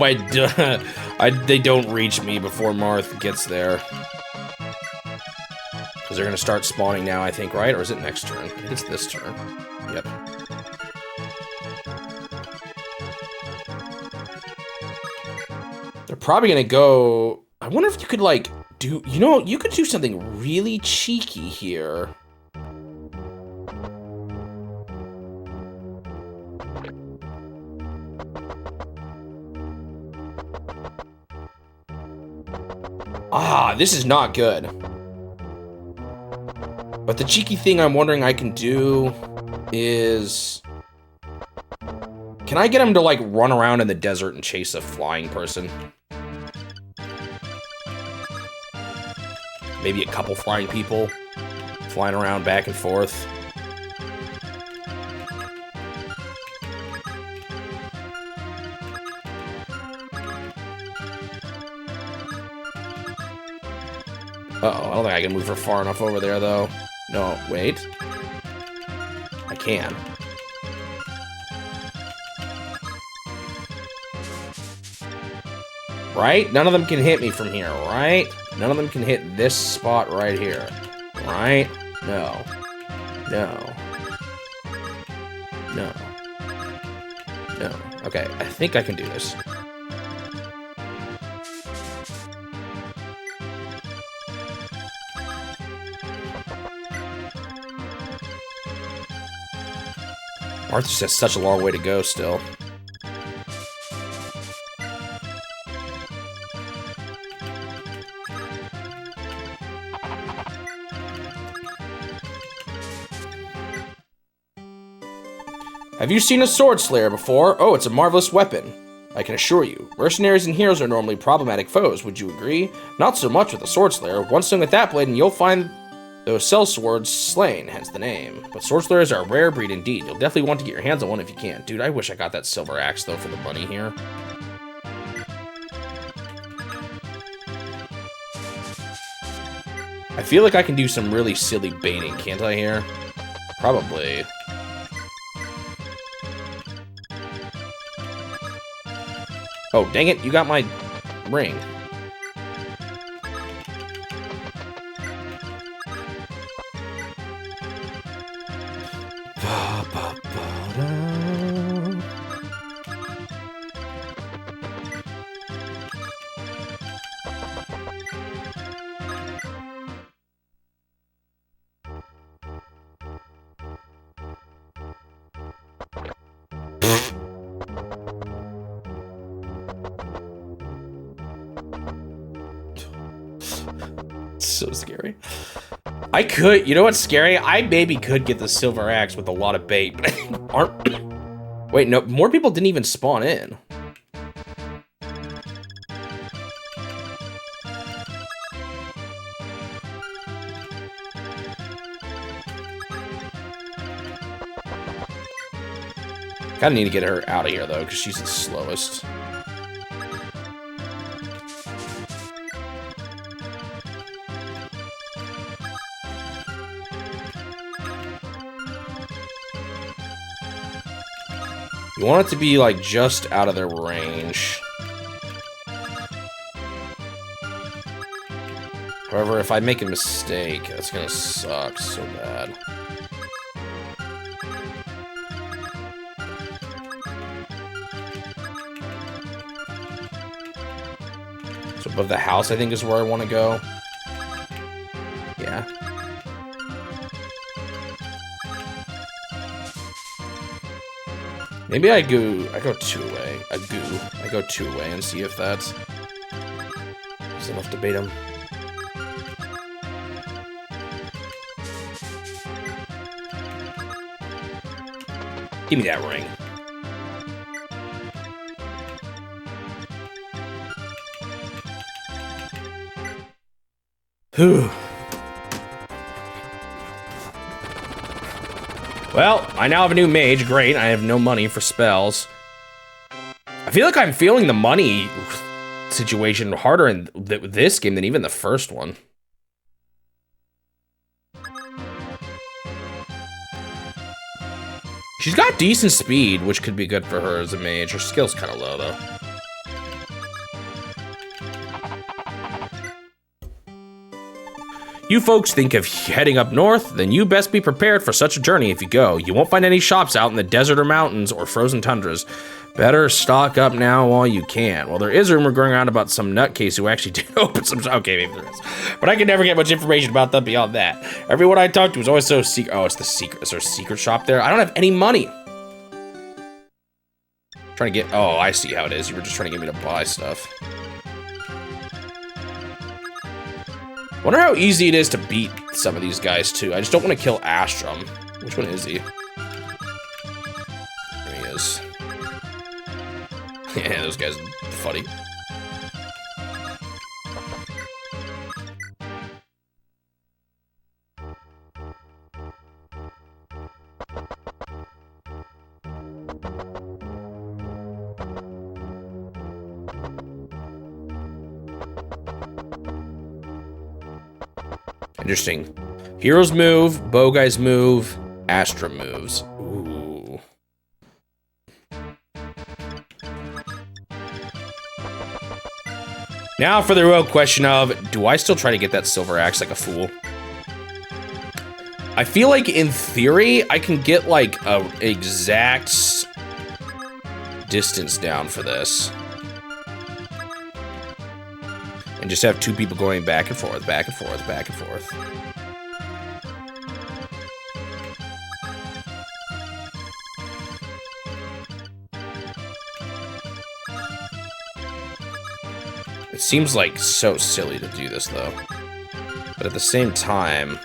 they don't reach me before Marth gets there. Because they're going to start spawning now, I think, right? Or is it next turn? I think it's this turn. Yep. They're probably going to go... I wonder if you could, like, do... You know, you could do something really cheeky here. Ah, this is not good. But the cheeky thing I'm wondering I can do is... Can I get him to, like, run around in the desert and chase a flying person? Maybe a couple flying people flying around back and forth. Uh-oh, I don't think I can move her far enough over there, though. No, wait. I can. Right? None of them can hit me from here, right? None of them can hit this spot right here. Right? No. No. No. No. Okay, I think I can do this. Arthur just has such a long way to go still. Have you seen a sword slayer before? Oh, it's a marvelous weapon. I can assure you, mercenaries and heroes are normally problematic foes, would you agree? Not so much with a sword slayer. One swing with that blade and you'll find those sell swords slain, hence the name. But sword slayers are a rare breed indeed. You'll definitely want to get your hands on one if you can. Dude, I wish I got that silver axe, though, for the money here. I feel like I can do some really silly baiting, can't I, here? Probably. Oh, dang it, you got my ring. So scary. I could, you know what's scary? I maybe could get the silver axe with a lot of bait, but aren't... Wait, no, more people didn't even spawn in. Kinda need to get her out of here, though, because she's the slowest. You want it to be, like, just out of their range. However, if I make a mistake, that's gonna suck so bad. So above the house, I think, is where I want to go. Yeah. Maybe I go 2 away. I go 2 away and see if that's enough to bait him. Give me that ring. Whew. Well, I now have a new mage. Great. I have no money for spells. I feel like I'm feeling the money situation harder in this game than even the first one. She's got decent speed, which could be good for her as a mage. Her skill's kind of low, though. You folks think of heading up north? Then you best be prepared for such a journey if you go. You won't find any shops out in the desert or mountains or frozen tundras. Better stock up now while you can. Well, there is a rumor going around about some nutcase who actually did open some... Okay, maybe there is. But I can never get much information about them beyond that. Everyone I talked to was always so secret. Oh, it's the secret. Is there a secret shop there? I don't have any money. Trying to get... Oh, I see how it is. You were just trying to get me to buy stuff. Wonder how easy it is to beat some of these guys, too. I just don't want to kill Astrum. Which one is he? There he is. Yeah, those guys are funny. Interesting. Heroes move, bow guys move, Astra moves. Ooh. Now for the real question of, do I still try to get that silver axe like a fool? I feel like in theory, I can get like a exact distance down for this. And just have two people going back and forth, back and forth, back and forth. It seems like so silly to do this, though. But at the same time,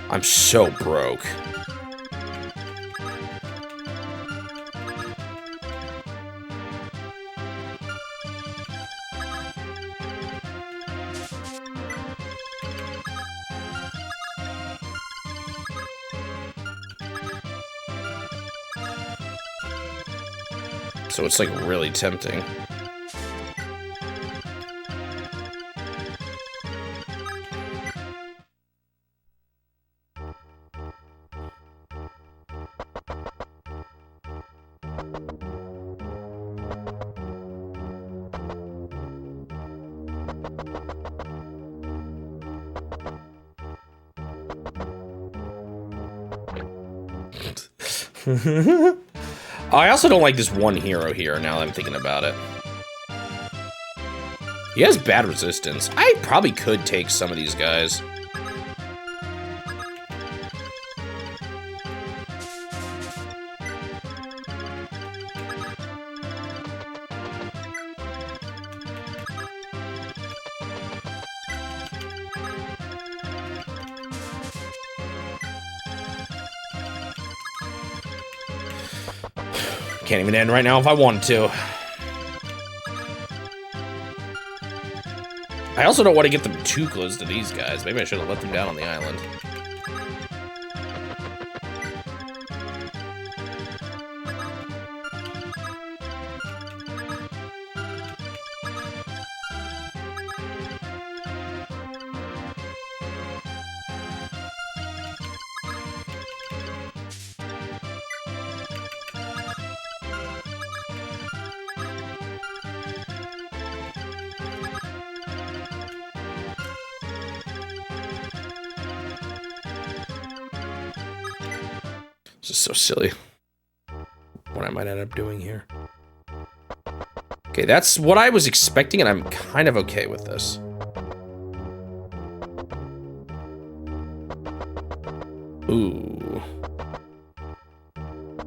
I'm so broke. So it's like really tempting. I also don't like this one hero here, now that I'm thinking about it. He has bad resistance. I probably could take some of these guys. Can't even end right now if I wanted to. I also don't want to get them too close to these guys. Maybe I should have let them down on the island. This is so silly. What I might end up doing here. Okay, that's what I was expecting, and I'm kind of okay with this. Ooh.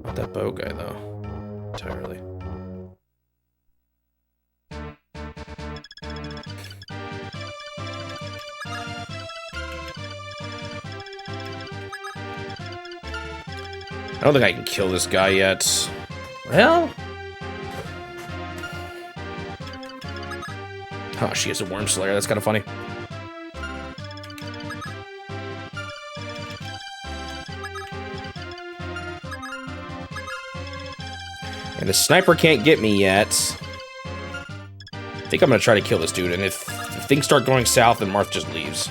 Not that bow guy, though. Entirely. I don't think I can kill this guy yet. Well... Oh, she has a Worm Slayer. That's kind of funny. And the sniper can't get me yet. I think I'm going to try to kill this dude. And if things start going south, then Marth just leaves.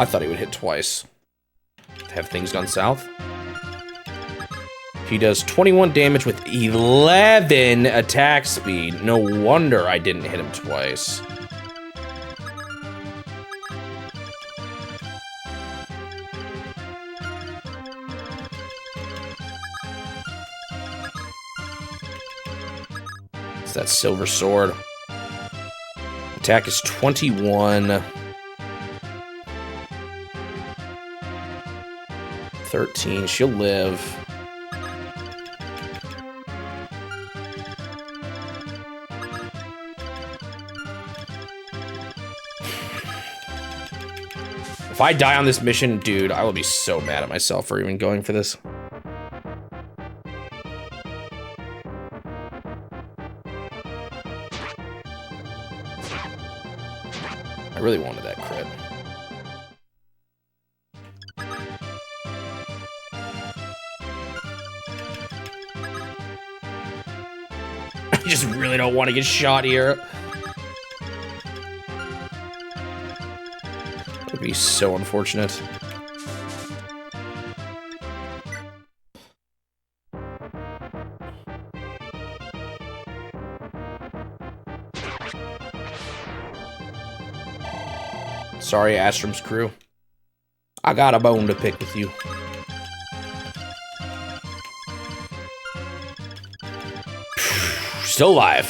I thought he would hit twice. Have things gone south? He does 21 damage with 11 attack speed. No wonder I didn't hit him twice. It's that silver sword. Attack is 21. 13, she'll live. If I die on this mission, dude, I will be so mad at myself for even going for this. I really wanted that crit. I just really don't want to get shot here. That would be so unfortunate. Sorry, Astrom's crew. I got a bone to pick with you. Still alive.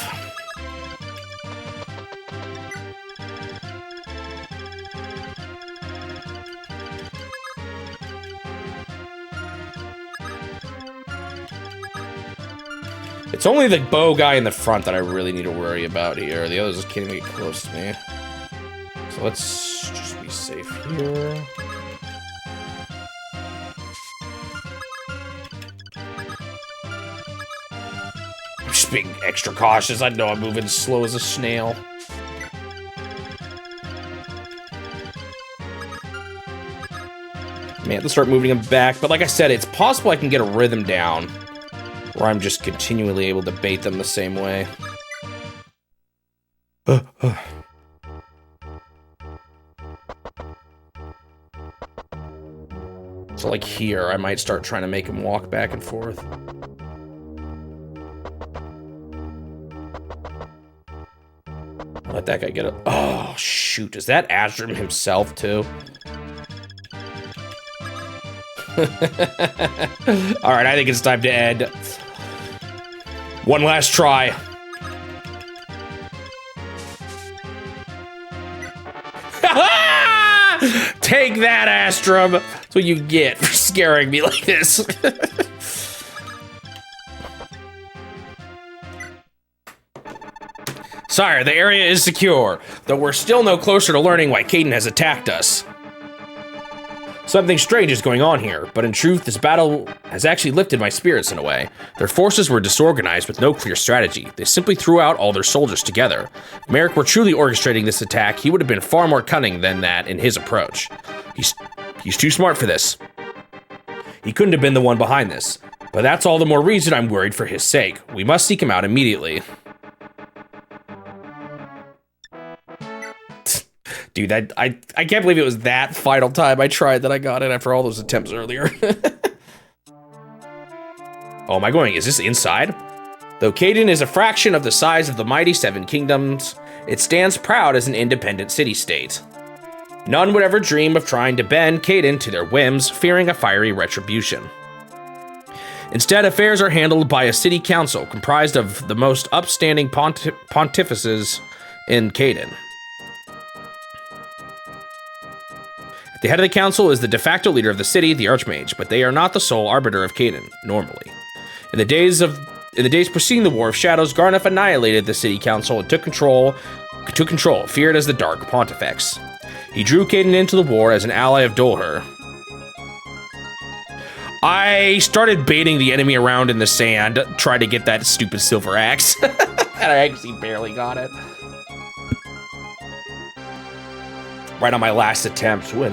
It's only the bow guy in the front that I really need to worry about here. The others just can't even get close to me. So let's just be safe here. I'm just being extra cautious. I know I'm moving slow as a snail. May have to start moving him back, but like I said, it's possible I can get a rhythm down where I'm just continually able to bait them the same way. So like here, I might start trying to make him walk back and forth. Let that guy get it. Oh, shoot. Is that Astrum himself, too? Alright, I think it's time to end. One last try. Take that, Astrum! That's what you get for scaring me like this. Sire, the area is secure, though we're still no closer to learning why Caden has attacked us. Something strange is going on here, but in truth, this battle has actually lifted my spirits in a way. Their forces were disorganized with no clear strategy. They simply threw out all their soldiers together. If Merrick were truly orchestrating this attack, he would have been far more cunning than that in his approach. He's too smart for this. He couldn't have been the one behind this, but that's all the more reason I'm worried for his sake. We must seek him out immediately. Dude, I can't believe it was that final time I tried that I got it after all those attempts earlier. Oh, am I going? Is this inside? Though Caden is a fraction of the size of the mighty Seven Kingdoms, it stands proud as an independent city-state. None would ever dream of trying to bend Caden to their whims, fearing a fiery retribution. Instead, affairs are handled by a city council comprised of the most upstanding pontifices in Caden. The head of the council is the de facto leader of the city, the Archmage, but they are not the sole arbiter of Caden, normally. In In the days preceding the War of Shadows, Garneth annihilated the city council and took control, feared as the Dark Pontifex. He drew Caden into the war as an ally of Dolher. I started baiting the enemy around in the sand, trying to get that stupid silver axe. And I actually barely got it. Right on my last attempt when,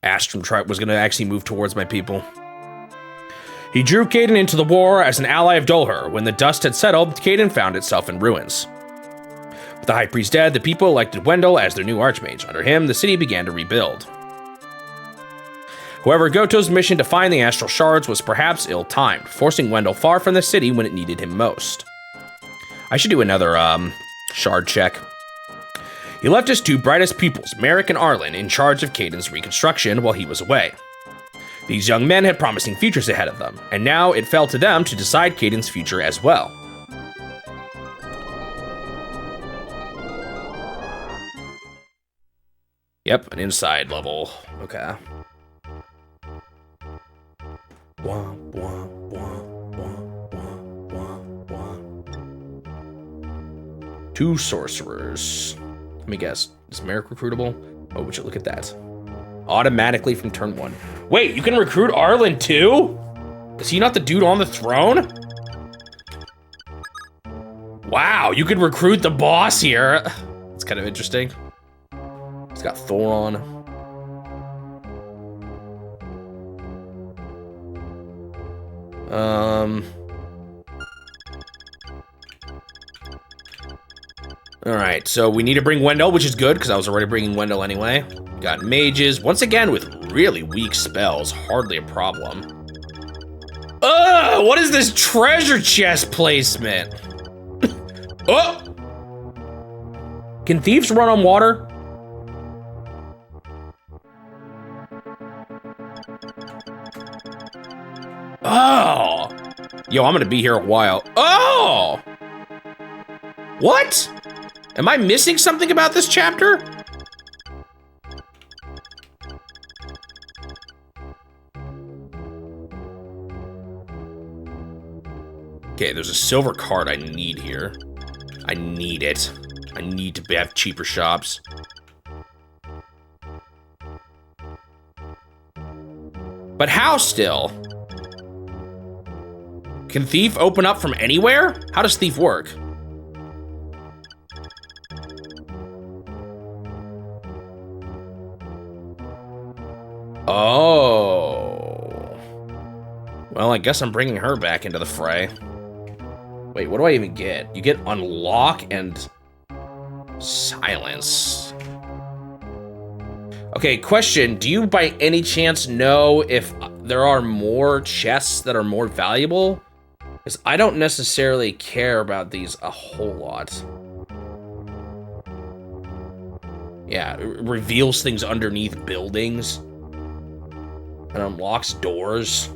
Astrum was gonna actually move towards my people. He drew Caden into the war as an ally of Dolher. When the dust had settled, Caden found itself in ruins. With the High Priest dead, the people elected Wendell as their new Archmage. Under him, the city began to rebuild. However, Goto's mission to find the Astral Shards was perhaps ill-timed, forcing Wendell far from the city when it needed him most. I should do another, shard check. He left his two brightest pupils, Merrick and Arlen, in charge of Caden's reconstruction while he was away. These young men had promising futures ahead of them, and now it fell to them to decide Caden's future as well. Yep, an inside level. Okay. Two sorcerers. Let me guess. Is Merrick recruitable? Oh, would you look at that? Automatically from turn 1. Wait, you can recruit Arlen too? Is he not the dude on the throne? Wow, you can recruit the boss here. It's kind of interesting. He's got Thor on. All right, so we need to bring Wendell, which is good because I was already bringing Wendell anyway. Got mages, once again with really weak spells, hardly a problem. Ugh, what is this treasure chest placement? Oh! Can thieves run on water? Oh! Yo, I'm gonna be here a while. Oh! What? Am I missing something about this chapter? Okay, there's a silver card I need here. I need it. I need to have cheaper shops. But how still? Can Thief open up from anywhere? How does Thief work? Oh. Well, I guess I'm bringing her back into the fray. Wait, what do I even get? You get unlock and silence. Okay, question. Do you by any chance know if there are more chests that are more valuable? Because I don't necessarily care about these a whole lot. Yeah, it reveals things underneath buildings. And unlocks doors.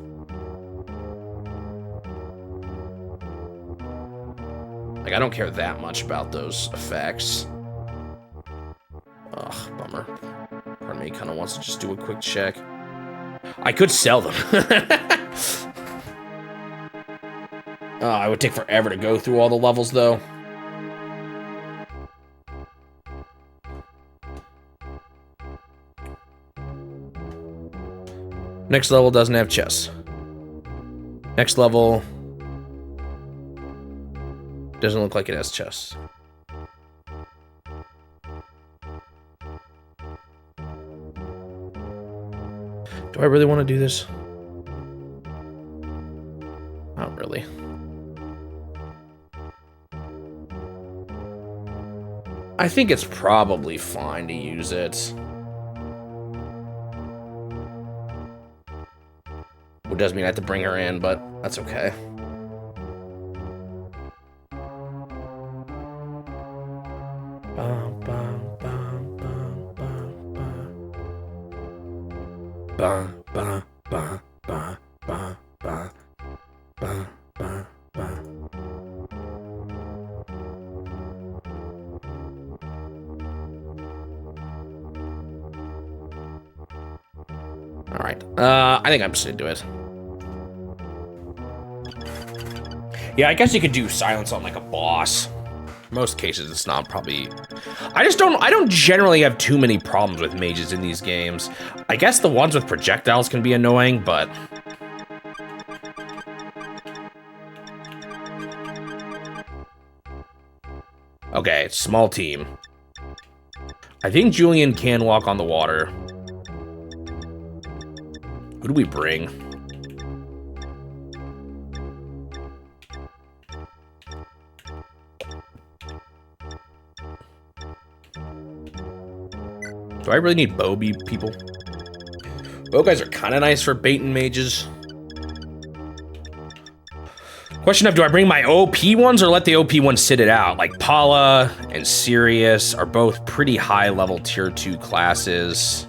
Like, I don't care that much about those effects. Ugh, bummer. Part of me kind of wants to just do a quick check. I could sell them. Oh, it would take forever to go through all the levels, though. Next level doesn't have chests. Next level doesn't look like it has chests. Do I really want to do this? Not really. I think it's probably fine to use it. It does mean I have to bring her in, but that's okay. All right. I think I'm just gonna do it. Yeah, I guess you could do silence on like a boss. Most cases, it's not probably... I don't generally have too many problems with mages in these games. I guess the ones with projectiles can be annoying, but... Okay, small team. I think Julian can walk on the water. Who do we bring? Do I really need bow people? Bow guys are kind of nice for baiting mages. Question of, do I bring my OP ones or let the OP ones sit it out? Like Paula and Sirius are both pretty high level tier 2 classes.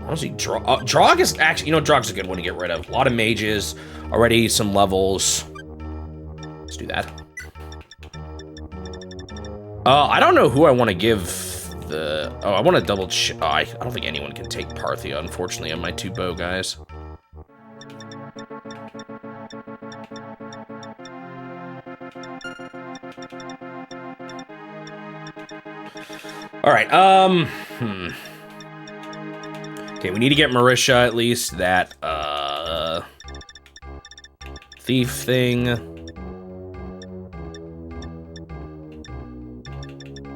Honestly, Drog is actually, you know, Drog's a good one to get rid of. A lot of mages, already some levels. Let's do that. I don't know who I want to give the... Oh, I want to double check. Oh, I don't think anyone can take Parthia, unfortunately, on my 2 bow guys. All right, Okay, we need to get Marisha at least, that, thief thing. All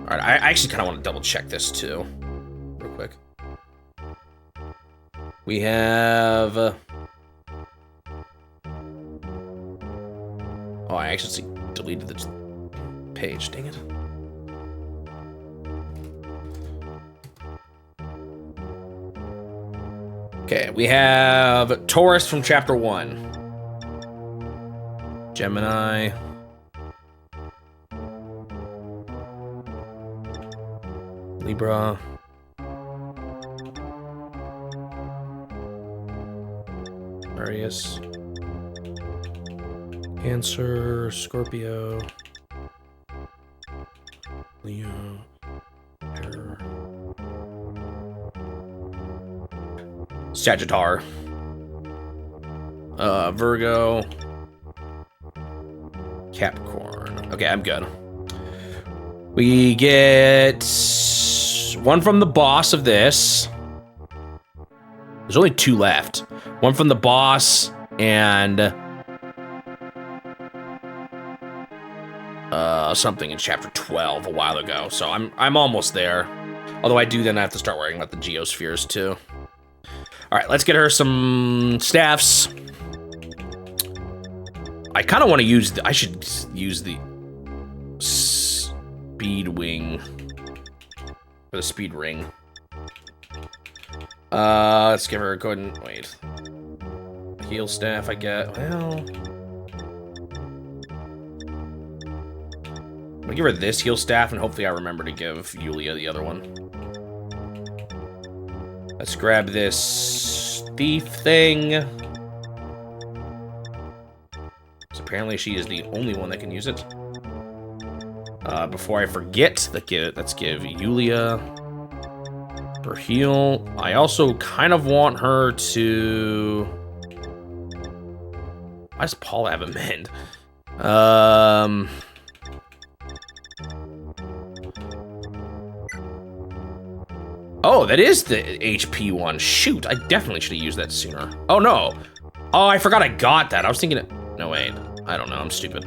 right, I actually kind of want to double check this too, real quick. We have... Oh, I actually deleted the page, dang it. Okay, we have Taurus from Chapter 1. Gemini. Libra. Aquarius. Cancer, Scorpio. Leo. Error. Sagittarius, Virgo, Capricorn. Okay, I'm good. We get 1 from the boss of this. There's only 2 left. 1 from the boss and something in chapter 12 a while ago. So I'm almost there. Although I do then have to start worrying about the geospheres too. All right, let's get her some staffs. I kind of want to use I should use the speed wing or the speed ring. Let's give her a good wait. Heal staff, I get. Well, I'm gonna give her this heal staff, and hopefully I remember to give Yulia the other one. Let's grab this thief thing. So apparently she is the only one that can use it. Before I forget, let's give Yulia her heal. I also kind of want her to... Why does Paula have a mend? Oh, that is the HP one. Shoot, I definitely should have used that sooner. Oh, no. Oh, I forgot I got that. I was thinking... No, wait. I don't know. I'm stupid.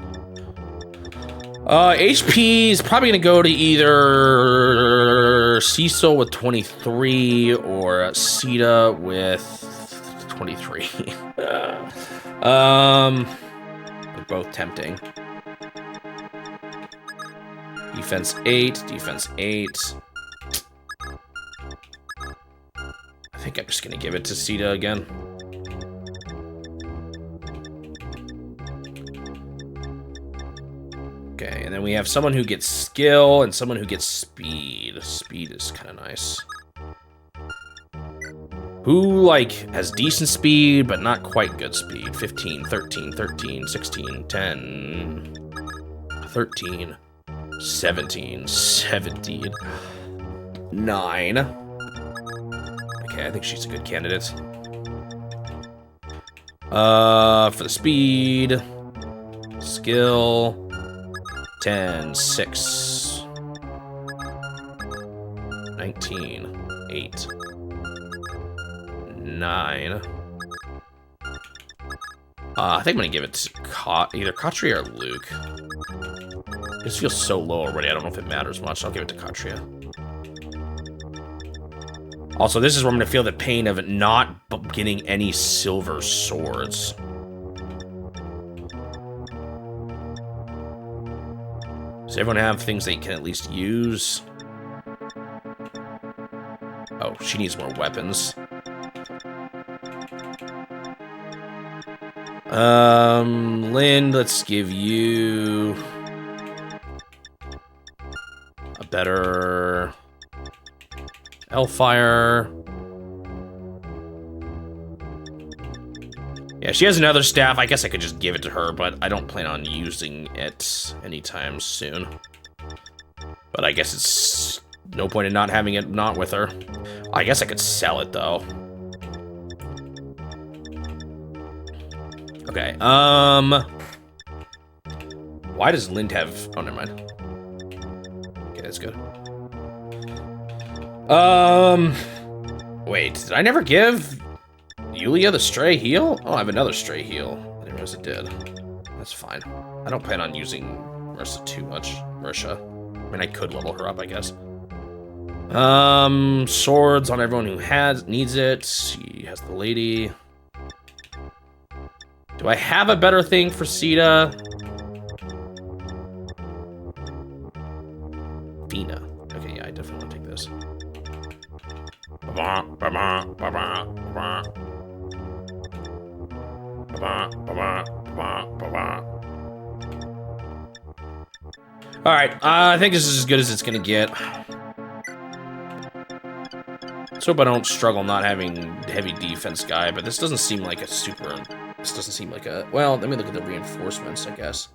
HP is probably going to go to either Cecil with 23 or Sita with 23. They're both tempting. Defense 8, defense 8. I think I'm just gonna give it to Sita again. Okay, and then we have someone who gets skill and someone who gets speed. Speed is kind of nice. Who, like, has decent speed, but not quite good speed? 15, 13, 13, 16, 10, 13, 17, 17, 9. Okay, I think she's a good candidate. For the speed, skill, 10, 6, 19, 8, 9. I think I'm gonna give it to either Katria or Luke. This feels so low already, I don't know if it matters much. I'll give it to Katria. Also, this is where I'm gonna feel the pain of not getting any silver swords. Does everyone have things they can at least use? Oh, she needs more weapons. Lynn, let's give you a better Hellfire. Yeah, she has another staff. I guess I could just give it to her, but I don't plan on using it anytime soon. But I guess it's no point in not having it not with her. I guess I could sell it, though. Okay, why does Lind have... Oh, never mind. Okay, that's good. Wait, did I never give Yulia the stray heal? Oh, I have another stray heal. I didn't realize it did. That's fine. I don't plan on using Marissa too much. Marisha. I mean, I could level her up, I guess. Swords on everyone who needs it. She has the lady. Do I have a better thing for Sita? Fina. Okay, yeah, I definitely want to take this. Alright, I think this is as good as it's gonna get. Let's hope I don't struggle not having heavy defense guy, but this doesn't seem like a super... This doesn't seem like a... Well, let me look at the reinforcements, I guess.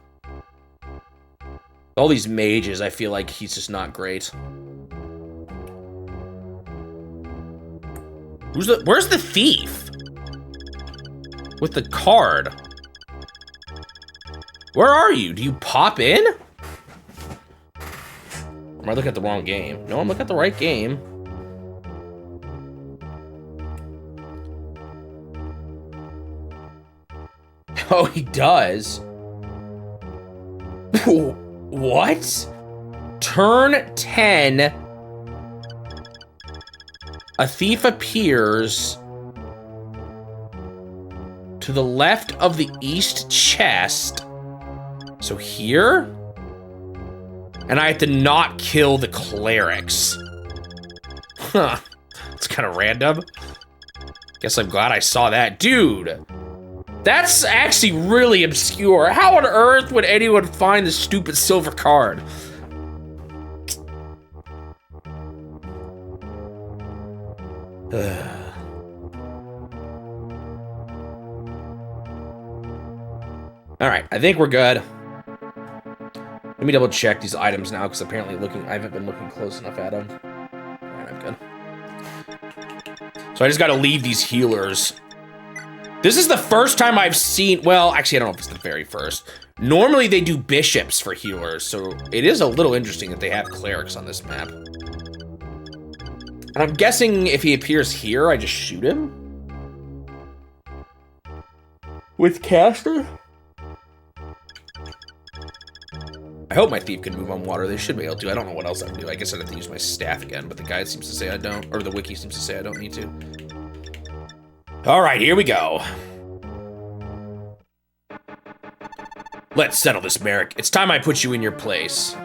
All these mages, I feel like he's just not great. Where's the thief? With the card. Where are you? Do you pop in? Or am I looking at the wrong game? No, I'm looking at the right game. Oh, he does. What? Turn 10. A thief appears to the left of the east chest. So here? And I have to not kill the clerics. Huh. It's kind of random. Guess I'm glad I saw that. Dude! That's actually really obscure. How on earth would anyone find the stupid silver card? Alright, I think we're good. Let me double check these items now, because apparently I haven't been looking close enough at them. Alright, I'm good. So I just gotta leave these healers. This is the first time I've seen, well, actually I don't know if it's the very first. Normally they do bishops for healers, so it is a little interesting that they have clerics on this map. And I'm guessing if he appears here, I just shoot him? With caster? I hope my thief can move on water. They should be able to. I don't know what else I can do. I guess I'd have to use my staff again, but the guide seems to say I don't, or the wiki seems to say I don't need to. All right, here we go. Let's settle this, Merrick. It's time I put you in your place.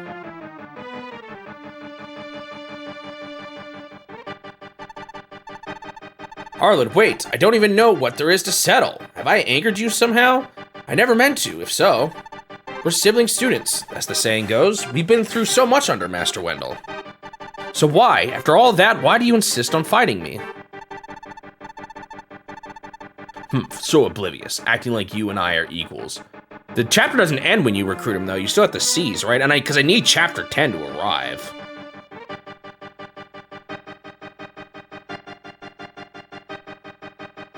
Arlen, wait. I don't even know what there is to settle. Have I angered you somehow? I never meant to, if so. We're sibling students, as the saying goes. We've been through so much under Master Wendell. So why, after all that, why do you insist on fighting me? So oblivious, acting like you and I are equals. The chapter doesn't end when you recruit him, though. You still have to seize, right? And because I need chapter 10 to arrive.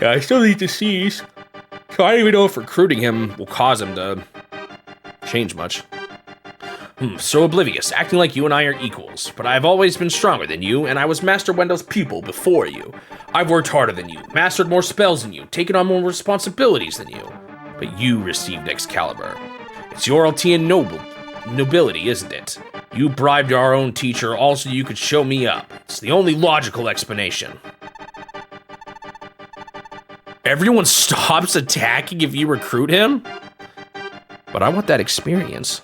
Yeah, I still need to seize. So I don't even know if recruiting him will cause him to change much. So oblivious, acting like you and I are equals. But I've always been stronger than you, and I was Master Wendell's pupil before you. I've worked harder than you, mastered more spells than you, taken on more responsibilities than you. But you received Excalibur. It's your Altean nobility, isn't it? You bribed our own teacher all so you could show me up. It's the only logical explanation. Everyone stops attacking if you recruit him? But I want that experience.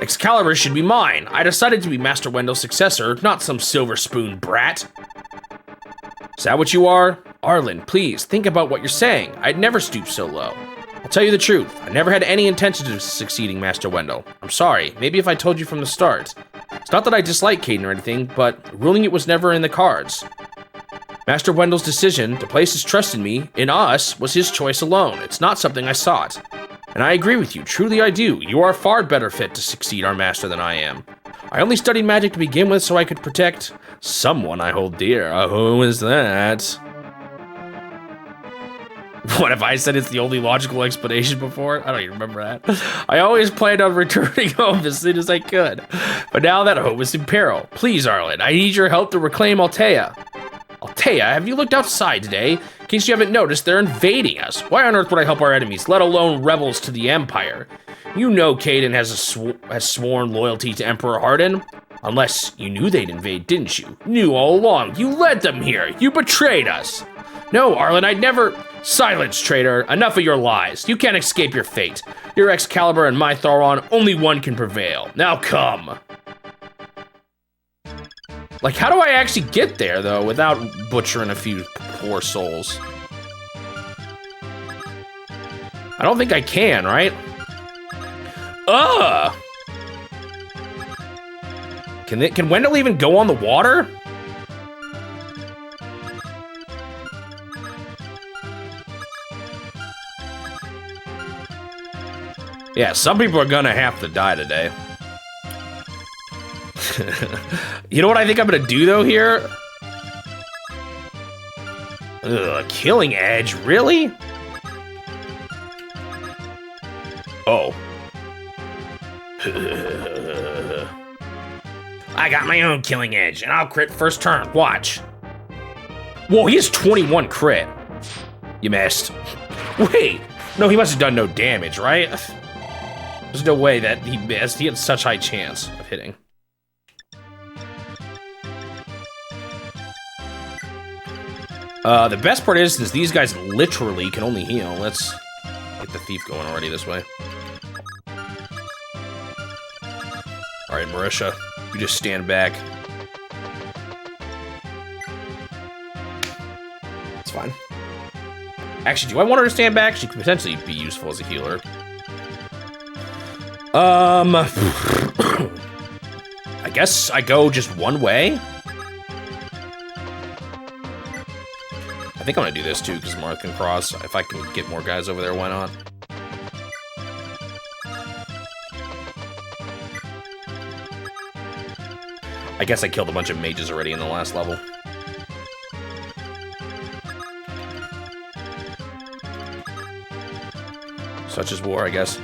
Excalibur should be mine. I decided to be Master Wendell's successor, not some silver spoon brat. Is that what you are? Arlen, please, think about what you're saying. I'd never stoop so low. I'll tell you the truth. I never had any intention of succeeding Master Wendell. I'm sorry. Maybe if I told you from the start. It's not that I dislike Caden or anything, but ruling it was never in the cards. Master Wendell's decision to place his trust in me, in us, was his choice alone. It's not something I sought. And I agree with you, truly I do. You are far better fit to succeed our master than I am. I only studied magic to begin with so I could protect someone I hold dear. Who is that? What if I said it's the only logical explanation before? I don't even remember that. I always planned on returning home as soon as I could. But now that home is in peril. Please, Arlen, I need your help to reclaim Altea. Altea, have you looked outside today? In case you haven't noticed, they're invading us. Why on earth would I help our enemies, let alone rebels to the Empire? You know Caden has sworn loyalty to Emperor Hardin. Unless you knew they'd invade, didn't you? Knew all along. You led them here. You betrayed us. No, Arlen, I'd never... Silence, traitor. Enough of your lies. You can't escape your fate. Your Excalibur and my Thoron, only one can prevail. Now come. Like, how do I actually get there, though, without butchering a few poor souls? I don't think I can, right? Ugh! Can Wendell even go on the water? Yeah, some people are gonna have to die today. You know what I think I'm gonna do though here? Ugh, Killing Edge, really? Oh. I got my own Killing Edge, and I'll crit first turn, watch. Whoa, he has 21 crit. You missed. Wait, no, he must have done no damage, right? There's no way that he missed. He had such high chance of hitting. The best part is these guys literally can only heal. Let's get the thief going already this way. All right, Marisha, you just stand back. It's fine. Actually, do I want her to stand back? She could potentially be useful as a healer. I guess I go just one way. I think I'm gonna do this too, because Marth can cross. If I can get more guys over there, why not? I guess I killed a bunch of mages already in the last level. Such is war, I guess.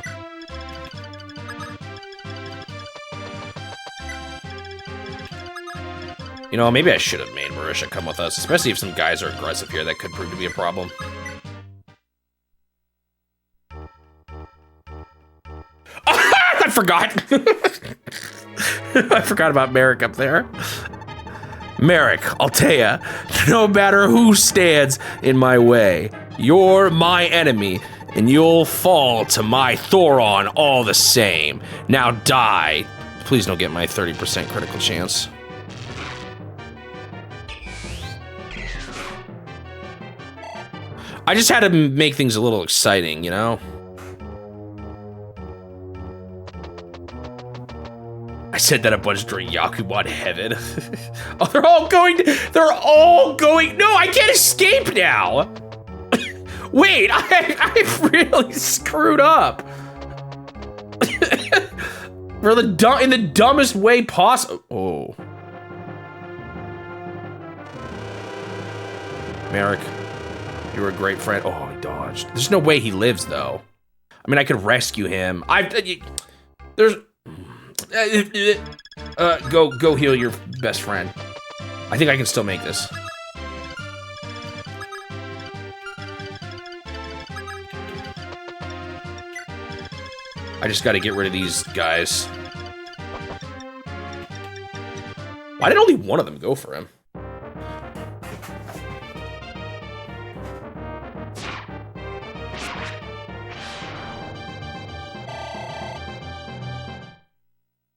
You know, maybe I should have made Marisha come with us, especially if some guys are aggressive here. That could prove to be a problem. I forgot. I forgot about Merrick up there. Merrick, Altea, no matter who stands in my way, you're my enemy, and you'll fall to my Thoron all the same. Now die. Please don't get my 30% critical chance. I just had to make things a little exciting, you know? I said that a bunch during Yakuban Heaven. Oh, they're all going, no, I can't escape now. Wait, I really screwed up. For in the dumbest way possible. Oh. Merrick, you were a great friend. Oh, he dodged. There's no way he lives, though. I mean, I could rescue him. There's... go heal your best friend. I think I can still make this. I just gotta get rid of these guys. Why did only one of them go for him?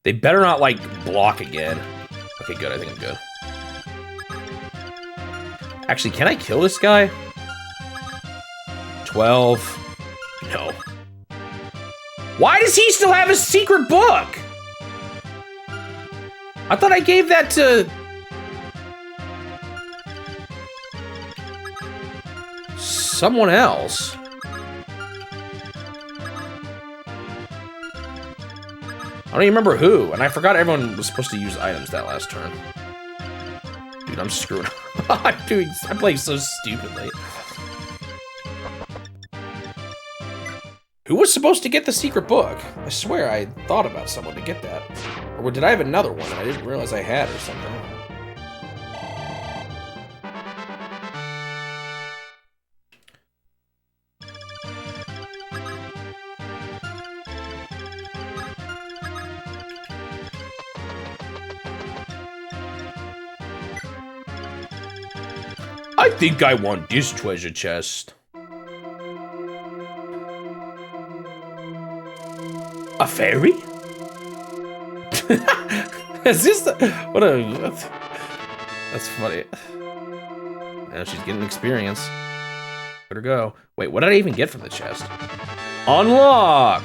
They better not, like, block again. Okay, good. I think I'm good. Actually, can I kill this guy? 12. No. Why does he still have a secret book? I thought I gave that to... someone else. I don't even remember who, and I forgot everyone was supposed to use items that last turn. Dude, I'm screwed up. I'm playing so stupidly. Who was supposed to get the secret book? I swear I thought about someone to get that. Or did I have another one that I didn't realize I had or something? I think I want this treasure chest. A fairy? Is this the, that's funny. Now she's getting experience. Let her go. Wait, what did I even get from the chest? Unlock!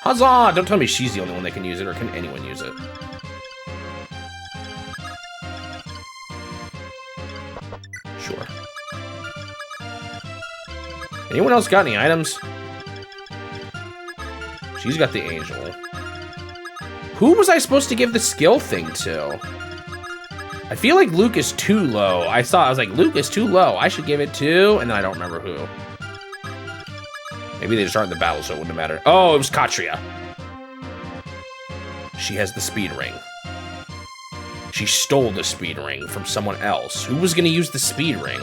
Huzzah! Don't tell me she's the only one that can use it, or can anyone use it? Sure. Anyone else got any items? She's got the angel. Who was I supposed to give the skill thing to? I feel like Luke is too low. I was like, Luke is too low. I should give it to, and then I don't remember who. Maybe they just aren't in the battle, so it wouldn't matter. Oh, it was Katria. She has the speed ring. She stole the speed ring from someone else. Who was gonna use the speed ring?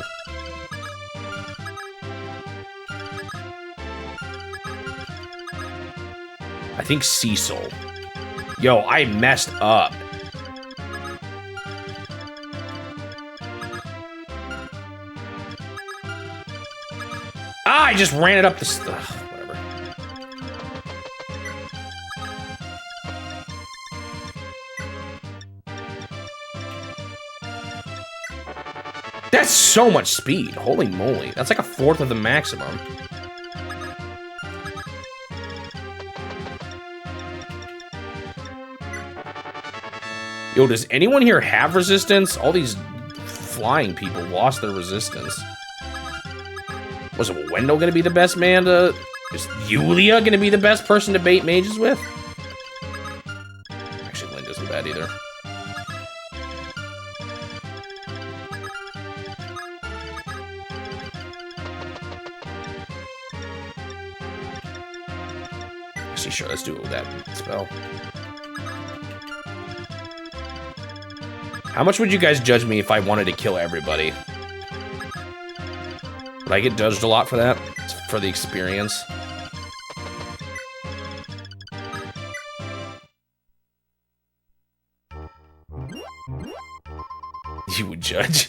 I think Cecil. Yo, I messed up. Ah, I just ran it up the whatever. That's so much speed. Holy moly. That's like a fourth of the maximum. Yo, does anyone here have resistance? All these flying people lost their resistance. Was Wendell gonna be the best man to... Is Yulia gonna be the best person to bait mages with? Actually, Lynn isn't bad either. Actually, sure, let's do it with that spell. How much would you guys judge me if I wanted to kill everybody? Would I get judged a lot for that? For the experience? You would judge?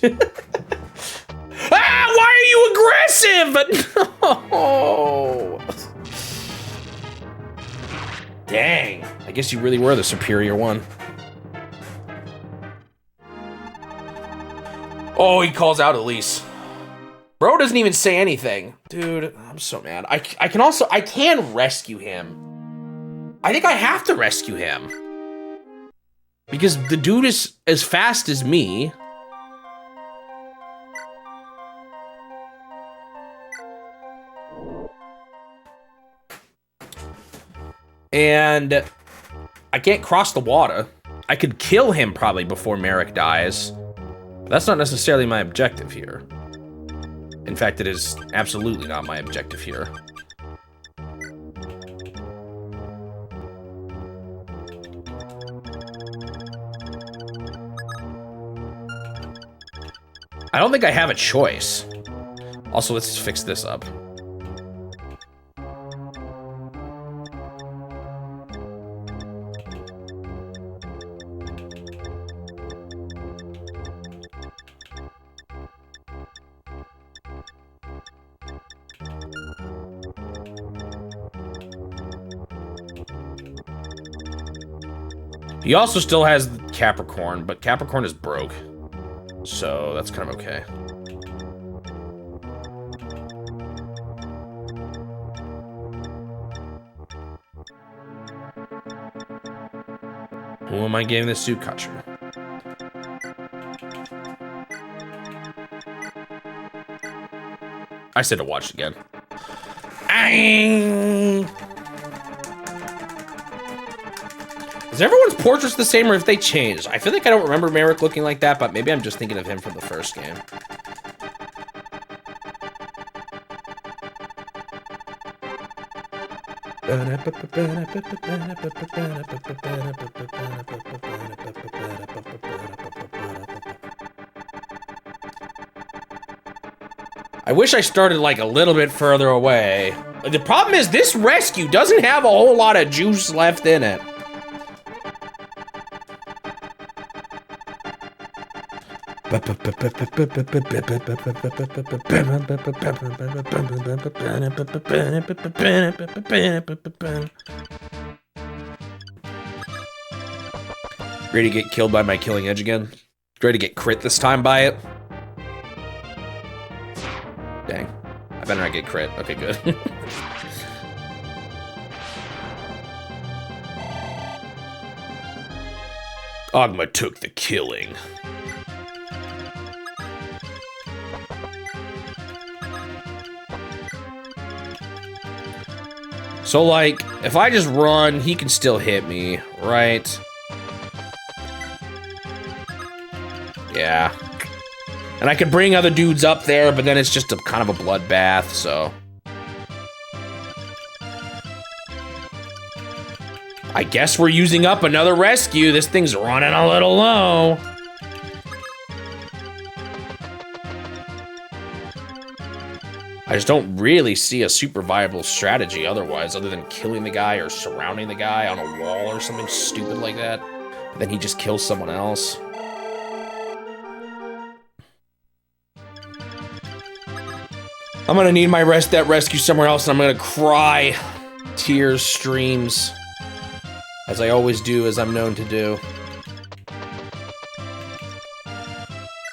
Ah! Why are you aggressive? No! Dang. I guess you really were the superior one. Oh, he calls out Elise. Bro doesn't even say anything. Dude, I'm so mad. I can rescue him. I think I have to rescue him. Because the dude is as fast as me. I And I can't cross the water. I could kill him probably before Merrick dies. But that's not necessarily my objective here. In fact, it is absolutely not my objective here. I don't think I have a choice. Also, let's fix this up. He also still has Capricorn, but Capricorn is broke. So that's kind of okay. Who am I giving this to? Kutcher. I said to watch it again. Aang! Is everyone's portraits the same or if they changed? I feel like I don't remember Merrick looking like that, but maybe I'm just thinking of him from the first game. I wish I started like a little bit further away. The problem is this rescue doesn't have a whole lot of juice left in it. Ready to get killed by my killing edge again? Ready to get crit this time by it? Dang. I better not get crit. Okay, good. Ogma took the killing. So, like, if I just run, he can still hit me, right? Yeah. And I could bring other dudes up there, but then it's just a kind of a bloodbath, so. I guess we're using up another rescue. This thing's running a little low. I just don't really see a super viable strategy otherwise, other than killing the guy or surrounding the guy on a wall or something stupid like that. But then he just kills someone else. I'm gonna need my that rescue somewhere else, and I'm gonna cry. Tears, streams. As I always do, as I'm known to do.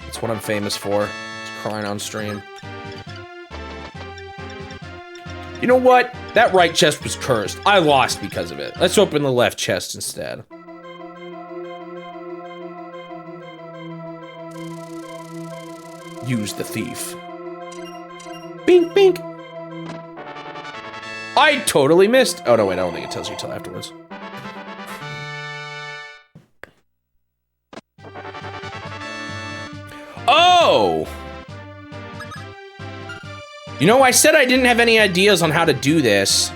That's what I'm famous for. It's crying on stream. You know what? That right chest was cursed. I lost because of it. Let's open the left chest instead. Use the thief. Bink, bink. I totally missed. Oh, no, wait, I don't think it tells you till afterwards. Oh! You know, I said I didn't have any ideas on how to do this.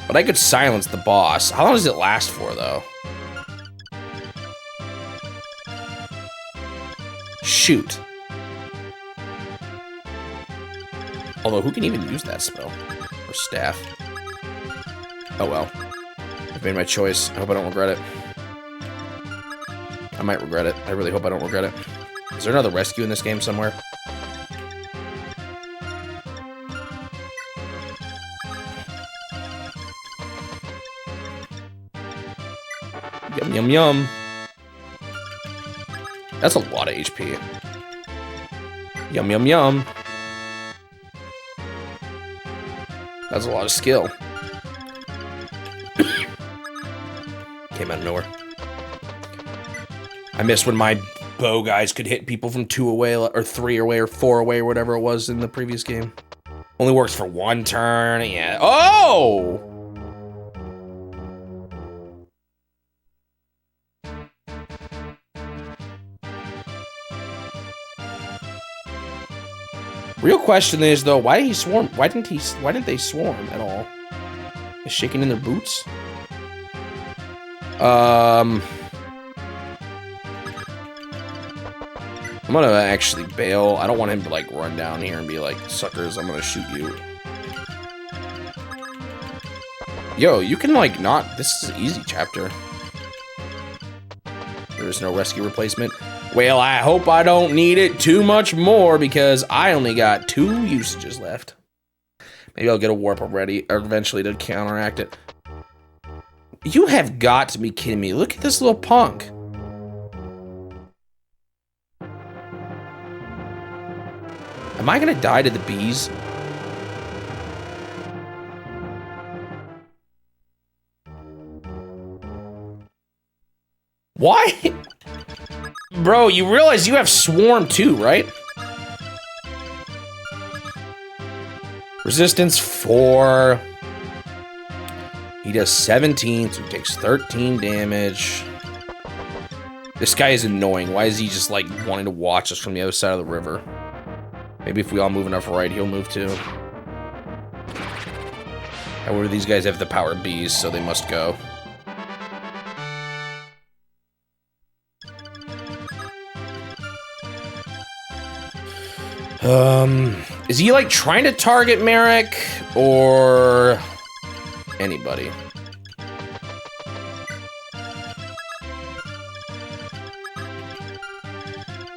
But I could silence the boss. How long does it last for, though? Shoot. Although, who can even use that spell? Or staff? Oh well. I've made my choice. I hope I don't regret it. I might regret it. I really hope I don't regret it. Is there another rescue in this game somewhere? Yum, yum, yum. That's a lot of HP. Yum, yum, yum. That's a lot of skill. Came out of nowhere. I miss when my bow guys could hit people from 2 away, or 3 away, or 4 away, or whatever it was in the previous game. Only works for 1 turn, yeah. Oh! Real question is though, why did he swarm? Why didn't they swarm at all? They're shaking in their boots. I'm gonna actually bail. I don't want him to like run down here and be like, suckers, I'm gonna shoot you. Yo, you can like not, this is an easy chapter. There is no rescue replacement. Well, I hope I don't need it too much more because I only got 2 usages left. Maybe I'll get a warp already, or eventually to counteract it. You have got to be kidding me. Look at this little punk. Am I gonna die to the bees? Why? Bro, you realize you have swarm too, right? Resistance 4. He does 17, so he takes 13 damage. This guy is annoying. Why is he just like wanting to watch us from the other side of the river? Maybe if we all move enough right, he'll move too. However, these guys have the power of bees, so they must go. Is he like trying to target Merrick or anybody?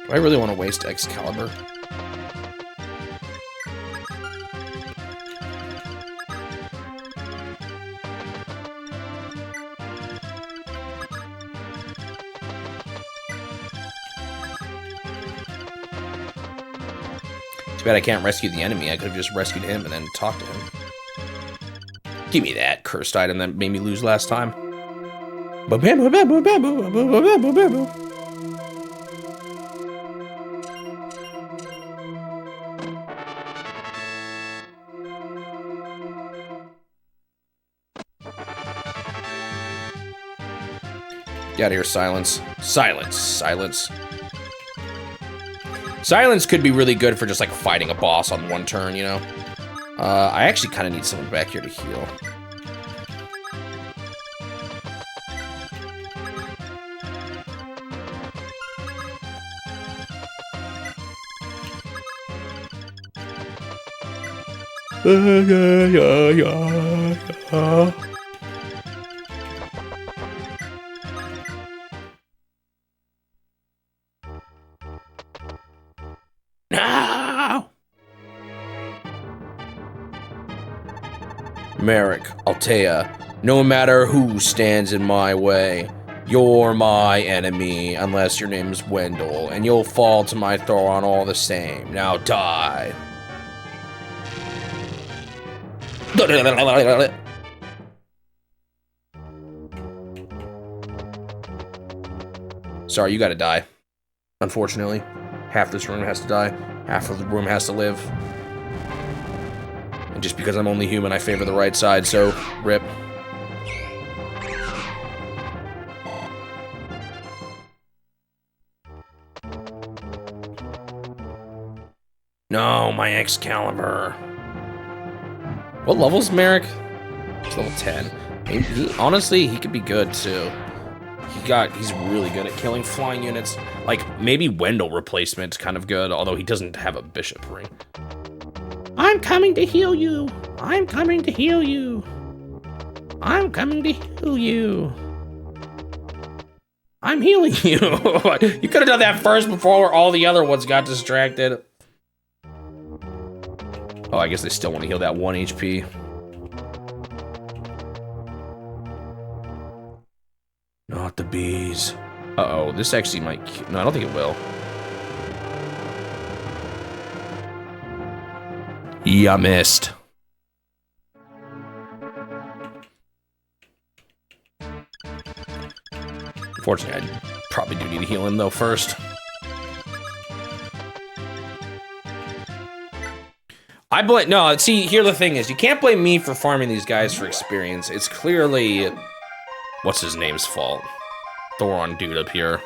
Do I really want to waste Excalibur? Too bad I can't rescue the enemy. I could have just rescued him and then talked to him. Give me that cursed item that made me lose last time. Get out of here, Silence. Silence. Silence. Silence could be really good for just like fighting a boss on one turn, you know? I actually kind of need someone back here to heal. No! Merrick, Altea, no matter who stands in my way, you're my enemy, unless your name's Wendell, and you'll fall to my throne all the same. Now die. Sorry, you gotta die. Unfortunately. Half this room has to die. Half of the room has to live. And just because I'm only human, I favor the right side, so rip. No, my Excalibur. What level's Merrick? He's level 10. Honestly, he could be good too. He's really good at killing flying units. Like, maybe Wendell replacement's kind of good, although he doesn't have a bishop ring. I'm coming to heal you. I'm coming to heal you. I'm coming to heal you. I'm healing you. You could have done that first before all the other ones got distracted. Oh, I guess they still want to heal that 1 HP. Not the bees. Uh-oh, this actually might... No, I don't think it will. Yeah, missed. Unfortunately, I probably do need to heal him, though, first. No, see, here the thing is, you can't blame me for farming these guys for experience. It's clearly... What's his name's fault? Thoron dude up here.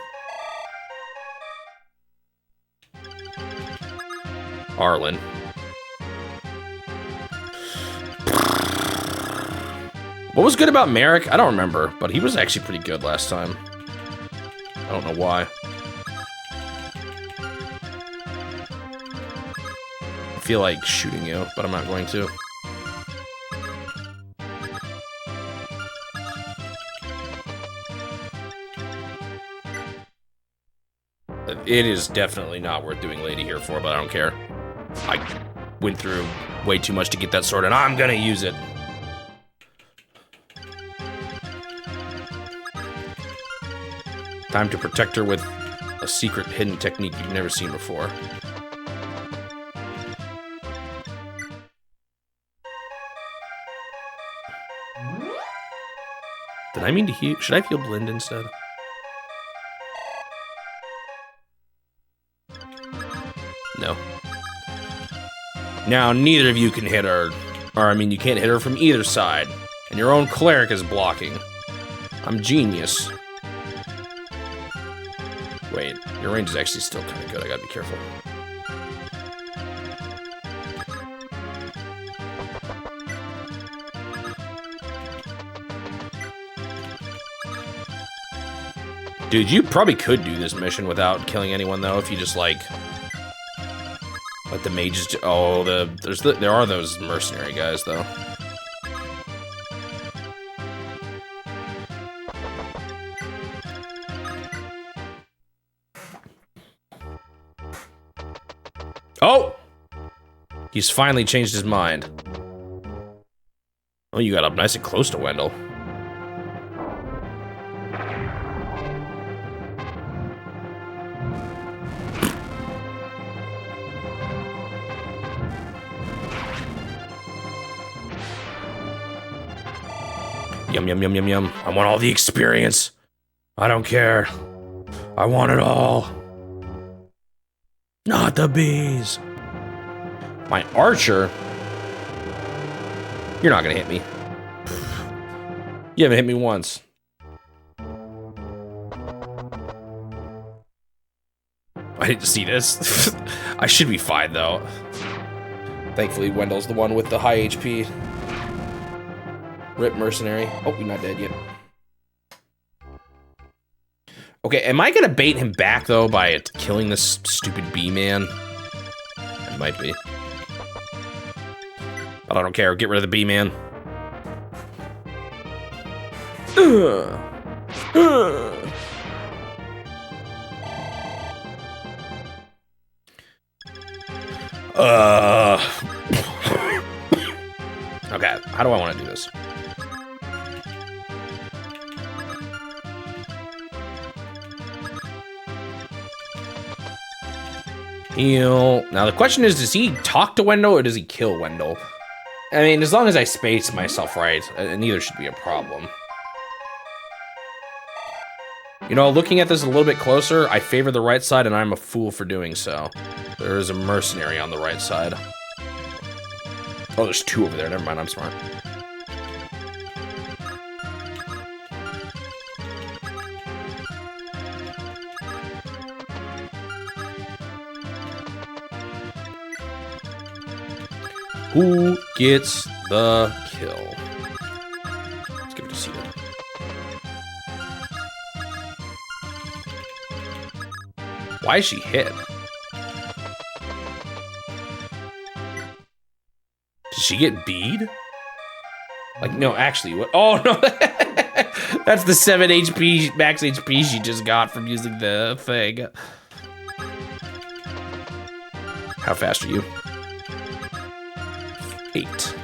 Arlen. What was good about Merrick? I don't remember, but he was actually pretty good last time. I don't know why. I feel like shooting you, but I'm not going to. It is definitely not worth doing Lady here for, but I don't care. I went through way too much to get that sword, and I'm gonna use it. Time to protect her with a secret hidden technique you've never seen before. Did I mean to heal? Should I heal Blind instead? No. Now, neither of you can hit her. Or, I mean, you can't hit her from either side. And your own cleric is blocking. I'm genius. Wait, your range is actually still kind of good. I gotta be careful. Dude, you probably could do this mission without killing anyone, though, if you just, like... let the mages... oh, there are those mercenary guys, though. Oh! He's finally changed his mind. Oh, you got up nice and close to Wendell. Yum, yum, yum, yum, yum. I want all the experience. I don't care. I want it all. Not the bees. My archer? You're not gonna hit me. You haven't hit me once. I didn't see this. I should be fine, though. Thankfully, Wendell's the one with the high HP. Rip mercenary. Oh, you're not dead yet. Okay, am I gonna bait him back, though, by killing this stupid bee man? I might be. But I don't care. Get rid of the bee man. Okay, how do I want to do this? Heal. Now the question is, does he talk to Wendell or does he kill Wendell? I mean, as long as I space myself right, neither should be a problem. You know, looking at this a little bit closer, I favor the right side and I'm a fool for doing so. There is a mercenary on the right side. Oh, there's two over there. Never mind, I'm smart. Who gets the kill? Let's give it to Cena. Why is she hit? Did she get bead? Like, no, actually, what? Oh, no. That's the 7 HP, max HP she just got from using the thing. How fast are you? 8.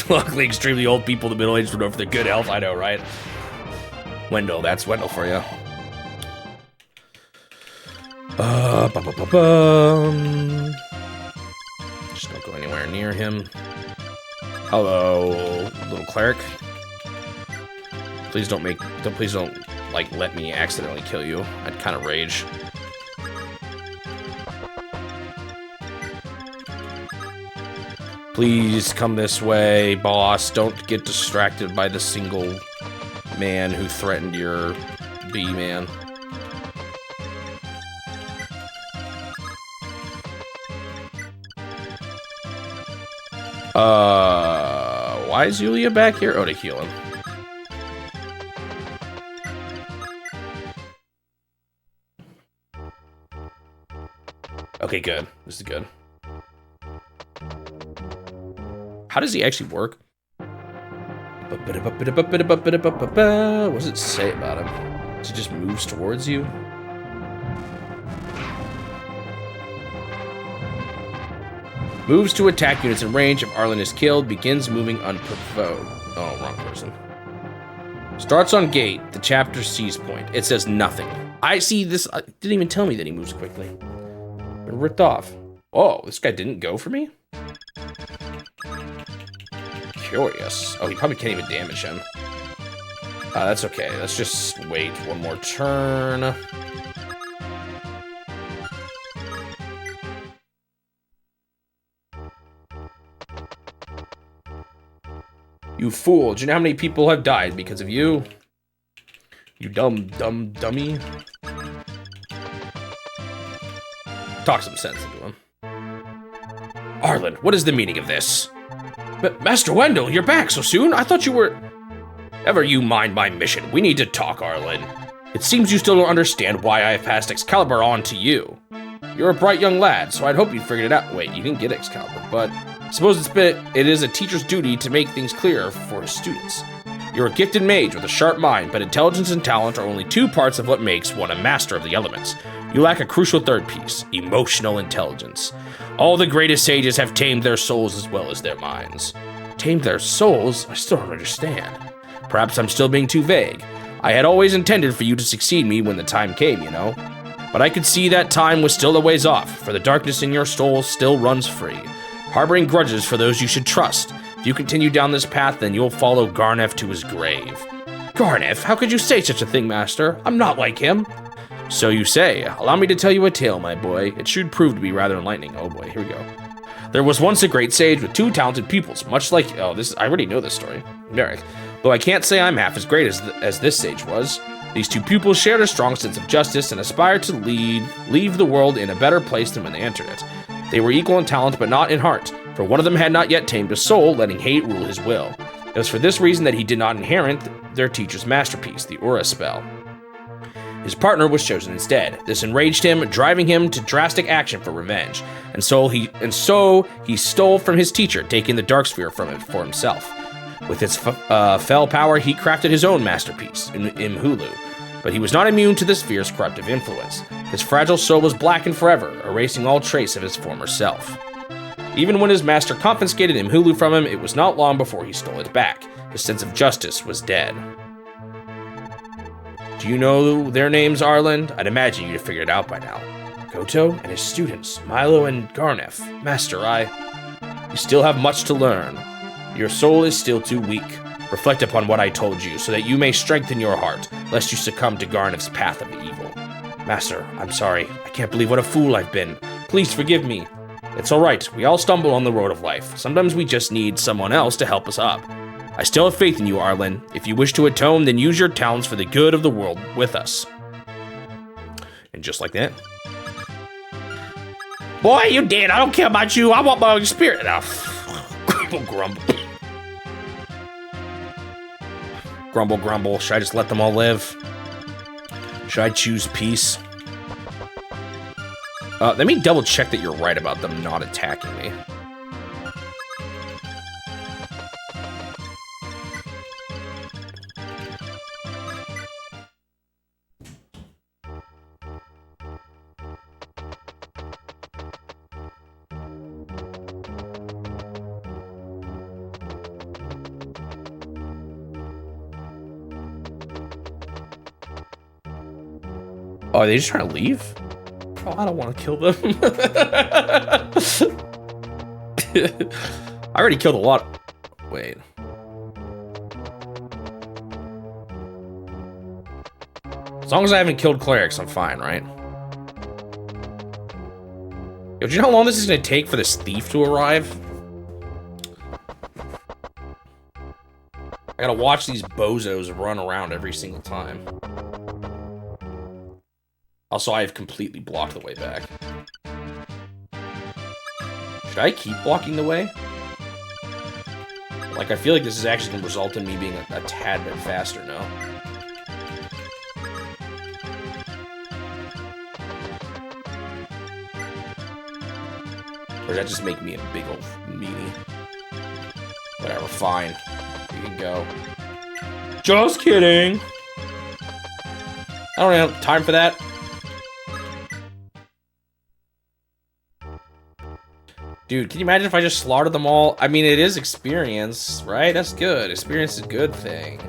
Luckily, extremely old people, the middle-aged, would know for their good health. I know, right? Wendell, that's Wendell for you. Just don't go anywhere near him. Hello, little cleric. Please don't like let me accidentally kill you. I'd kind of rage. Please come this way, boss. Don't get distracted by the single man who threatened your bee man. Why is Yulia back here? Oh, to heal him. Okay, good. This is good. How does he actually work? What does it say about him? He just moves towards you? Moves to attack units in range. If Arlen is killed, begins moving unprovoked. Oh, wrong person. Starts on gate, the chapter cease point. It says nothing. I see this. Didn't even tell me that he moves quickly. Been ripped off. Oh, this guy didn't go for me? Curious. Oh, he probably can't even damage him. That's okay. Let's just wait one more turn. You fool. Do you know how many people have died because of you? You dumb dummy. Talk some sense into him. Arlen, what is the meaning of this? But Master Wendell, you're back so soon? I thought you were... Ever you mind my mission. We need to talk, Arlen. It seems you still don't understand why I have passed Excalibur on to you. You're a bright young lad, so I'd hope you figured it out. Wait, you didn't get Excalibur, but... Suppose it is a teacher's duty to make things clearer for his students. You're a gifted mage with a sharp mind, but intelligence and talent are only two parts of what makes one a master of the elements. You lack a crucial third piece, emotional intelligence. All the greatest sages have tamed their souls as well as their minds. Tamed their souls? I still don't understand. Perhaps I'm still being too vague. I had always intended for you to succeed me when the time came, you know. But I could see that time was still a ways off, for the darkness in your soul still runs free, harboring grudges for those you should trust. If you continue down this path, then you'll follow Garnef to his grave. Garnef? How could you say such a thing, Master? I'm not like him. So you say. Allow me to tell you a tale, my boy. It should prove to be rather enlightening. Oh boy, here we go. There was once a great sage with two talented pupils, much like... Oh, this I already know this story. Merrick. Though I can't say I'm half as great as this sage was. These two pupils shared a strong sense of justice and aspired to leave the world in a better place than when they entered it. They were equal in talent, but not in heart, for one of them had not yet tamed a soul, letting hate rule his will. It was for this reason that he did not inherit their teacher's masterpiece, the Aura spell. His partner was chosen instead. This enraged him, driving him to drastic action for revenge. And so he stole from his teacher, taking the Dark Sphere from him for himself. With its fell power, he crafted his own masterpiece, Imhulu. But he was not immune to the sphere's corruptive influence. His fragile soul was blackened forever, erasing all trace of his former self. Even when his master confiscated Imhulu from him, it was not long before he stole it back. His sense of justice was dead. Do you know their names, Arlen? I'd imagine you'd have figured it out by now. Goto and his students, Milo and Garnef. Master, you still have much to learn. Your soul is still too weak. Reflect upon what I told you, so that you may strengthen your heart, lest you succumb to Garnef's path of evil. Master, I'm sorry. I can't believe what a fool I've been. Please forgive me. It's all right. We all stumble on the road of life. Sometimes we just need someone else to help us up. I still have faith in you, Arlen. If you wish to atone, then use your talents for the good of the world with us. And just like that. Boy, you did. I don't care about you. I want my own spirit. Grumble, grumble. Grumble, grumble. Should I just let them all live? Should I choose peace? Let me double check that you're right about them not attacking me. Oh, are they just trying to leave? Oh, I don't want to kill them. I already killed a lot. Wait. As long as I haven't killed clerics, I'm fine, right? Yo, do you know how long this is going to take for this thief to arrive? I gotta watch these bozos run around every single time. Also, I have completely blocked the way back. Should I keep blocking the way? Like, I feel like this is actually going to result in me being a tad bit faster now. Or does that just make me a big old meanie? Whatever, fine. You can go. Just kidding! I don't have time for that. Dude, can you imagine if I just slaughtered them all? I mean, it is experience, right? That's good. Experience is a good thing.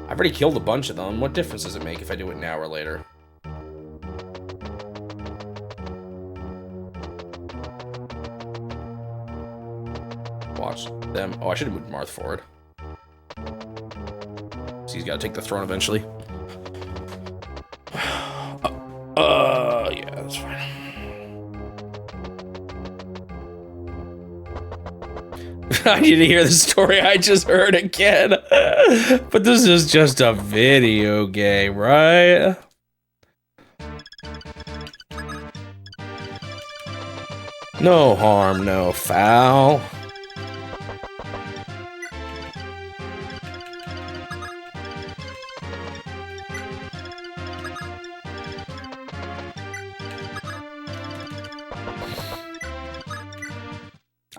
I've already killed a bunch of them. What difference does it make if I do it now or later? Watch them. Oh, I should have moved Marth forward. So he's got to take the throne eventually. Yeah, that's fine. I need to hear the story I just heard again. But this is just a video game, right? No harm, no foul.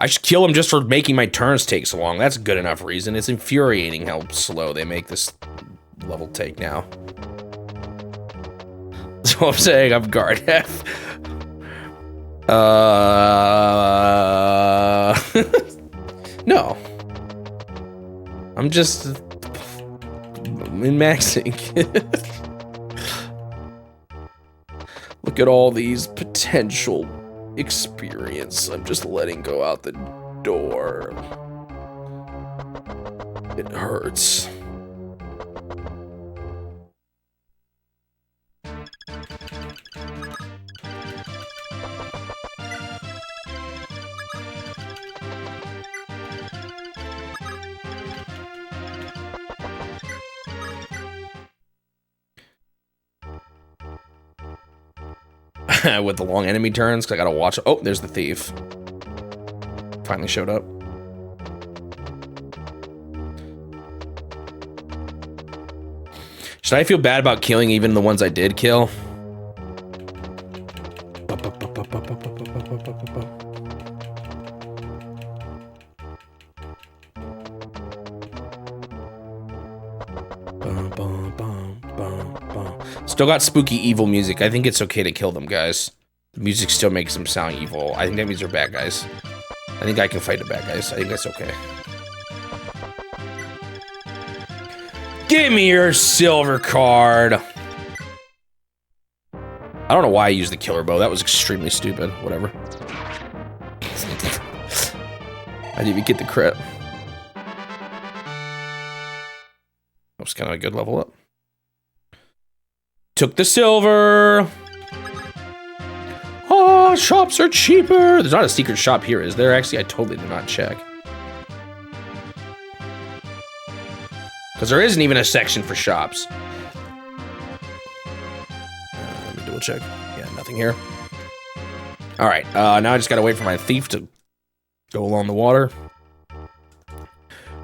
I should kill him just for making my turns take so long. That's a good enough reason. It's infuriating how slow they make this level take now. So I'm saying I'm guard F. No. I'm just min-maxing. Look at all these potential experience. I'm just letting go out the door. It hurts. With the long enemy turns, because I gotta watch. Oh, there's the thief. Finally showed up. Should I feel bad about killing even the ones I did kill? Still got spooky evil music. I think it's okay to kill them, guys. The music still makes them sound evil. I think that means they're bad guys. I think I can fight the bad guys. I think that's okay. Give me your silver card. I don't know why I used the killer bow. That was extremely stupid. Whatever. I didn't even get the crit. That was kind of a good level up. Took the silver. Oh, shops are cheaper. There's not a secret shop here, is there? Actually, I totally did not check. Because there isn't even a section for shops. Let me double check. Yeah, nothing here. All right, now I just gotta wait for my thief to go along the water.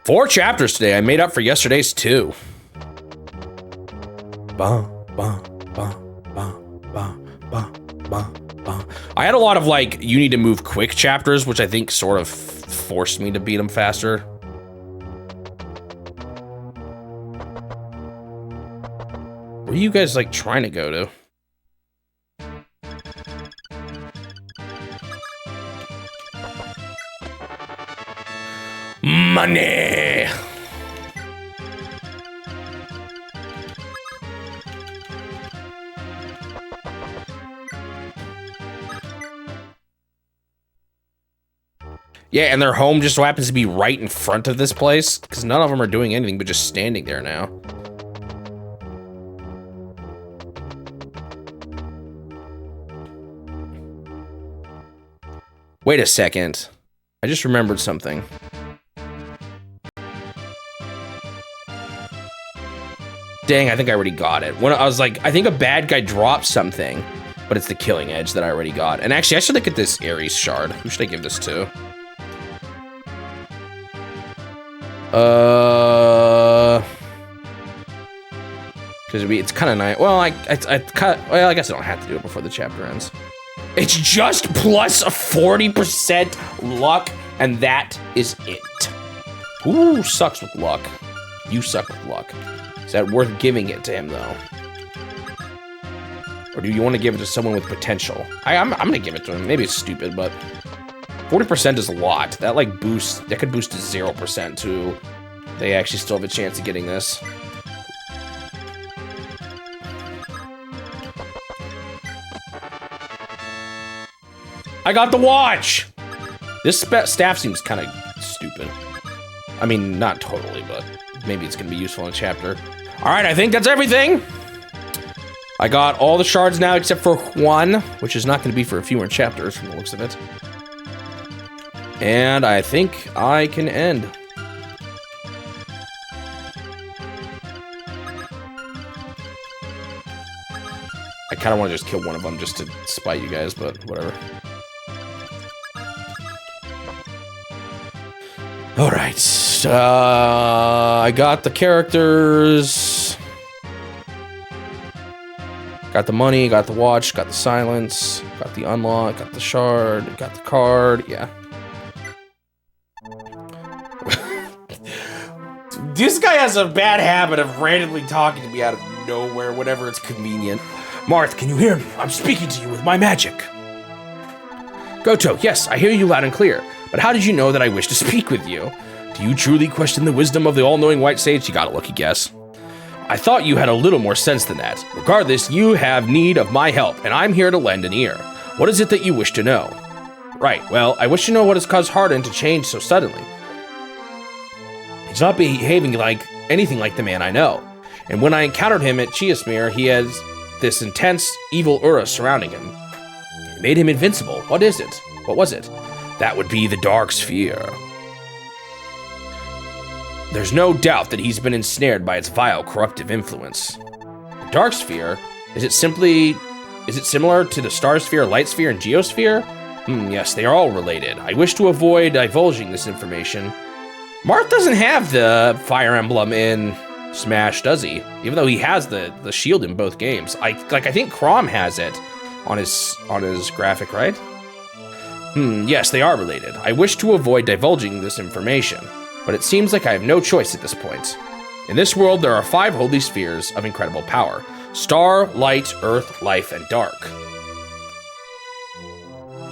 4 chapters today. I made up for yesterday's 2. Bah. I had a lot of like you need to move quick chapters, which I think sort of forced me to beat them faster. Where are you guys like trying to go to? Money. Yeah, and their home just so happens to be right in front of this place, because none of them are doing anything but just standing there now. Wait a second. I just remembered something. Dang, I think I already got it. When I was like, I think a bad guy dropped something, but it's the killing edge that I already got. And actually, I should look at this Ares shard. Who should I give this to? Because it's kind of nice. Well, I guess I don't have to do it before the chapter ends. It's just plus 40% luck, and that is it. Who sucks with luck? You suck with luck. Is that worth giving it to him, though? Or do you want to give it to someone with potential? I'm gonna give it to him. Maybe it's stupid, but 40% is a lot. That like boosts. That could boost to 0% to. They actually still have a chance of getting this. I got the watch. This staff seems kind of stupid. I mean, not totally, but maybe it's gonna be useful in a chapter. All right, I think that's everything. I got all the shards now except for one, which is not going to be for a few more chapters from the looks of it. And I think I can end. I kind of want to just kill one of them just to spite you guys, but whatever. All right. I got the characters. Got the money, got the watch, got the silence, got the unlock, got the shard, got the card, yeah. This guy has a bad habit of randomly talking to me out of nowhere whenever it's convenient. Marth, can you hear me? I'm speaking to you with my magic. Goto, yes, I hear you loud and clear, but how did you know that I wish to speak with you? Do you truly question the wisdom of the all-knowing White Sage? You got a lucky guess. I thought you had a little more sense than that. Regardless, you have need of my help, and I'm here to lend an ear. What is it that you wish to know? Right, well, I wish to know what has caused Hardin to change so suddenly. He's not behaving like anything like the man I know. And when I encountered him at Chiasmere, he has this intense, evil aura surrounding him. It made him invincible. What is it? What was it? That would be the Dark Sphere. There's no doubt that he's been ensnared by its vile, corruptive influence. The Dark Sphere? Is it similar to the Star Sphere, Light Sphere, and Geosphere? Yes, they are all related. I wish to avoid divulging this information. Marth doesn't have the Fire Emblem in Smash, does he? Even though he has the shield in both games. I think Chrom has it on his graphic, right? Yes, they are related. I wish to avoid divulging this information. But it seems like I have no choice at this point. In this world, there are 5 holy spheres of incredible power. Star, Light, Earth, Life, and Dark.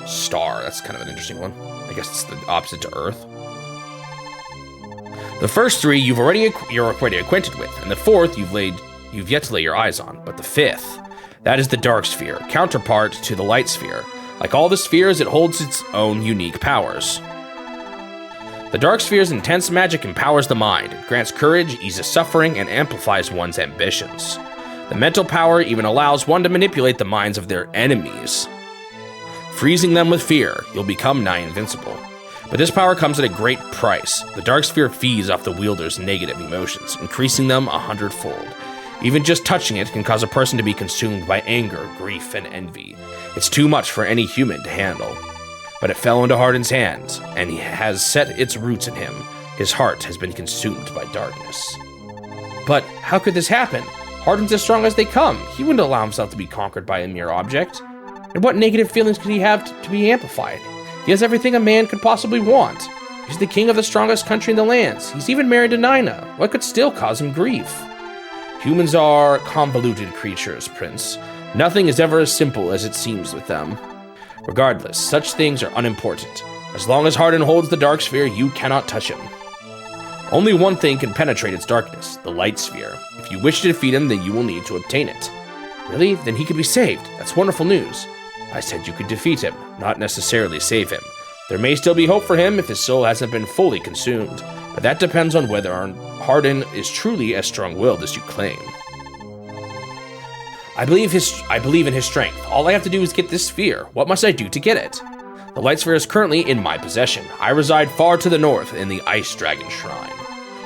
Star, that's kind of an interesting one. I guess it's the opposite to Earth. The first 3 you're already acquainted with, and the 4th you've yet to lay your eyes on. But the 5th, that is the Dark Sphere, counterpart to the Light Sphere. Like all the spheres, it holds its own unique powers. The Dark Sphere's intense magic empowers the mind. It grants courage, eases suffering, and amplifies one's ambitions. The mental power even allows one to manipulate the minds of their enemies. Freezing them with fear, you'll become nigh invincible. But this power comes at a great price. The Dark Sphere feeds off the wielder's negative emotions, increasing them 100-fold. Even just touching it can cause a person to be consumed by anger, grief, and envy. It's too much for any human to handle. But it fell into Hardin's hands, and he has set its roots in him. His heart has been consumed by darkness. But how could this happen? Hardin's as strong as they come. He wouldn't allow himself to be conquered by a mere object. And what negative feelings could he have to be amplified? He has everything a man could possibly want. He's the king of the strongest country in the lands. He's even married to Nina. What could still cause him grief? Humans are convoluted creatures, Prince. Nothing is ever as simple as it seems with them. Regardless, such things are unimportant. As long as Hardin holds the Dark Sphere, you cannot touch him. Only one thing can penetrate its darkness, the Light Sphere. If you wish to defeat him, then you will need to obtain it. Really? Then he could be saved. That's wonderful news. I said you could defeat him, not necessarily save him. There may still be hope for him if his soul hasn't been fully consumed, but that depends on whether Hardin is truly as strong-willed as you claim. I believe in his strength. All I have to do is get this sphere. What must I do to get it? The Light Sphere is currently in my possession. I reside far to the north in the Ice Dragon Shrine.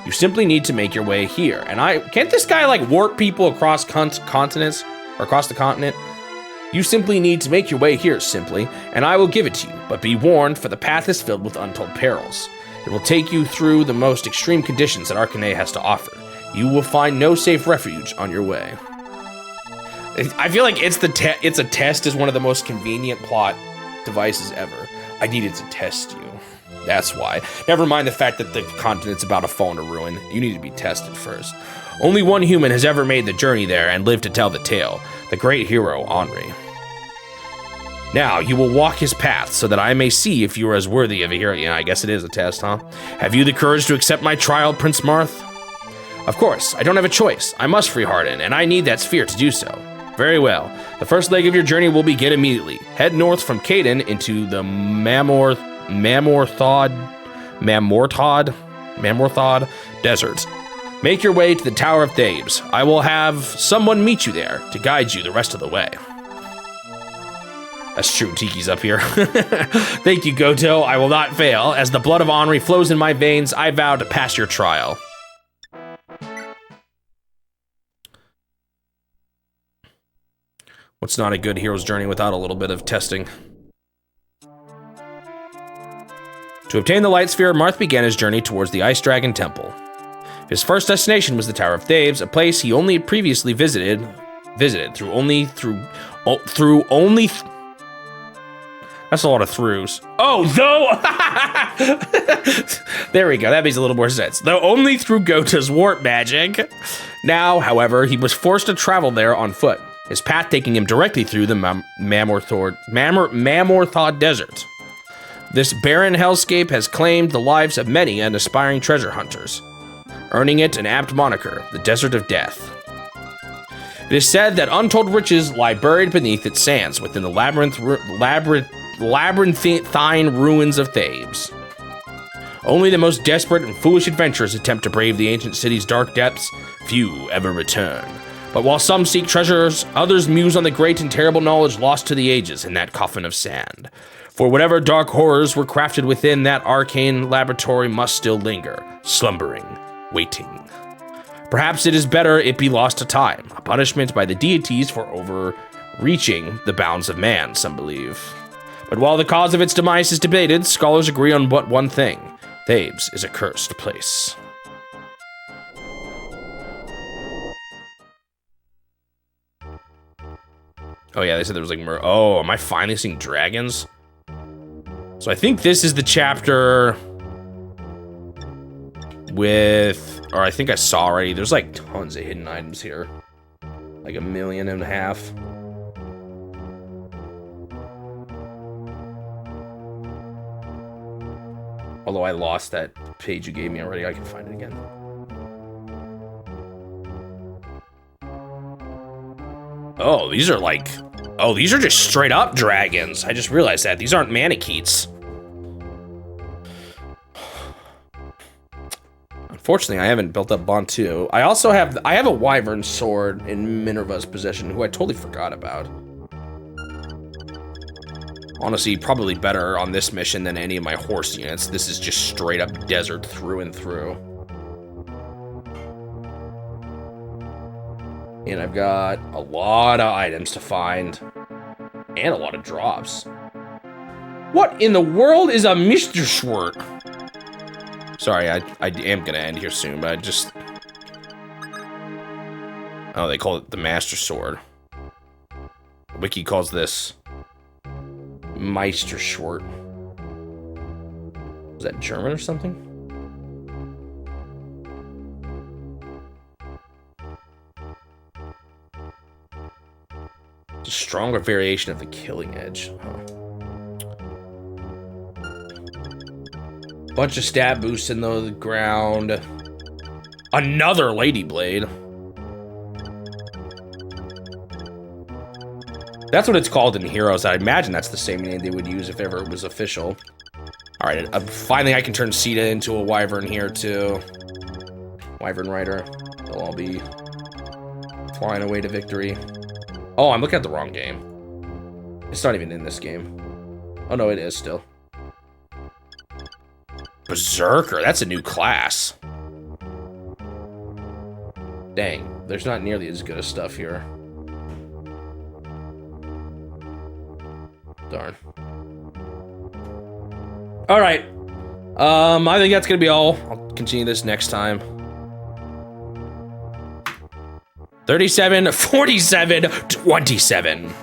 You simply need to make your way here. And can't this guy like warp people across continents or across the continent? You simply need to make your way here, simply, and I will give it to you. But be warned, for the path is filled with untold perils. It will take you through the most extreme conditions that Arcane has to offer. You will find no safe refuge on your way. I feel like it's a test is one of the most convenient plot devices ever. I needed to test you. That's why. Never mind the fact that the continent's about to fall into ruin. You need to be tested first. Only one human has ever made the journey there and lived to tell the tale. The great hero, Henri. Now, you will walk his path so that I may see if you are as worthy of a hero. Yeah, I guess it is a test, huh? Have you the courage to accept my trial, Prince Marth? Of course, I don't have a choice. I must free Hardin, and I need that sphere to do so. Very well. The first leg of your journey will begin immediately. Head north from Caden into the Mamorthod deserts. Make your way to the Tower of Thebes. I will have someone meet you there to guide you the rest of the way. That's true, Tiki's up here. Thank you, Goto. I will not fail. As the blood of Henri flows in my veins, I vow to pass your trial. What's not a good hero's journey without a little bit of testing? To obtain the Light Sphere, Marth began his journey towards the Ice Dragon Temple. His first destination was the Tower of Thebes, a place he only previously visited through only. That's a lot of throughs. Oh, though. There we go. That makes a little more sense. Though only through Gota's warp magic. Now, however, he was forced to travel there on foot, his path taking him directly through the Mamorthod Desert. This barren hellscape has claimed the lives of many and aspiring treasure hunters, earning it an apt moniker, the Desert of Death. It is said that untold riches lie buried beneath its sands within the labyrinthine ruins of Thebes. Only the most desperate and foolish adventurers attempt to brave the ancient city's dark depths. Few ever return. But while some seek treasures, others muse on the great and terrible knowledge lost to the ages in that coffin of sand. For whatever dark horrors were crafted within that arcane laboratory must still linger, slumbering, waiting. Perhaps it is better it be lost to time, a punishment by the deities for overreaching the bounds of man, some believe. But while the cause of its demise is debated, scholars agree on but one thing. Thebes is a cursed place. Oh yeah, they said there was like oh, am I finally seeing dragons? So I think this is the chapter with, or I think I saw already, there's like tons of hidden items here. Like 1.5 million. Although I lost that page you gave me already, I can find it again. Oh, these are like, oh, these are just straight up dragons. I just realized that. These aren't Manicheets. Unfortunately, I haven't built up Bond 2. I also have, I have a Wyvern sword in Minerva's possession, who I totally forgot about. Honestly, probably better on this mission than any of my horse units. This is just straight up desert through and through. And I've got a lot of items to find. And a lot of drops. What in the world is a Mr. Schwert? Sorry, I am gonna end here soon, but I just... Oh, they call it the Master Sword. The wiki calls this Meister Schwert. Is that German or something? It's a stronger variation of the Killing Edge. Huh. Bunch of stat boosts in the ground. Another Lady Blade. That's what it's called in Heroes. I imagine that's the same name they would use if ever it was official. All right, finally I can turn Sita into a Wyvern here too. Wyvern Rider. They'll all be flying away to victory. Oh, I'm looking at the wrong game. It's not even in this game. Oh no, it is still. Berserker, that's a new class. Dang, there's not nearly as good as stuff here. Darn. All right, I think that's gonna be all. I'll continue this next time. 37, 47, 27.